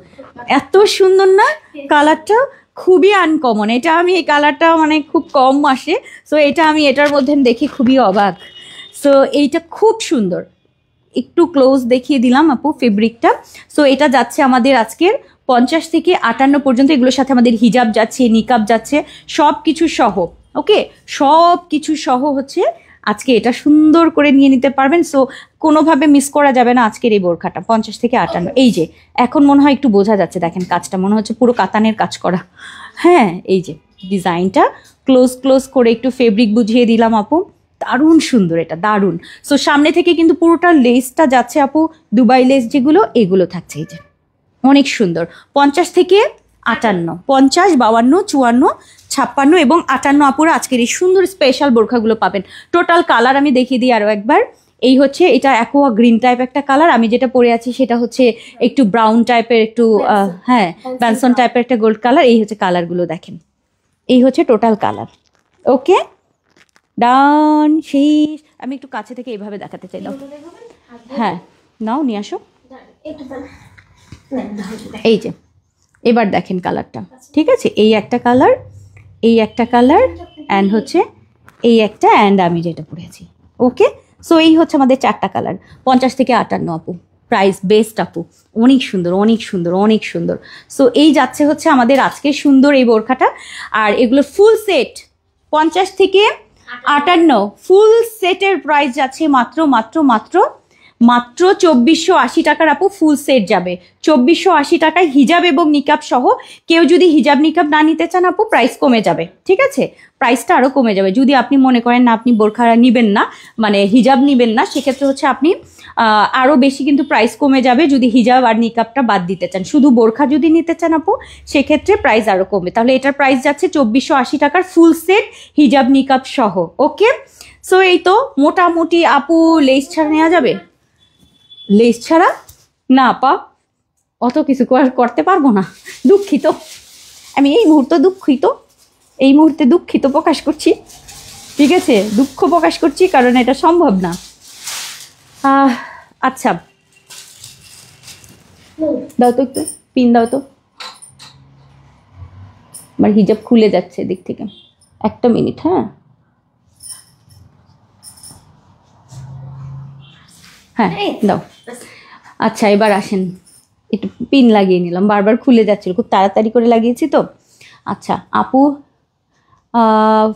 এত সুন্দর না কালারটা, খুবই আনকমন। এটা আমি এই কালারটা মানে খুব কম আসে, সো এটা আমি এটার মধ্যে দেখে খুবই অবাক। সো এইটা খুব সুন্দর, একটু ক্লোজ দেখিয়ে দিলাম আপু ফেব্রিকটা। সো এটা যাচ্ছে আমাদের আজকের 50 থেকে 58 পর্যন্ত। এগুলোর সাথে আমাদের হিজাব যাচ্ছে, নিকাব যাচ্ছে, সব কিছু সহ। ওকে, সব কিছু সহ হচ্ছে আজকে এটা সুন্দর করে নিয়ে নিতে পারবেন। সো কোনোভাবে মিস করা যাবে না আজকের এই বোরখাটা 50 থেকে 58। এই যে এখন মনে হয় একটু বোঝা যাচ্ছে, দেখেন কাজটা মনে হচ্ছে পুরো কাতানের কাজ করা। হ্যাঁ, এই যে ডিজাইনটা ক্লোজ করে একটু ফেব্রিক বুঝিয়ে দিলাম আপু, দারুণ সুন্দর, এটা দারুণ। সো সামনে থেকে কিন্তু পুরোটা লেসটা যাচ্ছে আপু, দুবাই লেস যেগুলো, এগুলো থাকছে। এই যে অনেক সুন্দর, 50 থেকে 58, 50, 52, 54, 56 এবং 58 আপুরা আজকের এই সুন্দর স্পেশাল বোরখাগুলো পাবেন। টোটাল কালার আমি দেখিয়ে দিই আরও একবার। এই হচ্ছে এটা অ্যাকোয়া গ্রিন টাইপ একটা কালার, আমি যেটা পরে আছি সেটা হচ্ছে একটু ব্রাউন টাইপের, একটু হ্যাঁ ব্যানসন টাইপের একটা গোল্ড কালার। এই হচ্ছে কালারগুলো, দেখেন এই হচ্ছে টোটাল কালার। ওকে ডান, শেষ। আমি একটু কাছে থেকে এইভাবে দেখাতে চাই, দাও। হ্যাঁ নাও, নিয়ে আসো। এই যে এবার দেখেন কালারটা, ঠিক আছে? এই একটা কালার, এই একটা কালার, অ্যান্ড হচ্ছে এই একটা, অ্যান্ড আমি যেটা পরেছি। ওকে, সো এই হচ্ছে আমাদের 4টা কালার, 50 থেকে 58 আপু। প্রাইস বেস্ট আপু, অনেক সুন্দর অনেক সুন্দর অনেক সুন্দর। সো এই যাচ্ছে হচ্ছে আমাদের আজকে সুন্দর এই বোরখাটা। আর এগুলো ফুল সেট 50 থেকে 58, ফুল সেটের প্রাইস যাচ্ছে মাত্র মাত্র মাত্র মাত্র 2480 টাকার আপু। ফুল সেট যাবে 2480 টাকায়, হিজাব এবং নিকাব সহ। কেউ যদি হিজাব নিকাব না নিতে চান আপু, প্রাইস কমে যাবে, ঠিক আছে? প্রাইসটা আরও কমে যাবে। যদি আপনি মনে করেন না আপনি বোরখা নিবেন না, মানে হিজাব নিবেন না, সেক্ষেত্রে হচ্ছে আপনি আরও বেশি কিন্তু প্রাইস কমে যাবে। যদি হিজাব আর নিকাবটা বাদ দিতে চান, শুধু বোরখা যদি নিতে চান আপু, সেক্ষেত্রে প্রাইস আরও কমবে। তাহলে এটার প্রাইস যাচ্ছে 2480 টাকার, ফুল সেট হিজাব নিকাব সহ। ওকে, সো এই তো মোটামুটি আপু। লেস ছাড়া নেওয়া যাবে? লেস ছাড়া না আপা, অত কিছু করতে পারবো না, দুঃখিত। আমি এই মুহূর্তে দুঃখিত, এই মুহূর্তে দুঃখিত প্রকাশ করছি, ঠিক আছে? দুঃখ প্রকাশ করছি, কারণ এটা সম্ভব না। আচ্ছা দাও তো, একটু পিন দাও তো, আমার হিজাব খুলে যাচ্ছে এদিক থেকে, একটা মিনিট। হ্যাঁ হ্যাঁ দাও। আচ্ছা এবার আসেন, একটু পিন লাগিয়ে নিলাম, বারবার খুলে যাচ্ছিল, খুব তাড়াতাড়ি করে লাগিয়েছি তো। আচ্ছা আপু,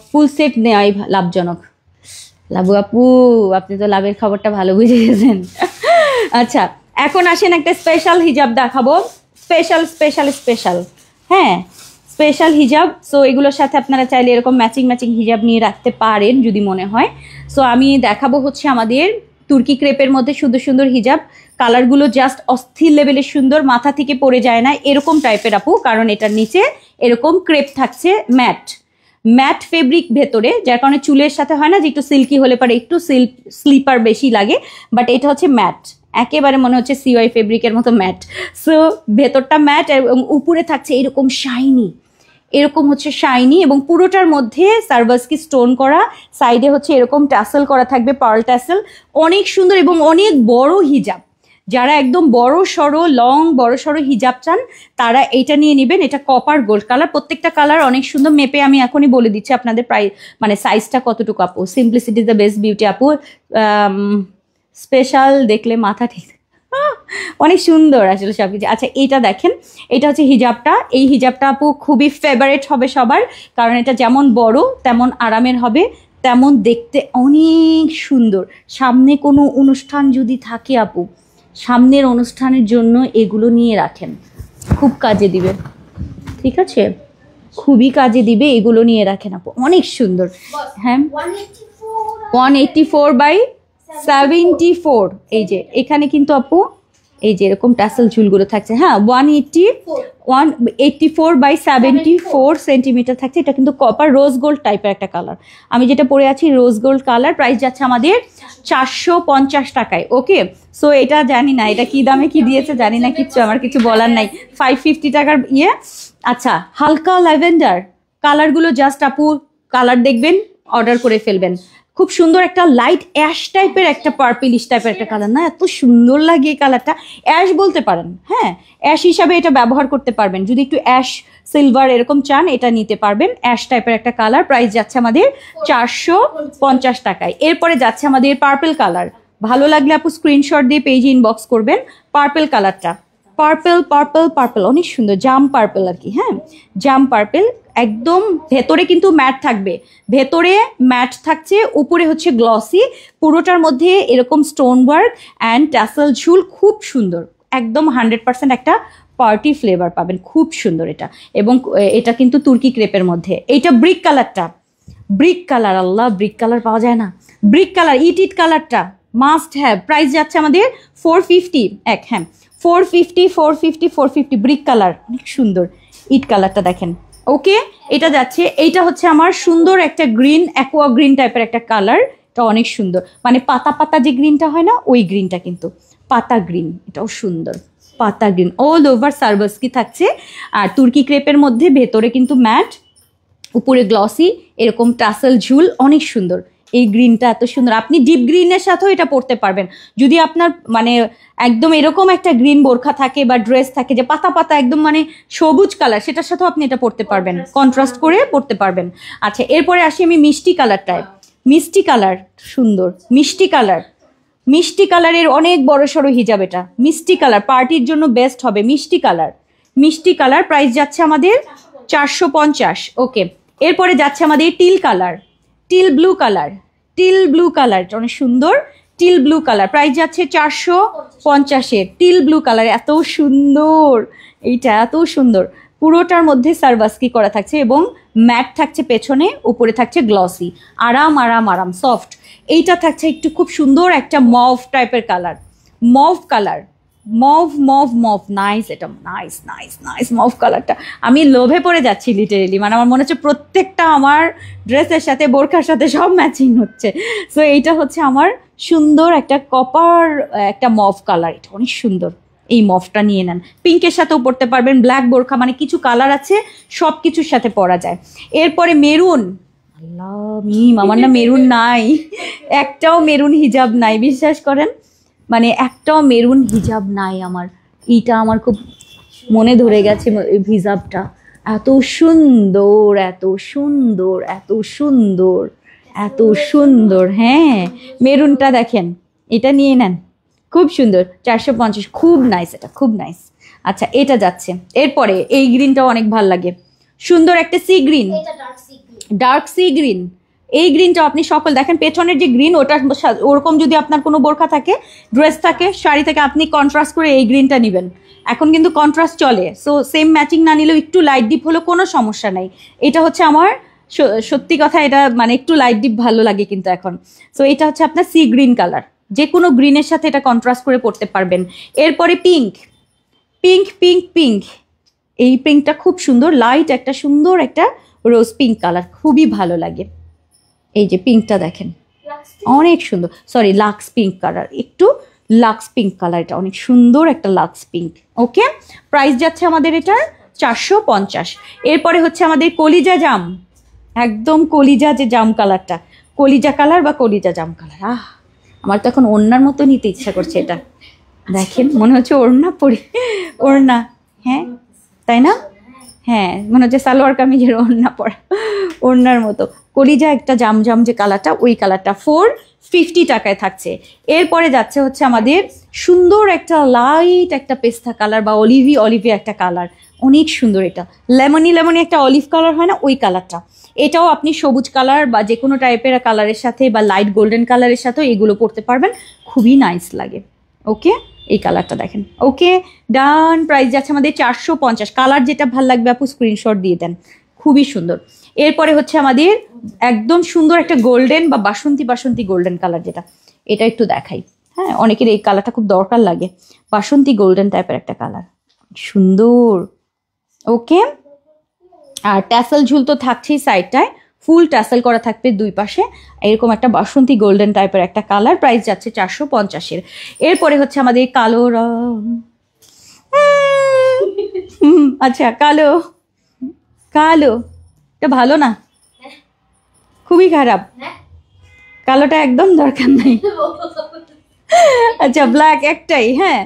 ফুল সেট নেওয়াই লাভজনক। লাভু আপু, আপনি তো লাভের খবরটা ভালো বুঝে গেছেন। আচ্ছা এখন আসেন একটা স্পেশাল হিজাব দেখাবো, স্পেশাল স্পেশাল স্পেশাল, হ্যাঁ স্পেশাল হিজাব। সো এগুলোর সাথে আপনারা চাইলে এরকম ম্যাচিং ম্যাচিং হিজাব নিয়ে রাখতে পারেন যদি মনে হয়। সো আমি দেখাবো হচ্ছে আমাদের তুর্কি ক্রেপের মধ্যে সুন্দর সুন্দর হিজাব। কালারগুলো জাস্ট অস্থির লেভেলের সুন্দর, মাথা থেকে পড়ে যায় না এরকম টাইপের আপু, কারণ এটার নিচে এরকম ক্রেপ থাকছে, ম্যাট ফেব্রিক ভেতরে, যার কারণে চুলের সাথে হয় না যে একটু সিল্কি হলে পরে একটু স্লিপার বেশি লাগে, বাট এটা হচ্ছে ম্যাট, একেবারে মনে হচ্ছে সিওয়াই ফেব্রিকের মতো ম্যাট। সো ভেতরটা ম্যাট এবং উপরে থাকছে এরকম শাইনি, এরকম হচ্ছে শাইনি, এবং পুরোটার মধ্যে সার্ভাসকি স্টোন করা, সাইডে হচ্ছে এরকম ট্যাসেল করা থাকবে, পার্ল ট্যাসেল, অনেক সুন্দর এবং অনেক বড় হিজাব। যারা একদম বড় সড়ো লং বড় সড়ো হিজাব চান তারা এইটা নিয়ে নেবেন। এটা কপার গোল্ড কালার, প্রত্যেকটা কালার অনেক সুন্দর। মেপে আমি এখনই বলে দিচ্ছি আপনাদের প্রায় মানে সাইজটা কতটুকু আপু। Simplicity is the best beauty আপু, স্পেশাল দেখলে মাথা ঠিক, অনেক সুন্দর আসলে সব কিছু। আচ্ছা এইটা দেখেন, এটা হচ্ছে হিজাবটা। এই হিজাবটা আপু খুবই ফেভারেট হবে সবার, কারণ এটা যেমন বড় তেমন আরামের হবে, তেমন দেখতে অনেক সুন্দর। সামনে কোনো অনুষ্ঠান যদি থাকে আপু, সামনের অনুষ্ঠানের জন্য এগুলো নিয়ে রাখেন, খুব কাজে দিবে, ঠিক আছে? খুবই কাজে দিবে, এগুলো নিয়ে রাখেন আপু, অনেক সুন্দর। হ্যাঁ 184/74, এই যে এখানে কিন্তু আপু এই যে এরকম টাসেল ঝুলগুলো থাকছে। হ্যাঁ, 184/74 সেন্টিমিটার থাকছে। এটা কিন্তু কপার রোজ গোল্ড টাইপের একটা কালার। আমি যেটা পরে আছি রোজ গোল্ড কালার, প্রাইস যাচ্ছে আমাদের 450 টাকায়। ওকে, সো এটা জানি না এটা কি দামে কি দিয়েছে জানি না, কিচ্ছু আমার কিছু বলার নাই। 550 টাকার ইয়ে। আচ্ছা, হালকা ল্যাভেন্ডার কালারগুলো জাস্ট আপু কালার দেখবেন, অর্ডার করে ফেলবেন। খুব সুন্দর একটা লাইট অ্যাশ টাইপের একটা পার্পলিশ টাইপের একটা কালার, না এত সুন্দর লাগে এই কালারটা। অ্যাশ বলতে পারেন, হ্যাঁ অ্যাশ হিসাবে এটা ব্যবহার করতে পারবেন। যদি একটু অ্যাশ সিলভার এরকম চান এটা নিতে পারবেন। অ্যাশ টাইপের একটা কালার, প্রাইস যাচ্ছে আমাদের 450 টাকায়। এরপরে যাচ্ছে আমাদের পার্পল কালার। ভালো লাগলে আপু স্ক্রিনশট দিয়ে পেজে ইনবক্স করবেন। পার্পল কালারটা, পার্পল পার্পল পার্পল অনেক সুন্দর, জাম পার্পল আর কি। হ্যাঁ, জাম পার্পল, একদম ভেতরে কিন্তু ম্যাট থাকবে, ভেতরে ম্যাট থাকছে, উপরে হচ্ছে গ্লসি, পুরোটার মধ্যে এরকম স্টোন ওয়ার্ক অ্যান্ড ট্যাসেল ঝুল, খুব সুন্দর, একদম 100% একটা পার্টি ফ্লেভার পাবেন, খুব সুন্দর এটা। এবং এটা কিন্তু তুর্কি ক্রেপের মধ্যে। এইটা ব্রিক কালারটা, ব্রিক কালার, আল্লাহ ব্রিক কালার পাওয়া যায় না, ব্রিক কালার ইট কালারটা মাস্ট হ্যাভ। প্রাইস যাচ্ছে আমাদের 450 এক, হ্যাঁ 450 ব্রিক কালার, অনেক সুন্দর ইট কালারটা দেখেন। ওকে, এটা যাচ্ছে, এইটা হচ্ছে আমার সুন্দর একটা গ্রিন, অ্যাকোয়া গ্রিন টাইপের একটা কালার, এটা অনেক সুন্দর, মানে পাতা পাতা যে গ্রিনটা হয় না ওই গ্রিনটা, কিন্তু পাতা গ্রিন, এটাও সুন্দর পাতা গ্রিন। অল ওভার সার্ভাসকি থাকছে, আর তুর্কি ক্রেপের মধ্যে ভেতরে কিন্তু ম্যাট, উপরে গ্লসি, এরকম টাসেল ঝুল, অনেক সুন্দর। এই গ্রিনটা এত সুন্দর, আপনি ডিপ গ্রিনের সাথেও এটা পরতে পারবেন। যদি আপনার মানে একদম এরকম একটা গ্রিন বোরখা থাকে বা ড্রেস থাকে যে পাতা পাতা একদম মানে সবুজ কালার, সেটার সাথেও আপনি এটা পরতে পারবেন, কন্ট্রাস্ট করে পরতে পারবেন। আচ্ছা, এরপরে আসি আমি মিষ্টি কালারটায়। মিষ্টি কালার সুন্দর, মিষ্টি কালার, মিষ্টি কালারের অনেক বড় সড়ো হিজাব, এটা মিষ্টি কালার, পার্টির জন্য বেস্ট হবে। মিষ্টি কালার, মিষ্টি কালার, প্রাইস যাচ্ছে আমাদের 450। ওকে, এরপরে যাচ্ছে আমাদের till colour, teal blue colour, teal blue colour অনেক সুন্দর, টিল ব্লু কালার, প্রাইস যাচ্ছে 450। টিল ব্লু কালার এত সুন্দর, এইটা এত সুন্দর, পুরোটার মধ্যে সার্ভাসকি করা থাকছে এবং ম্যাট থাকছে পেছনে, উপরে থাকছে গ্লসি, আরাম আরাম আরাম সফট। এইটা থাকছে একটু খুব সুন্দর একটা মভ টাইপের colour, mauve colour, mauve mauve mauve, nice, এটা নাইস নাইস নাইস মভ কালারটা। আমি লোভে পড়ে যাচ্ছি লিটারেলি, মানে আমার মনে হচ্ছে প্রত্যেকটা আমার ড্রেসের সাথে বোরখার সাথে সব ম্যাচিং হচ্ছে। সো এইটা হচ্ছে আমার সুন্দর একটা কপার একটা মভ কালার, এটা অনেক সুন্দর। এই মভটা নিয়ে নেন, পিঙ্কের সাথেও পরতে পারবেন, ব্ল্যাক বোরখা, মানে কিছু কালার আছে সব কিছুর সাথে পরা যায়। এরপরে মেরুন, আল্লাহ মিম, আমার না মেরুন নাই, একটাও মেরুন হিজাব নাই, বিশ্বাস করেন, মানে একটাও মেরুন হিজাব নাই আমার। এইটা আমার খুব মনে ধরে গেছে হিজাবটা, এত সুন্দর এত সুন্দর এত সুন্দর এত সুন্দর। হ্যাঁ, মেরুনটা দেখেন, এটা নিয়ে নেন, খুব সুন্দর, 450, খুব নাইস, এটা খুব নাইস। আচ্ছা, এটা যাচ্ছে, এরপরে এই গ্রিনটাও অনেক ভালো লাগে, সুন্দর একটা sea green, dark sea green. এই গ্রিনটা আপনি সকল দেখেন, পেছনের যে গ্রিন ওটা ওরকম যদি আপনার কোনো বোরখা থাকে, ড্রেস থাকে, শাড়ি থাকে, আপনি কন্ট্রাস্ট করে এই গ্রিনটা নেবেন। এখন কিন্তু কন্ট্রাস্ট চলে, সো সেম ম্যাচিং না নিলেও একটু লাইট ডিপ হলেও কোনো সমস্যা নাই। এটা হচ্ছে আমার সত্যি কথা, এটা মানে একটু লাইট ডিপ ভালো লাগে কিন্তু এখন। সো এটা হচ্ছে আপনার সি গ্রিন কালার, যে কোনো গ্রিনের সাথে এটা কন্ট্রাস্ট করে পরতে পারবেন। এরপরে পিঙ্ক, পিঙ্ক পিঙ্ক পিঙ্ক, এই পিঙ্কটা খুব সুন্দর, লাইট একটা সুন্দর একটা রোজ পিঙ্ক কালার, খুবই ভালো লাগে। এই যে পিঙ্কটা দেখেন, অনেক সুন্দর, সরি লাক্স পিঙ্ক কালার, একটু লাক্স পিঙ্ক কালার, এটা অনেক সুন্দর একটা লাক্স পিঙ্ক। ওকে, প্রাইস যাচ্ছে আমাদের এটার 450। এরপরে হচ্ছে আমাদের কলিজা জাম, একদম কলিজা যে জাম কালারটা, কলিজা কালার বা কলিজা জাম কালার, আমার তো এখন ওড়নার মতো নিতে ইচ্ছা করছে। এটা দেখেন, মনে হচ্ছে ওড়না পরি, ওড়না, হ্যাঁ তাই না, হ্যাঁ মনে হচ্ছে সালোয়ার কামিজের ওড়না পরা, ওড়নার মতো কলিজা একটা জাম জাম যে কালারটা, ওই কালারটা 450 টাকায় থাকছে। এরপরে যাচ্ছে হচ্ছে আমাদের সুন্দর একটা লাইট একটা পেস্তা কালার বা অলিভি একটা কালার, অনেক সুন্দর, এটা লেমনি লেমনি একটা অলিভ কালার হয় না, ওই কালারটা। এটাও আপনি সবুজ কালার বা যে কোনো টাইপের কালারের সাথে বা লাইট গোল্ডেন কালারের সাথেও এগুলো পরতে পারবেন, খুবই নাইস লাগে। ওকে, এই কালারটা দেখেন। ওকে ডান, প্রাইস যাচ্ছে আমাদের 450। কালার যেটা ভালো লাগবে আপু স্ক্রিনশট দিয়ে দেন, খুবই সুন্দর। এরপরে হচ্ছে আমাদের একদম সুন্দর একটা গোল্ডেন বা বাসন্তী বাসন্তী গোল্ডেন কালার, যেটা এটা একটু দেখাই, হ্যাঁ, অনেকের এই কালারটা খুব দরকার লাগে, বাসন্তী গোল্ডেন টাইপের একটা কালার, সুন্দর। ওকে, আর ট্যাসেল ঝুল তো থাকছেই সাইডটায়, ফুল ট্যাসেল করা থাকবে দুই পাশে, এরকম একটা বাসন্তী গোল্ডেন টাইপের একটা কালার, প্রাইস যাচ্ছে 450-এর। এরপরে হচ্ছে আমাদের কালো রং, আচ্ছা কালো, কালো এটা ভালো না, খুবই খারাপ, কালোটা একদম দরকার নাই। আচ্ছা ব্ল্যাক একটাই, হ্যাঁ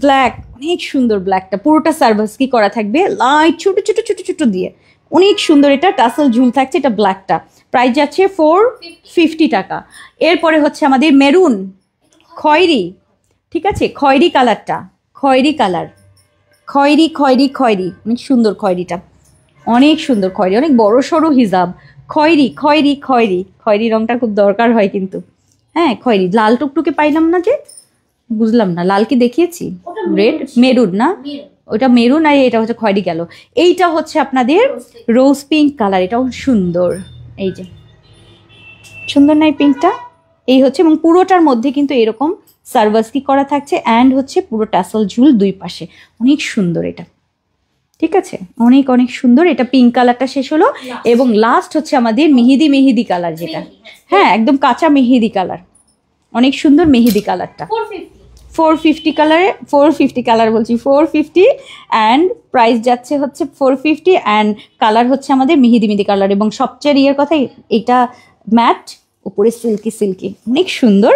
ব্ল্যাক, অনেক সুন্দর ব্ল্যাকটা, পুরোটা সার্ভাস কি করা থাকবে লাইট ছোট ছোট ছোট ছোট দিয়ে, অনেক সুন্দর। এটা টাসেল ঝুল থাকছে, এটা ব্ল্যাকটা, প্রাইস যাচ্ছে 450 টাকা। এরপরে হচ্ছে আমাদের মেরুন খয়েরি, ঠিক আছে, খয়েরি কালারটা, খয়েরি কালার, খয়েরি খয়েরি খয়েরি, অনেক সুন্দর খয়েরিটা, অনেক সুন্দর খয়েরি, অনেক বড় সড়ো হিজাব, খয়েরি খয়েরি খয়েরি, খয়েরি রংটা খুব দরকার হয় কিন্তু, হ্যাঁ খয়েরি। লাল টুকটুকে পাইলাম না যে, বুঝলাম না, লাল কি দেখিয়েছি, রেড মেরুন না, ওটা মেরুন আর এটা হচ্ছে খয়েরি গেল। এইটা হচ্ছে আপনাদের রোজ পিঙ্ক কালার, এটাও সুন্দর, এই যে সুন্দর নাই পিঙ্কটা, এই হচ্ছে, এবং পুরোটার মধ্যে কিন্তু এরকম সার্ভাসকি করা থাকছে, অ্যান্ড হচ্ছে পুরো টাসেল ঝুল দুই পাশে, অনেক সুন্দর এটা, ঠিক আছে, অনেক অনেক সুন্দর। এটা পিঙ্ক কালারটা শেষ হলো, এবং লাস্ট হচ্ছে আমাদের মেহেদি মেহেদি কালার, যেটা হ্যাঁ একদম কাঁচা মেহেদি কালার, অনেক সুন্দর মেহেদি কালারটা, 450 কালারে, 450 কালার বলছি 450, অ্যান্ড প্রাইস যাচ্ছে হচ্ছে 450, অ্যান্ড কালার হচ্ছে আমাদের মেহেদি মেহেদি কালার, এবং সবচেয়ে ইয়ের কথা এটা ম্যাট, উপরে সিল্কি সিল্কি, অনেক সুন্দর,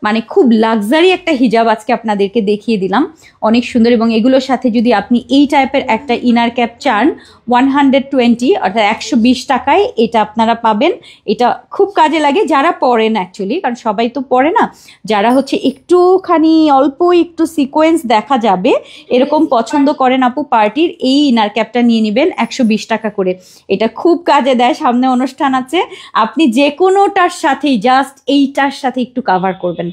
মানে খুব লাক্সারি একটা হিজাব আজকে আপনাদেরকে দেখিয়ে দিলাম, অনেক সুন্দর। এবং এগুলোর সাথে যদি আপনি এই টাইপের একটা ইনার ক্যাপ চান 120 অর্থাৎ 120 টাকায় এটা আপনারা পাবেন। এটা খুব কাজে লাগে যারা পরেন অ্যাকচুয়ালি, কারণ সবাই তো পরে না, যারা হচ্ছে একটুখানি অল্প একটু সিকোয়েন্স দেখা যাবে এরকম পছন্দ করেন আপু পার্টির, এই ইনার ক্যাপটা নিয়ে নেবেন 120 টাকা করে, এটা খুব কাজে দেয়। সামনে অনুষ্ঠান আছে, আপনি যে কোনোটার সাথেই জাস্ট এইটার সাথে একটু কাভার করবেন,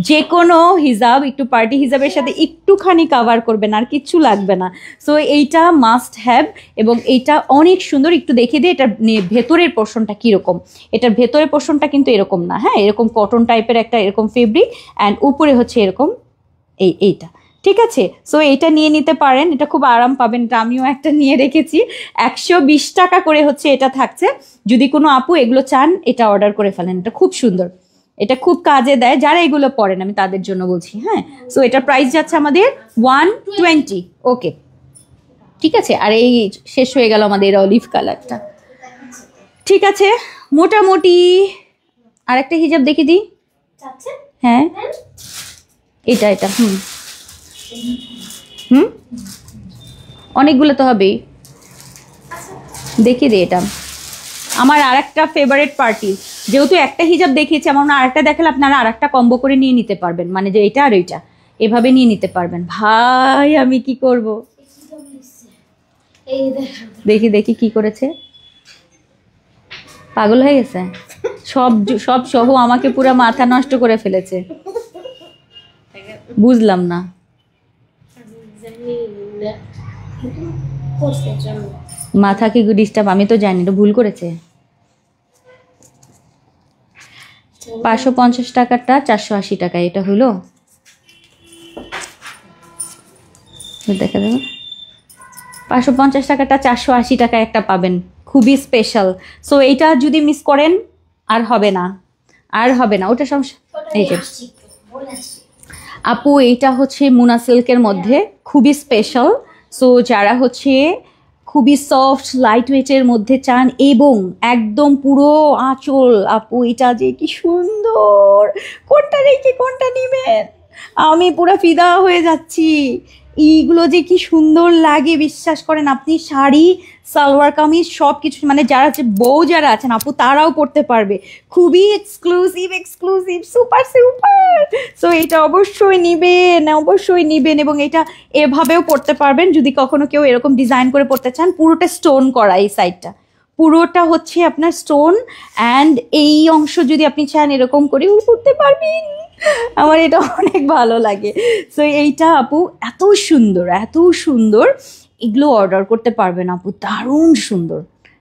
যে কোনো হিজাব একটু পার্টি হিজাবের সাথে একটুখানি কাভার করবেন, আর কিচ্ছু লাগবে না। সো এইটা মাস্ট হ্যাভ, এবং এইটা অনেক সুন্দর। একটু দেখে দিয়ে এটার ভেতরের পোর্শনটা কীরকম, এটার ভেতরের পোর্শনটা কিন্তু এরকম না, হ্যাঁ এরকম কটন টাইপের একটা এরকম ফেব্রিক, অ্যান্ড উপরে হচ্ছে এরকম এইটা, ঠিক আছে। সো এইটা নিয়ে নিতে পারেন, এটা খুব আরাম পাবেন, এটা আমিও একটা নিয়ে রেখেছি, 120 টাকা করে হচ্ছে এটা থাকছে। যদি কোনো আপু এগুলো চান এটা অর্ডার করে ফেলেন, এটা খুব সুন্দর, এটা খুব কাজে দেয়, যারা এগুলো পরেন আমি তাদের জন্য বলছি, হ্যাঁ। সো এটার প্রাইস যাচ্ছে আমাদের 120, ওকে ঠিক আছে। আর এই শেষ হয়ে গেল আমাদের অলিভ কালারটা, ঠিক আছে। মোটামুটি আরেকটা হিজাব দেখি দিই, হ্যাঁ এটা এটা অনেকগুলো তো হবেই, দেখি দে। এটা আমার আর একটা ফেভারিট পার্টি, যেহেতু একটা হিজাব দেখিয়েছি, আমার আর একটা দেখালে আপনারা আর একটা কম্বো করে নিয়ে নিতে পারবেন, মানে যে এটা আর ওইটা এভাবে নিয়ে নিতে পারবেন। ভাই আমি কি করব, দেখি দেখি কি করেছে, পাগল হয়ে গেছে, সব সব সহ আমাকে পুরো মাথা নষ্ট করে ফেলেছে, বুঝলাম না। মাথা কি ডিস্টার্ব, আমি তো জানি, এটা ভুল করেছে। 550 টাকারটা 480 টাকা, এটা হলো দেখা যাবে। 550 টাকাটা 480 টাকায় একটা পাবেন, খুবই স্পেশাল। সো এইটা যদি মিস করেন আর হবে না, আর হবে না, ওটা সমস্যা। এই যে আপু এইটা হচ্ছে মুনা সিল্কের মধ্যে খুবই স্পেশাল। সো যারা হচ্ছে খুবই সফট লাইট ওয়েটের মধ্যে চান, এবং একদম পুরো আঁচল, আপু এটা যে কি সুন্দর, কোনটা রেখে কোনটা নিবেন, আমি পুরো ফিদা হয়ে যাচ্ছি। এইগুলো যে কি সুন্দর লাগে বিশ্বাস করেন, আপনি শাড়ি সালোয়ার কামিজ সব কিছু, মানে যারা বউ যারা আছেন আপু তারাও পড়তে পারবে, খুবই exclusive exclusive, super super. So এটা অবশ্যই নিবেন, অবশ্যই নিবেন, এবং এটা এভাবেও পড়তে পারবেন যদি কখনো কেউ এরকম ডিজাইন করে পড়তে চান। পুরোটা স্টোন করা, এই সাইডটা পুরোটা হচ্ছে আপনার স্টোন, অ্যান্ড এই অংশ যদি আপনি চান এরকম করে পড়তে পারবেন, আমার এটা অনেক ভালো লাগে। সো এইটা আপু এত সুন্দর এত সুন্দর, এগুলো অর্ডার করতে পারবেন আপু, দারুণ সুন্দর,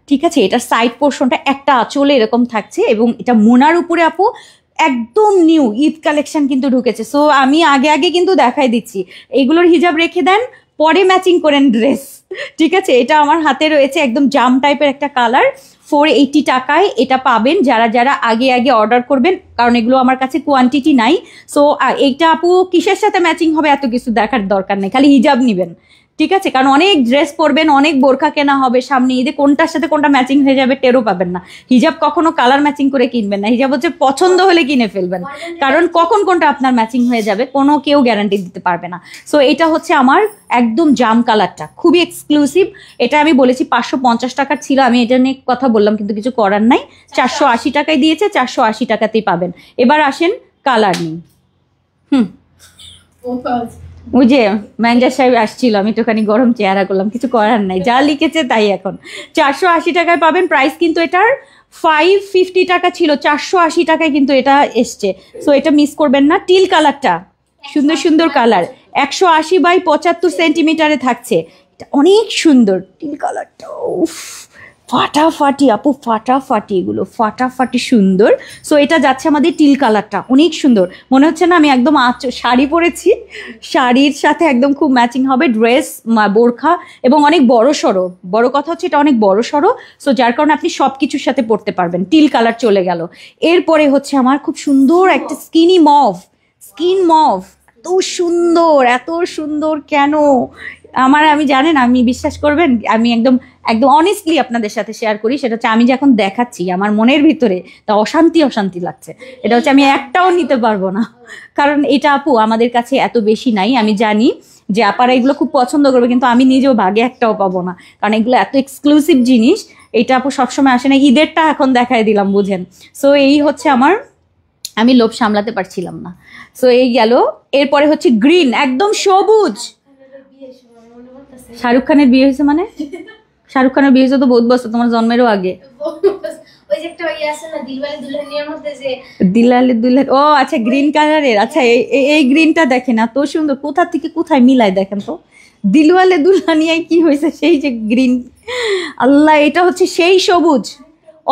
ঠিক আছে। এটার সাইড পোর্শনটা একটা আঁচলে এরকম থাকছে, এবং এটা মোনার উপরে আপু একদম নিউ ঈদ কালেকশন কিন্তু ঢুকেছে। সো আমি আগে আগে কিন্তু দেখাই দিচ্ছি, এইগুলোর হিজাব রেখে দেন, পরে ম্যাচিং করেন ড্রেস, ঠিক আছে। এটা আমার হাতে রয়েছে একদম জাম টাইপের একটা কালার, 480 টাকায় এটা পাবেন যারা যারা আগে আগে অর্ডার করবেন, কারণ এগুলো আমার কাছে কোয়ান্টিটি নাই। সো এইটা আপু কিসের সাথে ম্যাচিং হবে এত কিছু দেখার দরকার নেই, খালি হিজাব নেবেন, ঠিক আছে। কারণ অনেক ড্রেস পরবেন, অনেক বোরখা কেনা হবে সামনে ঈদে, কোনটার সাথে কোনটা ম্যাচিং হয়ে যাবে টেরও পাবেন না। হিজাব কখনো কালার ম্যাচিং করে কিনবেন না, হিজাব হচ্ছে পছন্দ হলে কিনে ফেলবেন, কারণ কখন কোনটা আপনার ম্যাচিং হয়ে যাবে কোনো কেউ গ্যারান্টি দিতে পারবে না। সো এটা হচ্ছে আমার একদম জাম কালারটা, খুবই এক্সক্লুসিভ। এটা আমি বলেছি 550 টাকার ছিল, আমি এটা নিয়ে কথা বললাম কিন্তু কিছু করার নাই, 480 টাকায় দিয়েছে, 480 টাকাতেই পাবেন। এবার আসেন কালার নিন। ওই যে ম্যানেজার সাহেব আসছিল, আমি একটুখানি গরম চেহারা করলাম, কিছু করার নাই, যা লিখেছে তাই। এখন 480 টাকায় পাবেন, প্রাইস কিন্তু এটার 550 টাকা ছিল, 480 টাকায় কিন্তু এটা এসছে। সো এটা মিস করবেন না। টিল কালারটা সুন্দর সুন্দর কালার, 180 বাই 75 সেন্টিমিটারে থাকছে, এটা অনেক সুন্দর টিল কালারটা। উফ, ফাটাফাটি আপু, ফাটাফাটি, এগুলো ফাটাফাটি সুন্দর। সো এটা যাচ্ছে আমাদের টিল কালারটা, অনেক সুন্দর, মনে হচ্ছে না আমি একদম শাড়ি পরেছি, শাড়ির সাথে একদম খুব ম্যাচিং হবে ড্রেস, বোরখা, এবং অনেক বড় সড়ো। বড় কথা হচ্ছে এটা অনেক বড় সড়ো, সো যার কারণে আপনি সব কিছুর সাথে পরতে পারবেন। টিল কালার চলে গেল। এরপরে হচ্ছে আমার খুব সুন্দর একটা স্কিন মভ, এত সুন্দর, এত সুন্দর কেন আমি জানেন, আমি বিশ্বাস করবেন, আমি একদম একদম অনেস্টলি আপনাদের সাথে শেয়ার করি, সেটা হচ্ছে আমি যখন দেখাচ্ছি আমার মনের ভিতরে তা অশান্তি লাগছে। এটা হচ্ছে আমি একটাও নিতে পারবো না, কারণ এটা আপু আমাদের কাছে এত বেশি নাই। আমি জানি যে আপারা এগুলো খুব পছন্দ করবে, কিন্তু আমি নিজেও ভাগে একটাও পাবো না, কারণ এগুলো এত এক্সক্লুসিভ জিনিস। এটা আপু সবসময় আসে না, ঈদেরটা এখন দেখাই দিলাম, বুঝেন। সো এই হচ্ছে আমার, আমি লোভ সামলাতে পারছিলাম না। সো এই গেল। এরপরে হচ্ছে গ্রিন, একদম সবুজ। শাহরুখ খানের বিয়ে হয়েছে মানে? শাহরুখ খানের বিয়ে হয়েছে তো বহুত বছর, তোমার জন্মেরও আগে। দিলালে দুলহান, ও আচ্ছা, গ্রিন কালারের। আচ্ছা, এই গ্রিনটা দেখেন এত সুন্দর, কোথা থেকে কোথায় মিলাই দেখেন তো। দিলওয়ালে দুলহানিয়ায় কি হয়েছে, সেই যে গ্রিন, আল্লাহ, এটা হচ্ছে সেই সবুজ,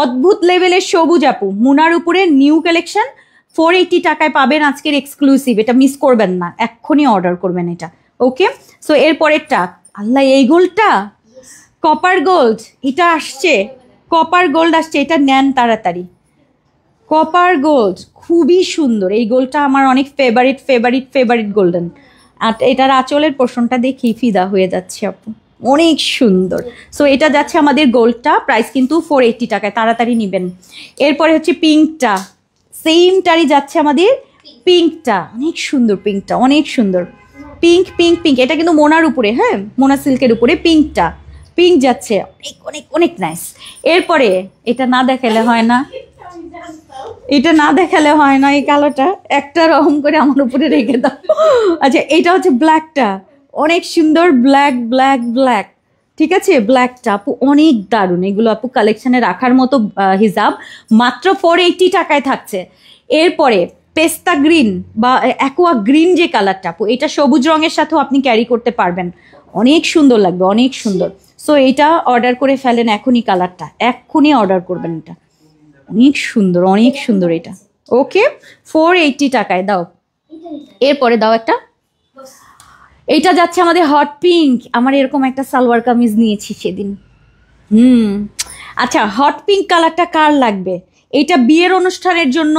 অদ্ভুত লেভেলের সবুজ আপু। মুনার উপরে নিউ কালেকশন, 480 টাকায় পাবেন আজকের এক্সক্লুসিভ, এটা মিস করবেন না, এক্ষুনি অর্ডার করবেন এটা। ওকে, সো এরপরেরটা, আল্লাহ, এই গোল্ডটা কপার গোল্ড, এটা আসছে, কপার গোল্ড আসছে, এটা নেন তাড়াতাড়ি। কপার গোল্ড খুবই সুন্দর, এই গোল্ডটা আমার অনেক ফেভারিট গোল্ডেন। আর এটার আঁচলের পোর্শনটা দেখি ফিদা হয়ে যাচ্ছে আপু, অনেক সুন্দর। সো এটা যাচ্ছে আমাদের গোল্ডটা, প্রাইস কিন্তু 480 টাকায়, তাড়াতাড়ি নেবেন। এরপরে হচ্ছে পিঙ্কটা, সেমটারই যাচ্ছে আমাদের পিঙ্কটা, অনেক সুন্দর, পিঙ্কটা অনেক সুন্দর, পিঙ্ক, এটা কিন্তু মোনার উপরে, হ্যাঁ, মোনা সিল্কের উপরে পিঙ্ক যাচ্ছে, অনেক অনেক অনেক নাইস। এরপরে এটা না দেখালে হয় না, এই কালোটা একটা রকম করে আমার উপরে রেখে দাও। আচ্ছা, এটা হচ্ছে ব্ল্যাকটা, অনেক সুন্দর, ব্ল্যাক, ঠিক আছে। ব্ল্যাকটা আপু অনেক দারুণ, এগুলো আপু কালেকশনে রাখার মতো হিসাব, মাত্র 480 টাকায় থাকছে। এরপরে পেস্তা গ্রিন বা অ্যাকোয়া গ্রিন যে কালারটা আপু, এটা সবুজ রঙের সাথেও আপনি ক্যারি করতে পারবেন, অনেক সুন্দর লাগবে, অনেক সুন্দর। সো এটা অর্ডার করে ফেলেন এখনই, কালারটা এক্ষুনি অর্ডার করবেন, এটা অনেক সুন্দর এটা। ওকে, 480 টাকায় দাও। এরপরে দাও একটা, এইটা যাচ্ছে আমাদের হট পিঙ্ক। আমার এরকম একটা সালোয়ার কামিজ নিয়েছি সেদিন। আচ্ছা, হট পিঙ্ক কালারটা কার লাগবে? এটা বিয়ের অনুষ্ঠানের জন্য,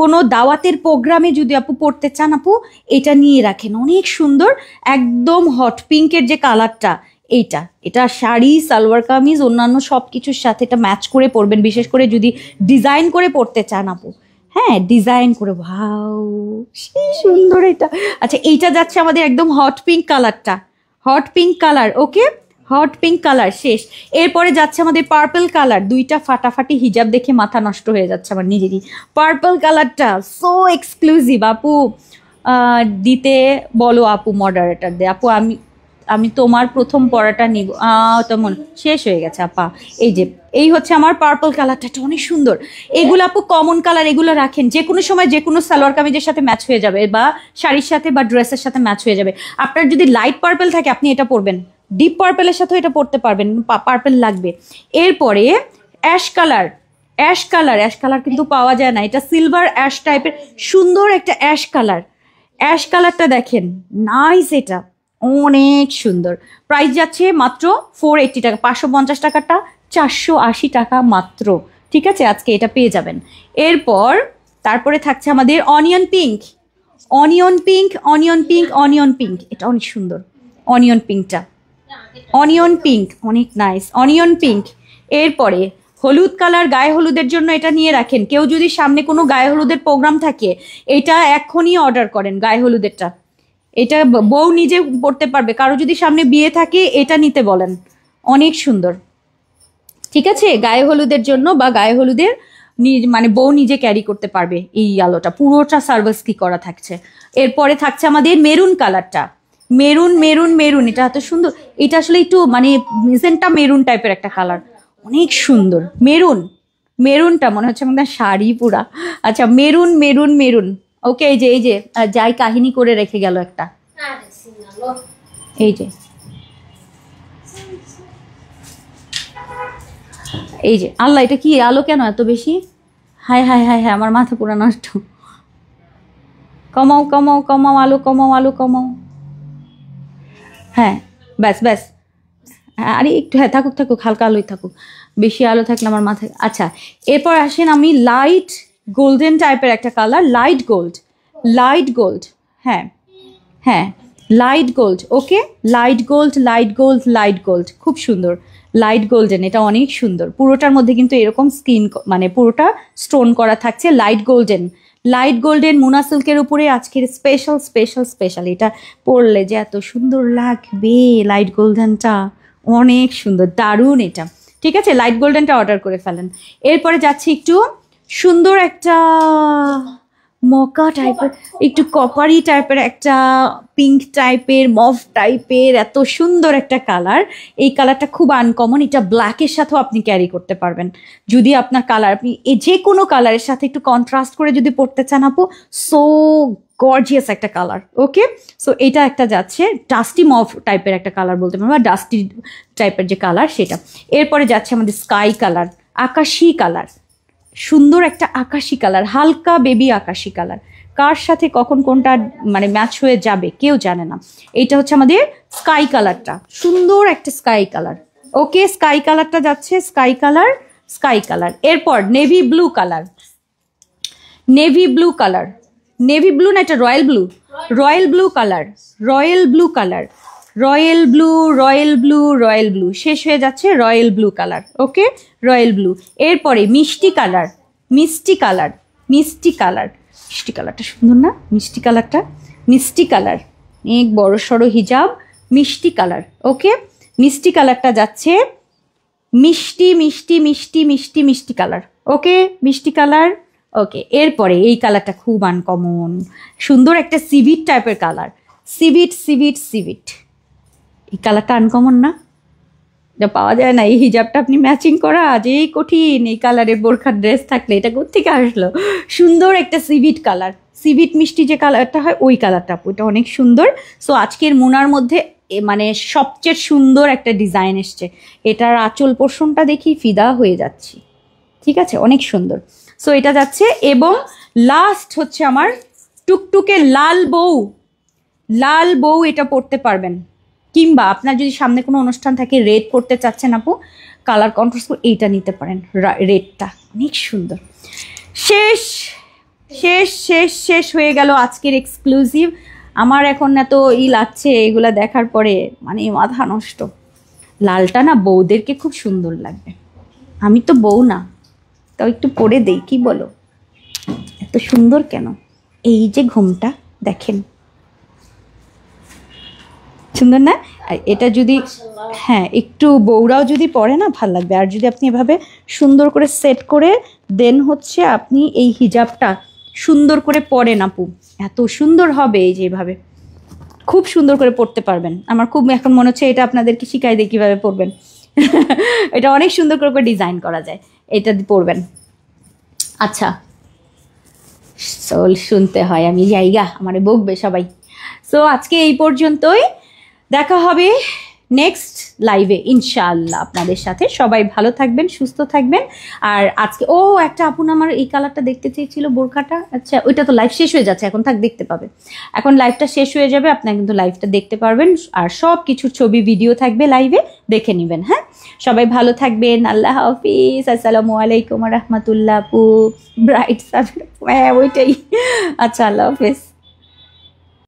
কোনো দাওয়াতের প্রোগ্রামে যদি আপু পড়তে চান আপু, এটা নিয়ে রাখেন, অনেক সুন্দর, একদম হট পিঙ্কের যে কালারটা, এটা শাড়ি, সালোয়ার কামিজ, অন্যান্য সব কিছুর সাথে এটা ম্যাচ করে পরবেন, বিশেষ করে যদি ডিজাইন করে পরতে চান আপু, হ্যাঁ, ডিজাইন করে, ভাও সেই সুন্দর এটা। আচ্ছা, এইটা যাচ্ছে আমাদের একদম হট পিঙ্ক কালার, ওকে, হট পিঙ্ক কালার শেষ। এরপরে যাচ্ছে আমাদের পার্পল কালার, দুইটা ফাটাফাটি হিজাব দেখে মাথা নষ্ট হয়ে যাচ্ছে আমার নিজেরই। পার্পল কালারটা সো এক্সক্লুসিভ আপু, দিতে বলো আপু, মডারেটর দে আপু, আমি তোমার প্রথম পড়াটা নিব, তেমন শেষ হয়ে গেছে আপা। এই হচ্ছে আমার পার্পল কালারটা, এটা অনেক সুন্দর। এগুলো আপু কমন কালার, এগুলো রাখেন, যে কোনো সময় যে কোনো সালোয়ার কামিজের সাথে ম্যাচ হয়ে যাবে, বা শাড়ির সাথে বা ড্রেসের সাথে ম্যাচ হয়ে যাবে। আপনার যদি লাইট পার্পল থাকে আপনি এটা পরবেন, ডিপ পার্পেলের সাথেও এটা পরতে পারবেন, পার্পল লাগবে। এরপরে অ্যাশ কালার, অ্যাশ কালার কিন্তু পাওয়া যায় না, এটা সিলভার অ্যাশ টাইপের সুন্দর একটা অ্যাশ কালারটা দেখেন, নাইস, এটা অনেক সুন্দর। প্রাইস যাচ্ছে মাত্র 480 টাকা, 550 টাকাটা 480 টাকা মাত্র। ঠিক আছে, আজকে এটা পেয়ে যাবেন। এরপর তারপরে থাকছে আমাদের অনিয়ন পিঙ্ক, এটা অনেক সুন্দর। অনিয়ন পিঙ্ক অনেক নাইস, অনিয়ন পিঙ্ক। এরপরে হলুদ কালার, গায়ে হলুদের জন্য এটা নিয়ে রাখেন। কেউ যদি সামনে কোনো গায়ে হলুদের প্রোগ্রাম থাকে, এটা এখনই অর্ডার করেন গায়ে হলুদেরটা। এটা বউ নিজে পড়তে পারবে, কারো যদি সামনে বিয়ে থাকে এটা নিতে বলেন, অনেক সুন্দর। ঠিক আছে, গায়ে হলুদের জন্য বা গায়ে হলুদের মানে বউ নিজে ক্যারি করতে পারবে। এই আলোটা পুরোটা সার্ভিস কি করা থাকছে। এরপরে থাকছে আমাদের মেরুন কালারটা, মেরুন, এটা এত সুন্দর। এটা আসলে একটু মানে মেজেন্টা মেরুন টাইপের একটা কালার, অনেক সুন্দর। মেরুনটা মনে হচ্ছে আমাদের শাড়ি পুরা। আচ্ছা, মেরুন। ওকে, এই যে যাই কাহিনী করে রেখে গেল একটা, এই যে আল্লাহ, এটা কি আলো কেন এত বেশি? হায়, আমার মাথা পুরো নষ্ট। কমাও আলো, কমাও। হ্যাঁ, ব্যাস। আরে একটু, হ্যাঁ, থাকুক, হালকা আলোই থাকুক, বেশি আলো থাকলে আমার মাথায়। আচ্ছা, এরপর আসেন আমি লাইট গোল্ডেন টাইপের একটা কালার, লাইট গোল্ড। হ্যাঁ, লাইট গোল্ড। ওকে, লাইট গোল্ড, খুব সুন্দর। লাইট গোল্ডেন, এটা অনেক সুন্দর। পুরোটার মধ্যে কিন্তু এরকম স্কিন, মানে পুরোটা স্টোন করা থাকছে। লাইট গোল্ডেন মুনা সিল্কের উপরে আজকের স্পেশাল। এটা পরলে যে এত সুন্দর লাগবে, লাইট গোল্ডেনটা অনেক সুন্দর, দারুণ এটা। ঠিক আছে, লাইট গোল্ডেনটা অর্ডার করে ফেলেন। এরপরে যাচ্ছি একটু সুন্দর একটা মকা টাইপের, একটু কপারি টাইপের একটা পিঙ্ক টাইপের, মভ টাইপের, এত সুন্দর একটা কালার। এই কালারটা খুব আনকমন, এটা ব্ল্যাকের সাথেও আপনি ক্যারি করতে পারবেন। যদি আপনার কালার, আপনি যে কোনো কালারের সাথে একটু কন্ট্রাস্ট করে যদি পরতে চান আপু, সো গর্জিয়াস একটা কালার। ওকে, সো এটা একটা যাচ্ছে ডাস্টি মভ টাইপের একটা কালার বলতে পারবো, বা ডাস্টি টাইপের যে কালার সেটা। এরপরে যাচ্ছে আমাদের স্কাই কালার, আকাশি কালার, সুন্দর একটা আকাশি কালার, হালকা বেবি আকাশি কালার। কার সাথে কখন কোনটা মানে ম্যাচ হয়ে যাবে কেউ জানে না। এইটা হচ্ছে আমাদের স্কাই কালারটা, সুন্দর একটা স্কাই কালার। ওকে, স্কাই কালারটা যাচ্ছে, স্কাই কালার। এরপর নেভি ব্লু না, এটা রয়্যাল ব্লু, শেষ হয়ে যাচ্ছে রয়্যাল ব্লু কালার। ওকে, রয়্যাল ব্লু। এরপরে মিষ্টি কালারটা সুন্দর না? মিষ্টি কালার, এক বড় সড়ো হিজাব, মিষ্টি কালার। ওকে, মিষ্টি কালারটা যাচ্ছে মিষ্টি কালার। ওকে, মিষ্টি কালার। ওকে, এরপরে এই কালারটা খুব আনকমন, সুন্দর একটা সিভিট টাইপের কালার, সিভিট। এই কালারটা আনকমন না? এটা পাওয়া যায় না। এই হিজাবটা আপনি ম্যাচিং করা যেই কঠিন। এই কালারের বোরখার ড্রেস থাকলে এটা কোত্থেকে আসলো? সুন্দর একটা সিভিট কালার, সিভিট মিষ্টি যে কালারটা হয় ওই কালারটা, ওইটা অনেক সুন্দর। সো আজকের মুনার মধ্যে মানে সবচেয়ে সুন্দর একটা ডিজাইন এসছে। এটার আঁচল পোর্শনটা দেখি ফিদা হয়ে যাচ্ছি। ঠিক আছে, অনেক সুন্দর। সো এটা যাচ্ছে। এবং লাস্ট হচ্ছে আমার টুকটুকে লাল বউ, এটা পরতে পারবেন। কিংবা আপনার যদি সামনে কোনো অনুষ্ঠান থাকে, রেড পরতে চাচ্ছেন আপু, কালার কন্ট্রাস্ট করে এইটা নিতে পারেন, রেডটা অনেক সুন্দর। শেষ হয়ে গেল আজকের এক্সক্লুসিভ। আমার এখন এত লাগছে এগুলা দেখার পরে, মানে মাথা নষ্ট। লালটা না বউদেরকে খুব সুন্দর লাগবে। আমি তো বউ না, তাও একটু পরে দেই, কি বলো? এত সুন্দর কেন? এই যে ঘুমটা দেখেন, সুন্দর না? আর এটা যদি, হ্যাঁ, একটু বউরাও যদি পরে না ভাল লাগবে। আর যদি আপনি এভাবে সুন্দর করে সেট করে দেন হচ্ছে আপনি এই হিজাবটা সুন্দর করে পরেন আপু, এত সুন্দর হবে। এই যে এভাবে খুব সুন্দর করে পরতে পারবেন। আমার খুব এখন মনে হচ্ছে এটা আপনাদেরকে শিখাই দিই কীভাবে পরবেন। এটা অনেক সুন্দর করে ডিজাইন করা যায়, এটা পরবেন। আচ্ছা, শুনতে হয়, আমি জায়গা আমারে বকবে সবাই। সো আজকে এই পর্যন্তই, দেখা হবে নেক্সট লাইভে ইনশাআল্লাহ আপনাদের সাথে। সবাই ভালো থাকবেন, সুস্থ থাকবেন। আর আজকে একটা আপু আমার এই কালারটা দেখতে চেয়েছিল, বোরখাটা। আচ্ছা, ওইটা তো লাইভ শেষ হয়ে যাচ্ছে, এখন থাক, দেখতে পাবে। এখন লাইভটা শেষ হয়ে যাবে, আপনারা কিন্তু লাইভটা দেখতে পারবেন। আর সব কিছুর ছবি ভিডিও থাকবে লাইভে, দেখে নেবেন। হ্যাঁ, সবাই ভালো থাকবেন। আল্লাহ হাফিজ। আসসালামু আলাইকুম রহমতুল্লাহ। আপু ব্রাইট সাবির, ওইটাই। আচ্ছা, আল্লাহ হাফিজ।